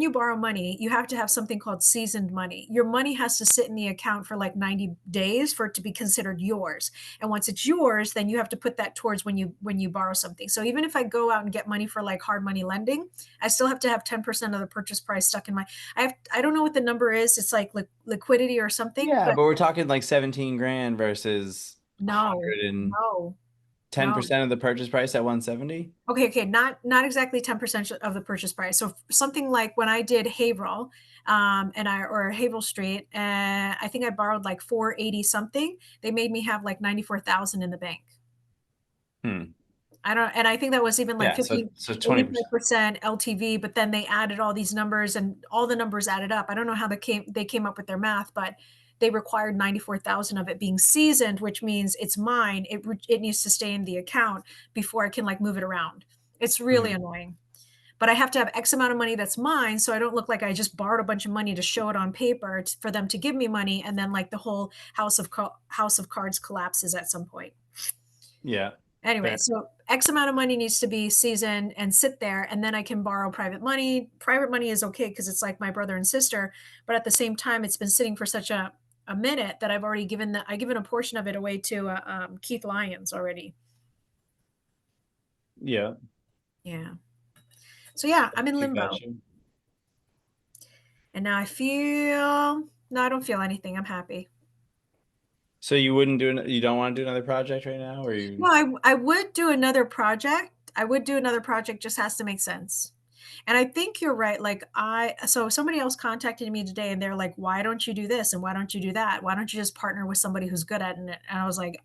Speaker 1: you borrow money, you have to have something called seasoned money. Your money has to sit in the account for like 90 days for it to be considered yours. And once it's yours, then you have to put that towards when you borrow something. So even if I go out and get money for like hard money lending, I still have to have 10% of the purchase price stuck in I don't know what the number is. It's like liquidity or something.
Speaker 4: Yeah,
Speaker 1: But
Speaker 4: but we're talking like 17 grand versus
Speaker 1: no,
Speaker 4: 10%
Speaker 1: no.
Speaker 4: of the purchase price at 170.
Speaker 1: Okay, not exactly 10% of the purchase price. So something like when I did Haverhill, or Haverhill Street, and I think I borrowed like 480 something. They made me have like 94,000 in the bank. And I think that was even like
Speaker 4: Yeah, so
Speaker 1: 25% LTV, but then they added all these numbers and all the numbers added up. I don't know how they came up with their math, but they required 94,000 of it being seasoned, which means it's mine. It needs to stay in the account before I can like move it around. It's really annoying. But I have to have X amount of money that's mine, so I don't look like I just borrowed a bunch of money to show it on paper for them to give me money, and then like the whole house of cards collapses at some point.
Speaker 4: Yeah.
Speaker 1: Anyway,
Speaker 4: Fair.
Speaker 1: so X amount of money needs to be seasoned and sit there, and then I can borrow private money. Private money is okay because it's like my brother and sister, but at the same time, it's been sitting for such a minute that I've already given a portion of it away to Keith Lyons already.
Speaker 4: Yeah.
Speaker 1: Yeah. So yeah, I'm in limbo.
Speaker 4: Gotcha.
Speaker 1: And now I don't feel anything. I'm happy.
Speaker 4: So you don't want to do another project right now, or you?
Speaker 1: No, I would do another project. Just has to make sense. And I think you're right. Like so somebody else contacted me today and they're like, "Why don't you do this? And why don't you do that? Why don't you just partner with somebody who's good at it?" And I was like,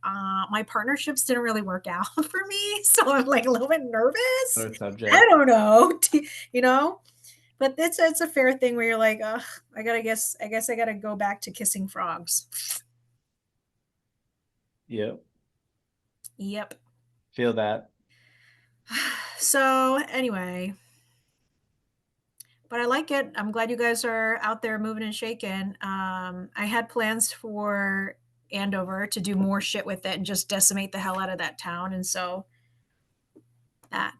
Speaker 1: my partnerships didn't really work out for me. So I'm like a little bit nervous.
Speaker 4: Subject.
Speaker 1: I don't know, but it's a fair thing where you're like, I guess I gotta go back to kissing frogs.
Speaker 4: Yep. Feel that.
Speaker 1: So anyway, but I like it. I'm glad you guys are out there moving and shaking. I had plans for Andover to do more shit with it and just decimate the hell out of that town. And so that.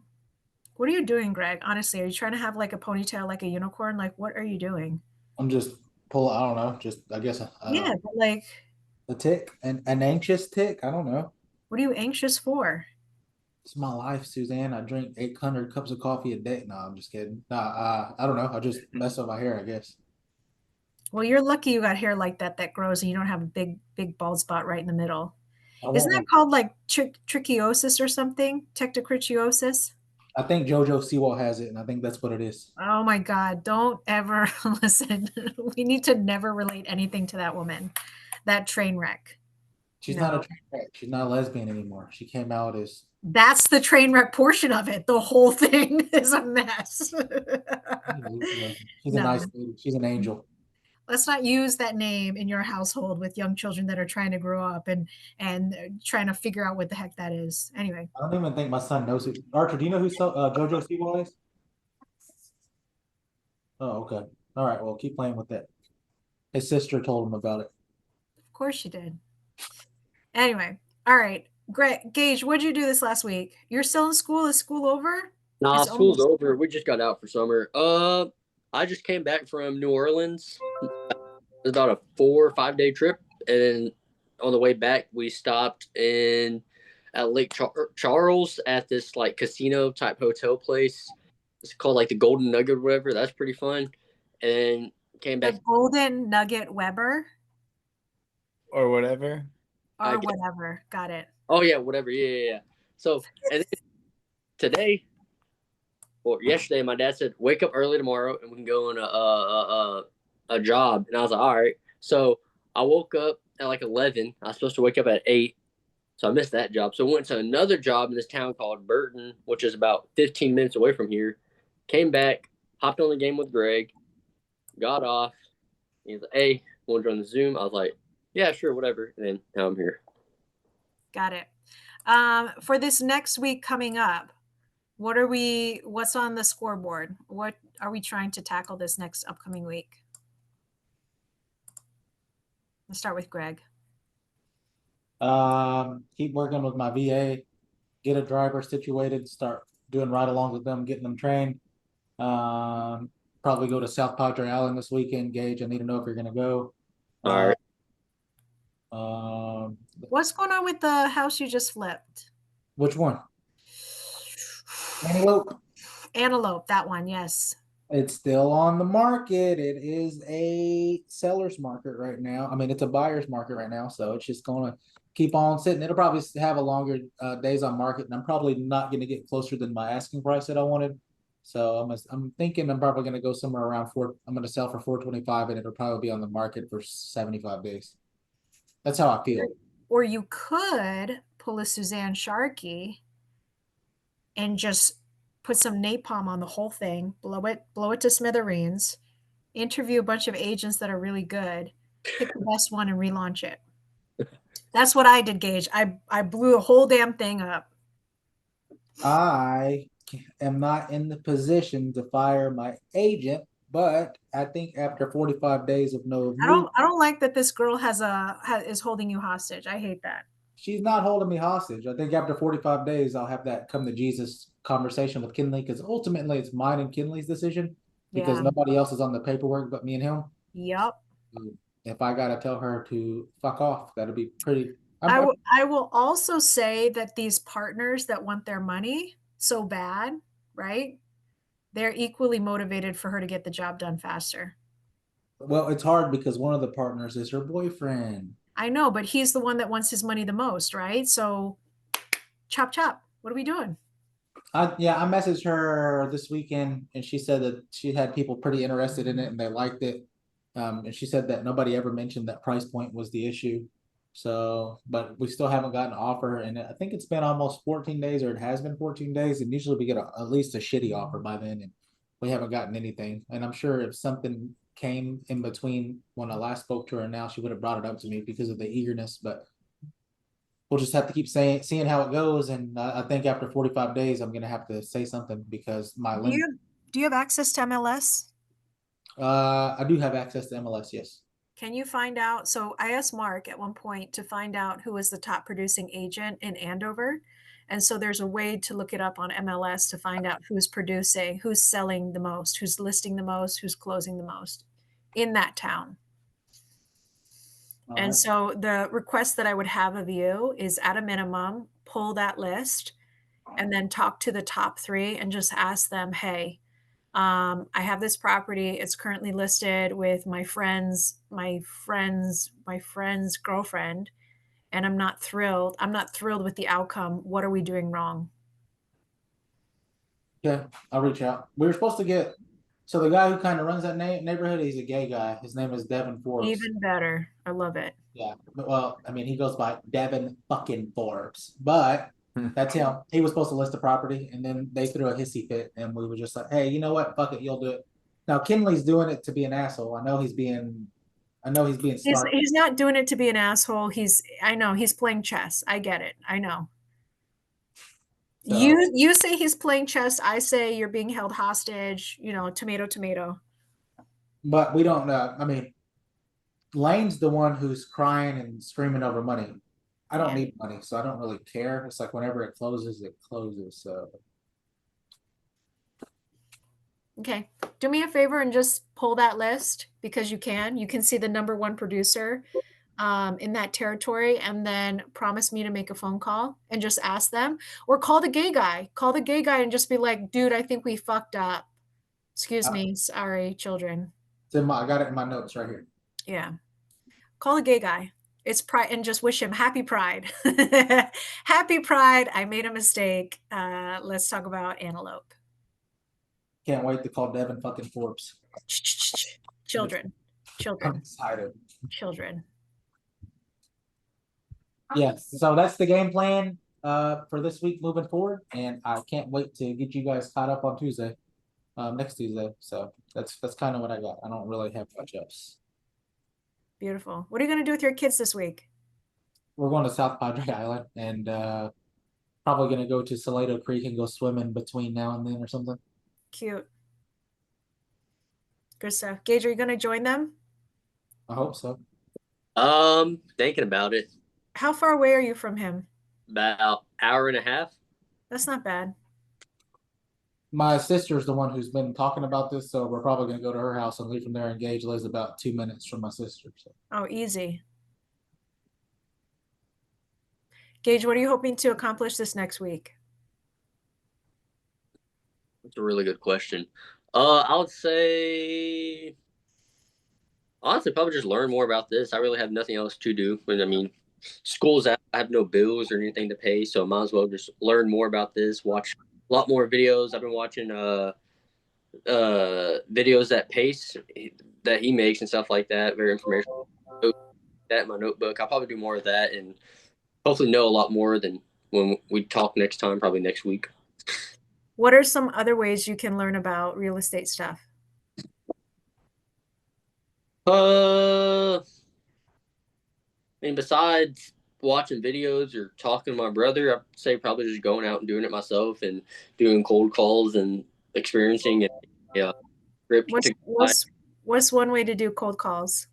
Speaker 1: What are you doing, Gregg? Honestly, are you trying to have like a ponytail like a unicorn? Like, what are you doing?
Speaker 7: I'm just I don't know. Just I guess.
Speaker 1: Yeah, but like
Speaker 7: A tick, an anxious tick. I don't know.
Speaker 1: What are you anxious for?
Speaker 7: It's my life, Suzanne. I drink 800 cups of coffee a day. No, I'm just kidding. Nah, I don't know. I just mess up my hair, I guess.
Speaker 1: Well, you're lucky you got hair like that grows and you don't have a big bald spot right in the middle.
Speaker 7: I
Speaker 1: Isn't
Speaker 7: won't.
Speaker 1: that called like trichiosis or something? Tectocrichiosis?
Speaker 7: I think JoJo Siwa has it, and I think that's what it is.
Speaker 1: Oh my God, don't ever listen. We need to never relate anything to that woman, that train wreck.
Speaker 7: She's not a
Speaker 1: No,
Speaker 7: train wreck. She's not a lesbian anymore. She came out as
Speaker 1: that's the train wreck portion of it. The whole thing is a mess.
Speaker 7: she's a
Speaker 1: No,
Speaker 7: nice lady. She's an angel.
Speaker 1: let's not use that name in your household with young children that are trying to grow up and trying to figure out what the heck that is. Anyway,
Speaker 7: I don't even think my son knows who. Archer, do you know who JoJo Siwa is? Oh, okay. All right. Well, keep playing with that. His sister told him about it.
Speaker 1: of course you did. Anyway, all right. Greg, Gage, what'd you do this last week? You're still in school? Is school over?
Speaker 6: Nah,
Speaker 1: It's
Speaker 6: school's
Speaker 1: almost
Speaker 6: over. We just got out for summer. I just came back from New Orleans. It was about a 4 or 5 day trip, and on the way back, we stopped in at Lake Charles at this like casino type hotel place. It's called like the Golden Nugget or whatever. That's pretty fun. And came back.
Speaker 1: the Golden Nugget Weber
Speaker 4: Or whatever.
Speaker 1: or whatever. Got it.
Speaker 6: Oh yeah, whatever. Yeah. So and then today or yesterday, my dad said, "Wake up early tomorrow, and we can go on a job." And I was like, "All right." So I woke up at like 11. I was supposed to wake up at 8, so I missed that job. So I went to another job in this town called Burton, which is about 15 minutes away from here. Came back, hopped on the game with Gregg, got off. He's like, "Hey, want to join the Zoom?" I was like, "Yeah, sure, whatever." And then now I'm here.
Speaker 1: Got it. For this next week coming up, what's on the scoreboard? What are we trying to tackle this next upcoming week? Let's start with Gregg.
Speaker 7: Keep working with my VA, get a driver situated, start doing ride alongs with them, getting them trained. Probably go to South Padre Island this weekend. Gage, I need to know if you're gonna go.
Speaker 6: All right.
Speaker 1: What's going on with the house you just flipped?
Speaker 7: Which one? Antelope.
Speaker 1: Antelope, that one, yes.
Speaker 7: It's still on the market. It is a seller's market right now. I mean, it's a buyer's market right now, so it's just gonna keep on sitting. It'll probably have a longer days on market, and I'm probably not gonna get closer than my asking price that I wanted. So I'm thinking I'm probably gonna go somewhere around four. I'm gonna sell for 425, and it'll probably be on the market for 75 days. That's how I feel.
Speaker 1: Or you could pull a Suzanne Sharkey and just put some napalm on the whole thing, blow it to smithereens, interview a bunch of agents that are really good, pick the best one and relaunch it. That's what I did, Gage. I blew the whole damn thing up.
Speaker 7: I am not in the position to fire my agent, but I think after 45 days of no movement,
Speaker 1: I don't like that this girl is holding you hostage. I hate that.
Speaker 7: she's not holding me hostage. I think after 45 days, I'll have that come to Jesus conversation with Kinley, because ultimately it's mine and Kinley's decision, because
Speaker 1: Yeah.
Speaker 7: nobody else is on the paperwork but me and him.
Speaker 1: Yep.
Speaker 7: If I gotta tell her to fuck off, that'll be pretty.
Speaker 1: I will also say that these partners that want their money so bad, right? They're equally motivated for her to get the job done faster.
Speaker 7: Well, it's hard because one of the partners is her boyfriend.
Speaker 1: I know, but he's the one that wants his money the most, right? So chop chop. What are we doing?
Speaker 7: I messaged her this weekend, and she said that she had people pretty interested in it and they liked it. And she said that nobody ever mentioned that price point was the issue. So, but we still haven't gotten an offer, and I think it's been almost 14 days, or it has been 14 days, and usually we get at least a shitty offer by then, and we haven't gotten anything. And I'm sure if something came in between when I last spoke to her and now, she would have brought it up to me because of the eagerness, but we'll just have to keep seeing how it goes. And I think after 45 days, I'm gonna have to say something because my
Speaker 1: Do you have access to MLS?
Speaker 7: I do have access to MLS. Yes.
Speaker 1: Can you find out? So I asked Marc at one point to find out who was the top producing agent in Andover. And so there's a way to look it up on MLS to find out who's producing, who's selling the most, who's listing the most, who's closing the most in that town.
Speaker 7: All
Speaker 1: And
Speaker 7: right.
Speaker 1: so the request that I would have of you is at a minimum, pull that list and then talk to the top 3 and just ask them, hey, I have this property. It's currently listed with my friend's girlfriend, and I'm not thrilled. I'm not thrilled with the outcome. What are we doing wrong?
Speaker 7: Okay, I'll reach out. We were supposed to get, so the guy who kind of runs that neighborhood, he's a gay guy. His name is Devin Forbes.
Speaker 1: Even better. I love it.
Speaker 7: Yeah, well, I mean, he goes by Devin fucking Forbes, but that's him. He was supposed to list the property, and then they threw a hissy fit, and we were just like, hey, you know what? Fuck it, you'll do it. Now Kinley's doing it to be an asshole. I know he's being smart.
Speaker 1: He's not doing it to be an asshole. I know he's playing chess. I get it. I know.
Speaker 7: So,
Speaker 1: You say he's playing chess. I say you're being held hostage. Tomato, tomato.
Speaker 7: but we don't know. I mean, Lane's the one who's crying and screaming over money. I don't
Speaker 1: Yeah.
Speaker 7: need money, so I don't really care. It's like whenever it closes, it closes. So
Speaker 1: Okay. Do me a favor and just pull that list because you can. You can see the number 1 producer in that territory, and then promise me to make a phone call and just ask them, or call the gay guy. Call the gay guy and just be like, dude, I think we fucked up. Excuse me. Sorry, children.
Speaker 7: I got it in my notes right here.
Speaker 1: Yeah. Call the gay guy. It's pride, and just wish him happy pride. Happy pride. I made a mistake. Let's talk about antelope.
Speaker 7: Can't wait to call Devin fucking Forbes.
Speaker 1: Children.
Speaker 7: I'm excited.
Speaker 1: Children.
Speaker 7: Yeah, so that's the game plan for this week moving forward, and I can't wait to get you guys caught up on Tuesday, next Tuesday. So that's kind of what I got. I don't really have much else.
Speaker 1: Beautiful. What are you going to do with your kids this week?
Speaker 7: We're going to South Padre Island, and probably going to go to Salado Creek and go swimming between now and then or something.
Speaker 1: Cute. Good stuff. Gage, are you going to join them?
Speaker 7: I hope so.
Speaker 6: Thinking about it.
Speaker 1: How far away are you from him?
Speaker 6: About hour and a half.
Speaker 1: That's not bad.
Speaker 7: My sister's the one who's been talking about this, so we're probably going to go to her house and leave from there. And Gage lives about 2 minutes from my sister. So.
Speaker 1: Oh, easy. Gage, what are you hoping to accomplish this next week?
Speaker 6: That's a really good question. I would say, honestly, probably just learn more about this. I really have nothing else to do. I mean, school's out. I have no bills or anything to pay, so I might as well just learn more about this, watch a lot more videos. I've been watching videos that Pace that he makes and stuff like that. Very informational. That in my notebook. I'll probably do more of that and hopefully know a lot more than when we talk next time, probably next week.
Speaker 1: What are some other ways you can learn about real estate stuff?
Speaker 6: I mean, besides watching videos or talking to my brother, I'd say probably just going out and doing it myself and doing cold calls and experiencing it. Yeah.
Speaker 1: What's one way to do cold calls?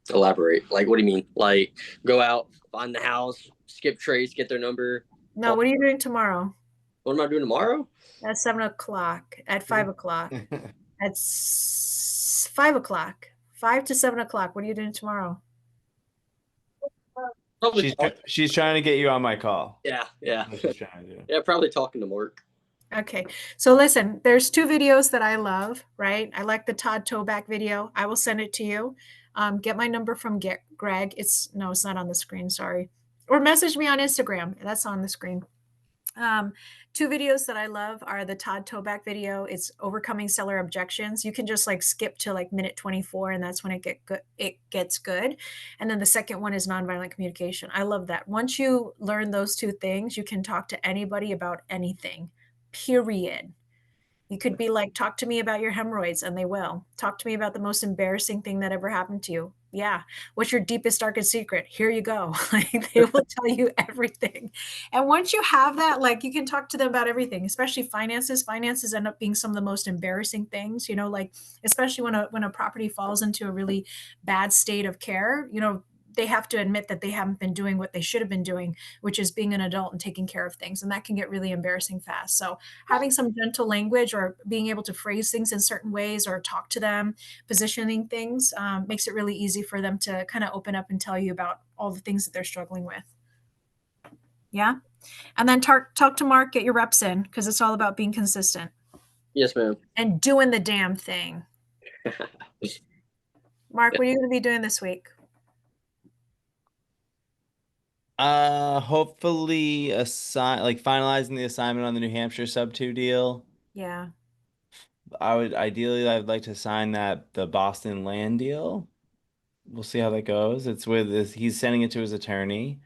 Speaker 6: Elaborate. Like, what do you mean? Like, go out, find the house, skip trace, get their number.
Speaker 1: No, what are you doing tomorrow?
Speaker 6: What am I doing tomorrow?
Speaker 1: At 7 o'clock, at 5 o'clock, at 5 o'clock, 5 to 7 o'clock. What are you doing tomorrow?
Speaker 4: She's trying to get you on my call.
Speaker 6: Yeah.
Speaker 4: That's what she's trying to do.
Speaker 6: Yeah, probably talking to Marc.
Speaker 1: Okay, so listen, there's 2 videos that I love, right? I like the Todd Toback video. I will send it to you. Get my number from Gregg. It's not on the screen, sorry. Or message me on Instagram. That's on the screen. 2 videos that I love are the Todd Toback video. It's overcoming seller objections. You can just like skip to like minute 24, and that's when it gets good. And then the second one is nonviolent communication. I love that. Once you learn those 2 things, you can talk to anybody about anything. Period. You could be like, talk to me about your hemorrhoids, and they will. Talk to me about the most embarrassing thing that ever happened to you. Yeah. What's your deepest, darkest secret? Here you go. Like, they will tell you everything. And once you have that, like, you can talk to them about everything, especially finances. Finances end up being some of the most embarrassing things, like, especially when a property falls into a really bad state of care, they have to admit that they haven't been doing what they should have been doing, which is being an adult and taking care of things. And that can get really embarrassing fast. So having some gentle language or being able to phrase things in certain ways or talk to them, positioning things makes it really easy for them to kind of open up and tell you about all the things that they're struggling with. Yeah. And then talk to Marc, get your reps in, because it's all about being consistent.
Speaker 6: Yes, ma'am.
Speaker 1: And doing the damn thing. Marc, what are you going to be doing this week?
Speaker 4: Hopefully finalizing the assignment on the New Hampshire sub 2 deal.
Speaker 1: Yeah.
Speaker 4: I'd like to sign the Boston land deal. We'll see how that goes. He's sending it to his attorney.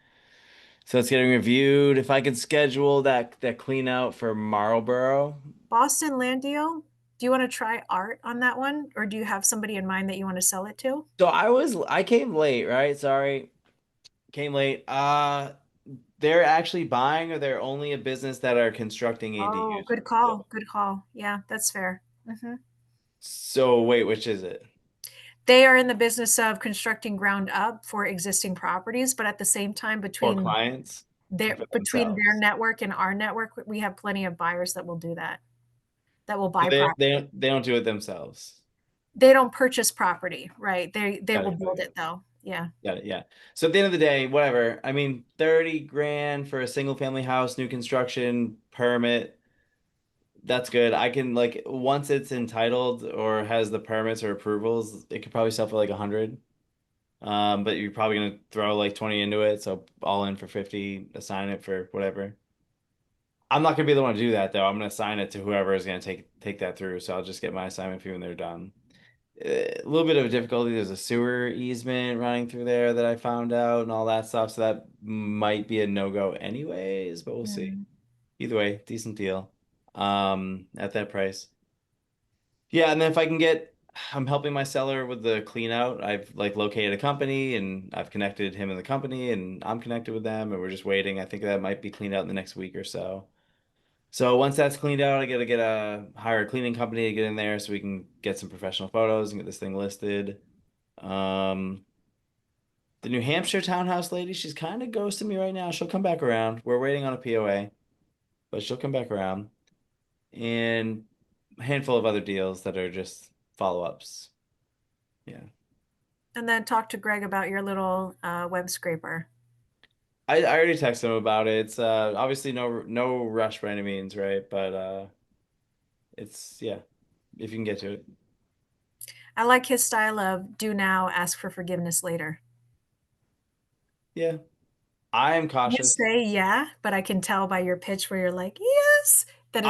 Speaker 4: So it's getting reviewed. If I could schedule that clean out for Marlboro.
Speaker 1: Boston land deal. Do you want to try art on that one? Or do you have somebody in mind that you want to sell it to?
Speaker 4: So I came late, right? Sorry. Came late. They're actually buying, or they're only a business that are constructing ADUs.
Speaker 1: Oh, good call. Good call. Yeah, that's fair.
Speaker 4: So wait, which is it?
Speaker 1: They are in the business of constructing ground up for existing properties, but at the same time, between
Speaker 4: clients,
Speaker 1: between their network and our network, we have plenty of buyers that will do that. That will buy property.
Speaker 4: They don't do it themselves.
Speaker 1: They don't purchase property, right? They will build it though. Yeah.
Speaker 4: Yeah. So at the end of the day, whatever. I mean, 30 grand for a single family house, new construction, permit. That's good. I can once it's entitled or has the permits or approvals, it could probably sell for like 100. But you're probably gonna throw like 20 into it, so all in for 50, assign it for whatever. I'm not gonna be the one to do that though. I'm gonna assign it to whoever is gonna take that through. So I'll just get my assignment fee when they're done. A little bit of a difficulty. There's a sewer easement running through there that I found out and all that stuff. So that might be a no-go anyways, but we'll see. Either way, decent deal. At that price. Yeah, and then if I can I'm helping my seller with the clean out. I've located a company and I've connected him in the company and I'm connected with them and we're just waiting. I think that might be cleaned out in the next week or so. So once that's cleaned out, I gotta hire a cleaning company to get in there so we can get some professional photos and get this thing listed. The New Hampshire townhouse lady, she's kind of ghosting me right now. She'll come back around. We're waiting on a POA, but she'll come back around. And a handful of other deals that are just follow-ups. Yeah.
Speaker 1: And then talk to Gregg about your little web scraper.
Speaker 4: I already texted him about it. It's obviously no rush by any means, right? But it's if you can get to it.
Speaker 1: I like his style of do now, ask for forgiveness later.
Speaker 4: Yeah. I am cautious.
Speaker 1: You say yeah, but I can tell by your pitch where you're like, yes, that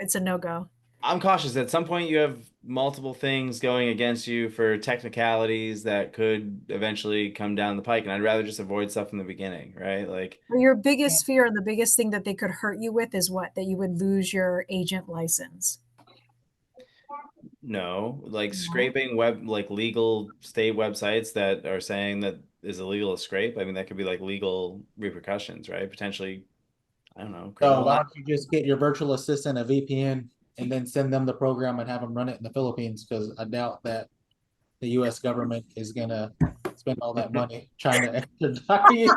Speaker 1: it's a no-go.
Speaker 4: I'm cautious. At some point you have multiple things going against you for technicalities that could eventually come down the pike, and I'd rather just avoid stuff from the beginning, right?
Speaker 1: Your biggest fear and the biggest thing that they could hurt you with is what? That you would lose your agent license.
Speaker 4: No, scraping legal state websites that are saying that is illegal to scrape. I mean, that could be legal repercussions, right? Potentially, I don't know.
Speaker 7: So why don't you just get your virtual assistant a VPN and then send them the program and have them run it in the Philippines? Because I doubt that the U.S. government is gonna spend all that money trying to extradite you.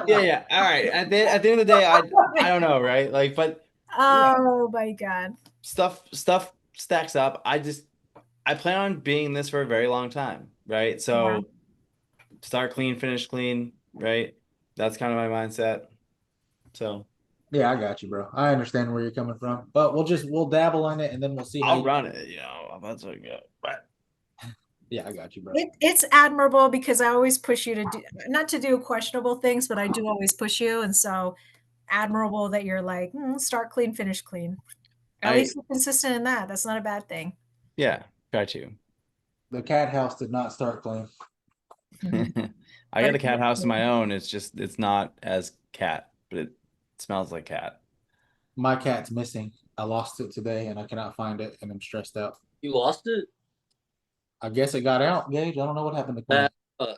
Speaker 4: Yeah. All right. At the end of the day, I don't know, right? But
Speaker 1: oh my God, stuff
Speaker 4: stacks up. I plan on being in this for a very long time, right? So start clean, finish clean, right? That's kind of my mindset. So
Speaker 7: yeah, I got you, bro. I understand where you're coming from, but we'll dabble in it and then we'll see.
Speaker 4: I'll run it, that's what I got. But
Speaker 7: yeah, I got you, bro.
Speaker 1: It's admirable because I always push you to not to do questionable things, but I do always push you, and so admirable that you're like start clean, finish clean. At least you're consistent in that. That's not a bad thing.
Speaker 4: Yeah, got you.
Speaker 7: The cat house did not start clean.
Speaker 4: I got a cat house of my own. It's not as cat, but it smells like cat.
Speaker 7: My cat's missing. I lost it today and I cannot find it and I'm stressed out.
Speaker 6: You lost it?
Speaker 7: I guess it got out, Gage. I don't know what happened to Quinn.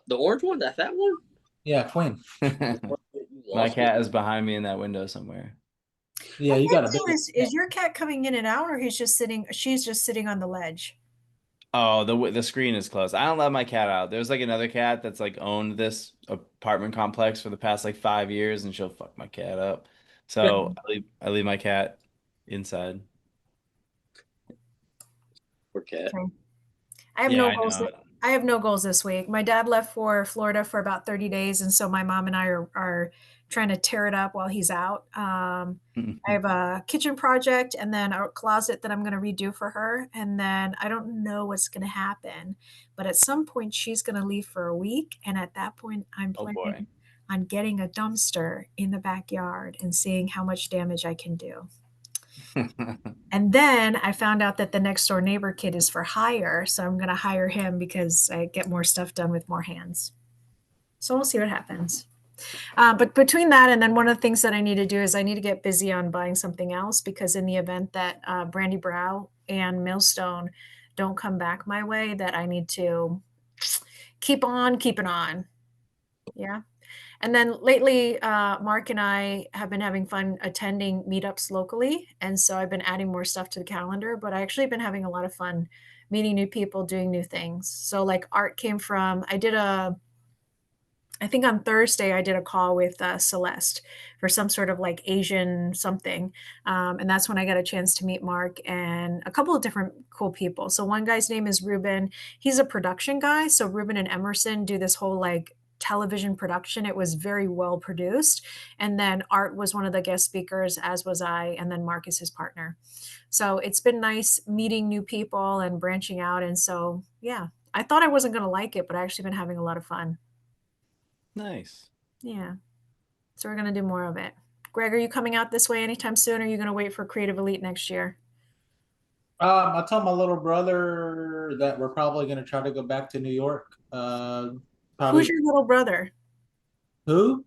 Speaker 6: The orange one? That fat one?
Speaker 7: Yeah, Quinn.
Speaker 4: My cat is behind me in that window somewhere.
Speaker 7: Yeah, you got
Speaker 1: is your cat coming in and out, or she's just sitting on the ledge?
Speaker 4: Oh, the screen is closed. I don't let my cat out. There's like another cat that's like owned this apartment complex for the past like 5 years, and she'll fuck my cat up. So I leave my cat inside.
Speaker 6: Poor cat.
Speaker 1: Okay. I have
Speaker 4: Yeah,
Speaker 1: no
Speaker 4: I
Speaker 1: goals.
Speaker 4: know.
Speaker 1: I have no goals this week. My dad left for Florida for about 30 days, and so my mom and I are trying to tear it up while he's out. I have a kitchen project and then a closet that I'm going to redo for her, and then I don't know what's going to happen, but at some point she's going to leave for a week, and at that point I'm
Speaker 4: Oh
Speaker 1: planning
Speaker 4: boy.
Speaker 1: on getting a dumpster in the backyard and seeing how much damage I can do. And then I found out that the next door neighbor kid is for hire. So I'm going to hire him because I get more stuff done with more hands. So we'll see what happens. But between that and then one of the things that I need to do is I need to get busy on buying something else, because in the event that Brandy Brow and Millstone don't come back my way, that I need to keep on keeping on. Yeah. And then lately, Marc and I have been having fun attending meetups locally. And so I've been adding more stuff to the calendar, but I actually been having a lot of fun meeting new people, doing new things. So like Art came from, I think on Thursday, I did a call with Celeste for some sort of like Asian something. And that's when I got a chance to meet Marc and a couple of different cool people. So one guy's name is Ruben. He's a production guy. So Ruben and Emerson do this whole like television production. It was very well produced. And then Art was one of the guest speakers, as was I. And then Marc is his partner. So it's been nice meeting new people and branching out. And so, yeah, I thought I wasn't going to like it, but I actually been having a lot of fun.
Speaker 4: Nice.
Speaker 1: Yeah. So we're going to do more of it. Gregg, are you coming out this way anytime soon? Or are you going to wait for Creative Elite next year?
Speaker 7: I told my little brother that we're probably going to try to go back to New York.
Speaker 1: Who's
Speaker 7: Probably
Speaker 1: your little brother?
Speaker 7: who?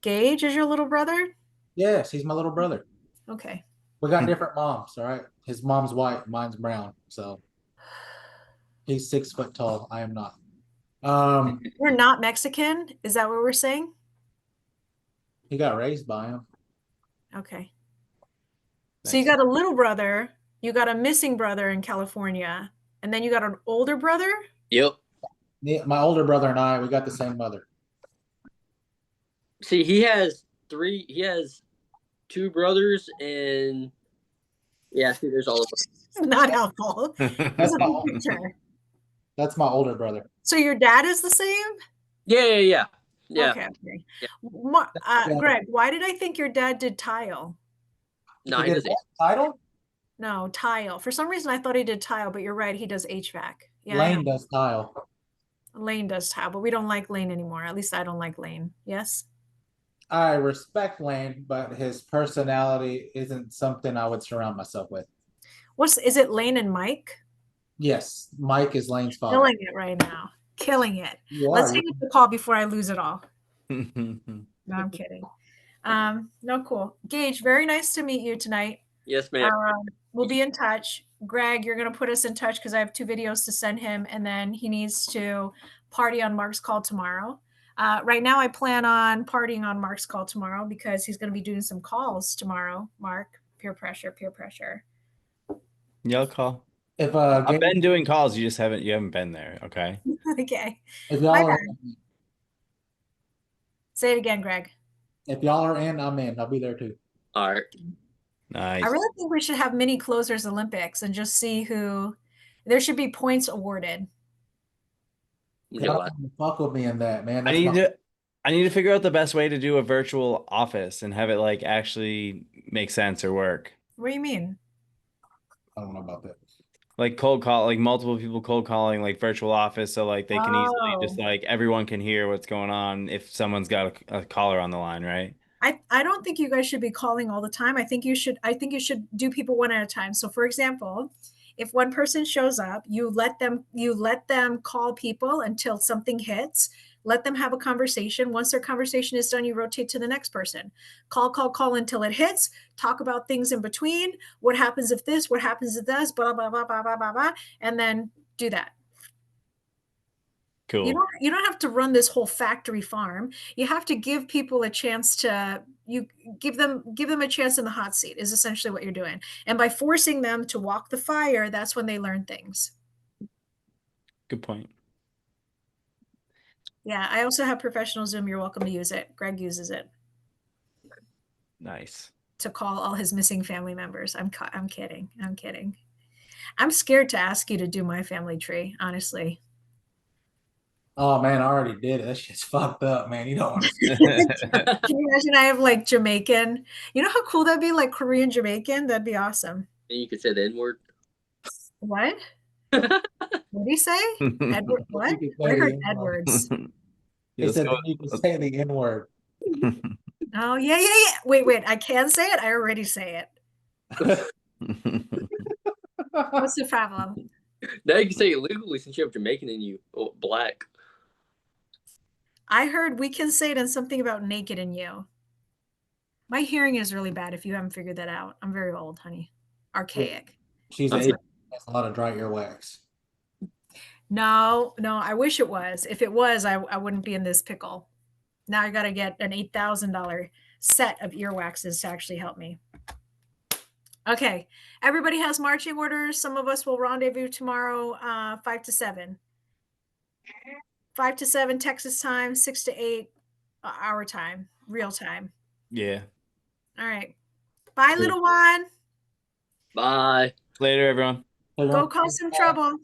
Speaker 1: Gage is your little brother?
Speaker 7: Yes, he's my little brother.
Speaker 1: Okay.
Speaker 7: We got different moms, all right? His mom's white, mine's brown. So he's 6 foot tall. I am not.
Speaker 1: You're not Mexican? Is that what we're saying?
Speaker 7: He got raised by him.
Speaker 1: Okay. So you got a little brother, you got a missing brother in California, and then you got an older brother?
Speaker 6: Yep.
Speaker 7: My older brother and I, we got the same mother.
Speaker 6: See, he has two brothers, and yeah, see, there's all of them.
Speaker 1: Not helpful.
Speaker 7: That's
Speaker 1: a
Speaker 7: my,
Speaker 1: big picture.
Speaker 7: that's my older brother.
Speaker 1: So your dad is the same?
Speaker 6: Yeah.
Speaker 1: Okay. Gregg, why did I think your dad did tile?
Speaker 6: No,
Speaker 7: he doesn't. Title?
Speaker 1: No, tile. For some reason, I thought he did tile, but you're right. He does HVAC. Yeah,
Speaker 7: Lane does tile.
Speaker 1: Lane does tile, but we don't like Lane anymore. At least I don't like Lane. Yes?
Speaker 7: I respect Lane, but his personality isn't something I would surround myself with.
Speaker 1: Is it Lane and Mike?
Speaker 7: Yes, Mike is Lane's father.
Speaker 1: Killing it right now. Killing it.
Speaker 7: You
Speaker 1: Let's
Speaker 7: are.
Speaker 1: take the call before I lose it all. No, I'm kidding. No, cool. Gage, very nice to meet you tonight.
Speaker 6: Yes, ma'am.
Speaker 1: We'll be in touch. Gregg, you're going to put us in touch because I have 2 videos to send him, and then he needs to party on Marc's call tomorrow. Right now, I plan on partying on Marc's call tomorrow because he's going to be doing some calls tomorrow. Marc, peer pressure.
Speaker 4: Yeah, I'll call.
Speaker 7: If
Speaker 4: I've been doing calls, you haven't been there. Okay.
Speaker 1: Okay.
Speaker 7: If y'all are,
Speaker 1: Say it again, Gregg.
Speaker 7: if y'all are in, I'm in. I'll be there too.
Speaker 6: All right.
Speaker 4: Nice.
Speaker 1: I really think we should have mini closers Olympics and just see who. There should be points awarded.
Speaker 7: Fuck with me in that, man.
Speaker 4: I need to figure out the best way to do a virtual office and have it like actually make sense or work.
Speaker 1: What do you mean?
Speaker 7: I don't know about that.
Speaker 4: Like cold call, like multiple people cold calling, like virtual office, so like they can easily just like everyone can hear what's going on if someone's got a caller on the line, right?
Speaker 1: I don't think you guys should be calling all the time. I think you should do people one at a time. So for example, if one person shows up, you let them call people until something hits. Let them have a conversation. Once their conversation is done, you rotate to the next person. Call until it hits. Talk about things in between. What happens if this? What happens if this? Blah, blah, blah, blah, blah, blah, blah. And then do that.
Speaker 4: Cool.
Speaker 1: You don't have to run this whole factory farm. You have to give people a chance to give them a chance in the hot seat is essentially what you're doing. And by forcing them to walk the fire, that's when they learn things.
Speaker 4: Good point.
Speaker 1: Yeah, I also have professional Zoom. You're welcome to use it. Gregg uses it
Speaker 4: Nice.
Speaker 1: to call all his missing family members. I'm kidding. I'm kidding. I'm scared to ask you to do my family tree, honestly.
Speaker 7: Oh man, I already did it. That shit's fucked up, man. You don't want to.
Speaker 1: Can you imagine I have like Jamaican? You know how cool that'd be, like Korean Jamaican? That'd be awesome.
Speaker 6: And you could say the N word.
Speaker 1: What? What did he say? Edward? What?
Speaker 7: You can say
Speaker 1: I heard
Speaker 7: the N-word.
Speaker 1: Edwards.
Speaker 7: He said that you can say the N word.
Speaker 1: Oh, yeah. Wait. I can say it? I already say it. What's the problem?
Speaker 6: Now you can say it legally since you have Jamaican in you. Oh, black.
Speaker 1: I heard we can say it in something about naked in you. My hearing is really bad if you haven't figured that out. I'm very old, honey. Archaic.
Speaker 7: She's
Speaker 6: I'm
Speaker 7: a
Speaker 6: sorry.
Speaker 7: has a lot of dry earwax.
Speaker 1: No, I wish it was. If it was, I wouldn't be in this pickle. Now I got to get an $8,000 set of earwaxes to actually help me. Okay, everybody has marching orders. Some of us will rendezvous tomorrow, 5 to 7. 5 to 7 Texas time, 6 to 8 our time, real time.
Speaker 4: Yeah.
Speaker 1: All right. Bye, little one.
Speaker 6: Bye.
Speaker 4: Later, everyone.
Speaker 1: Go cause some trouble.